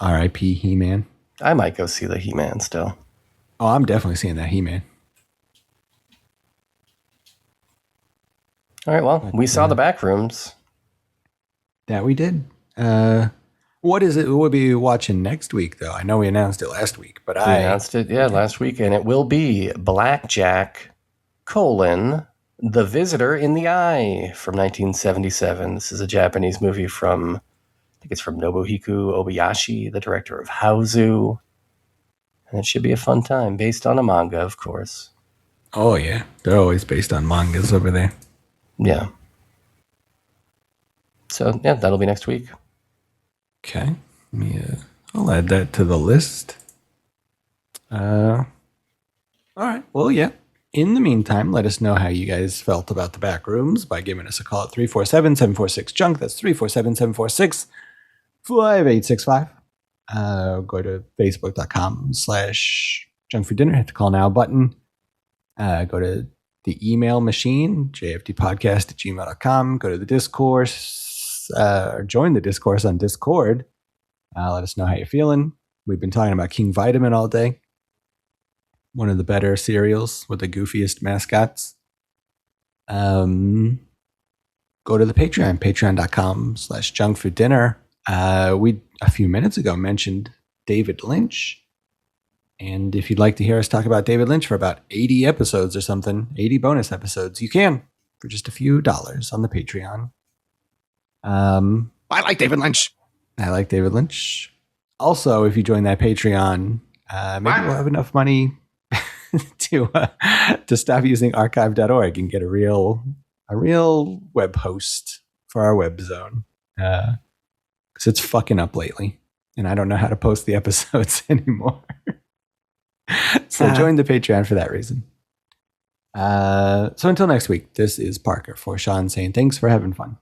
R.I.P. He-Man. I might go see the He-Man still. Oh, I'm definitely seeing that He-Man. All right, well, we saw the Backrooms. That we did. What is it we'll be watching next week, though? I know we announced it last week, but we announced it, last week, and it will be Blackjack, The Visitor in the Eye from 1977. This is a Japanese movie from, I think it's from Nobuhiko Obayashi, the director of Hauzu. And it should be a fun time, based on a manga, of course. Oh, yeah. They're always based on mangas over there. Yeah. So, yeah, that'll be next week. Okay. I'll add that to the list. All right. Well, yeah. In the meantime, let us know how you guys felt about the Backrooms by giving us a call at 347-746-JUNK. That's 347-746-5865. Go to facebook.com/junkfoodinner. Hit the call now button. Go to the email machine, jftpodcast@gmail.com. Go to the discourse, or join the discourse on Discord. Let us know how you're feeling. We've been talking about King Vitamin all day. One of the better cereals with the goofiest mascots. Go to the Patreon, patreon.com/junkfooddinner. We, a few minutes ago, mentioned David Lynch. And if you'd like to hear us talk about David Lynch for about 80 episodes or something, 80 bonus episodes, you can for just a few dollars on the Patreon. I like David Lynch. I like David Lynch. Also, if you join that Patreon, maybe we'll have enough money to stop using archive.org and get a real web host for our web zone. Because it's fucking up lately, and I don't know how to post the episodes anymore. So join the Patreon for that reason. So until next week, this is Parker for Sean saying thanks for having fun.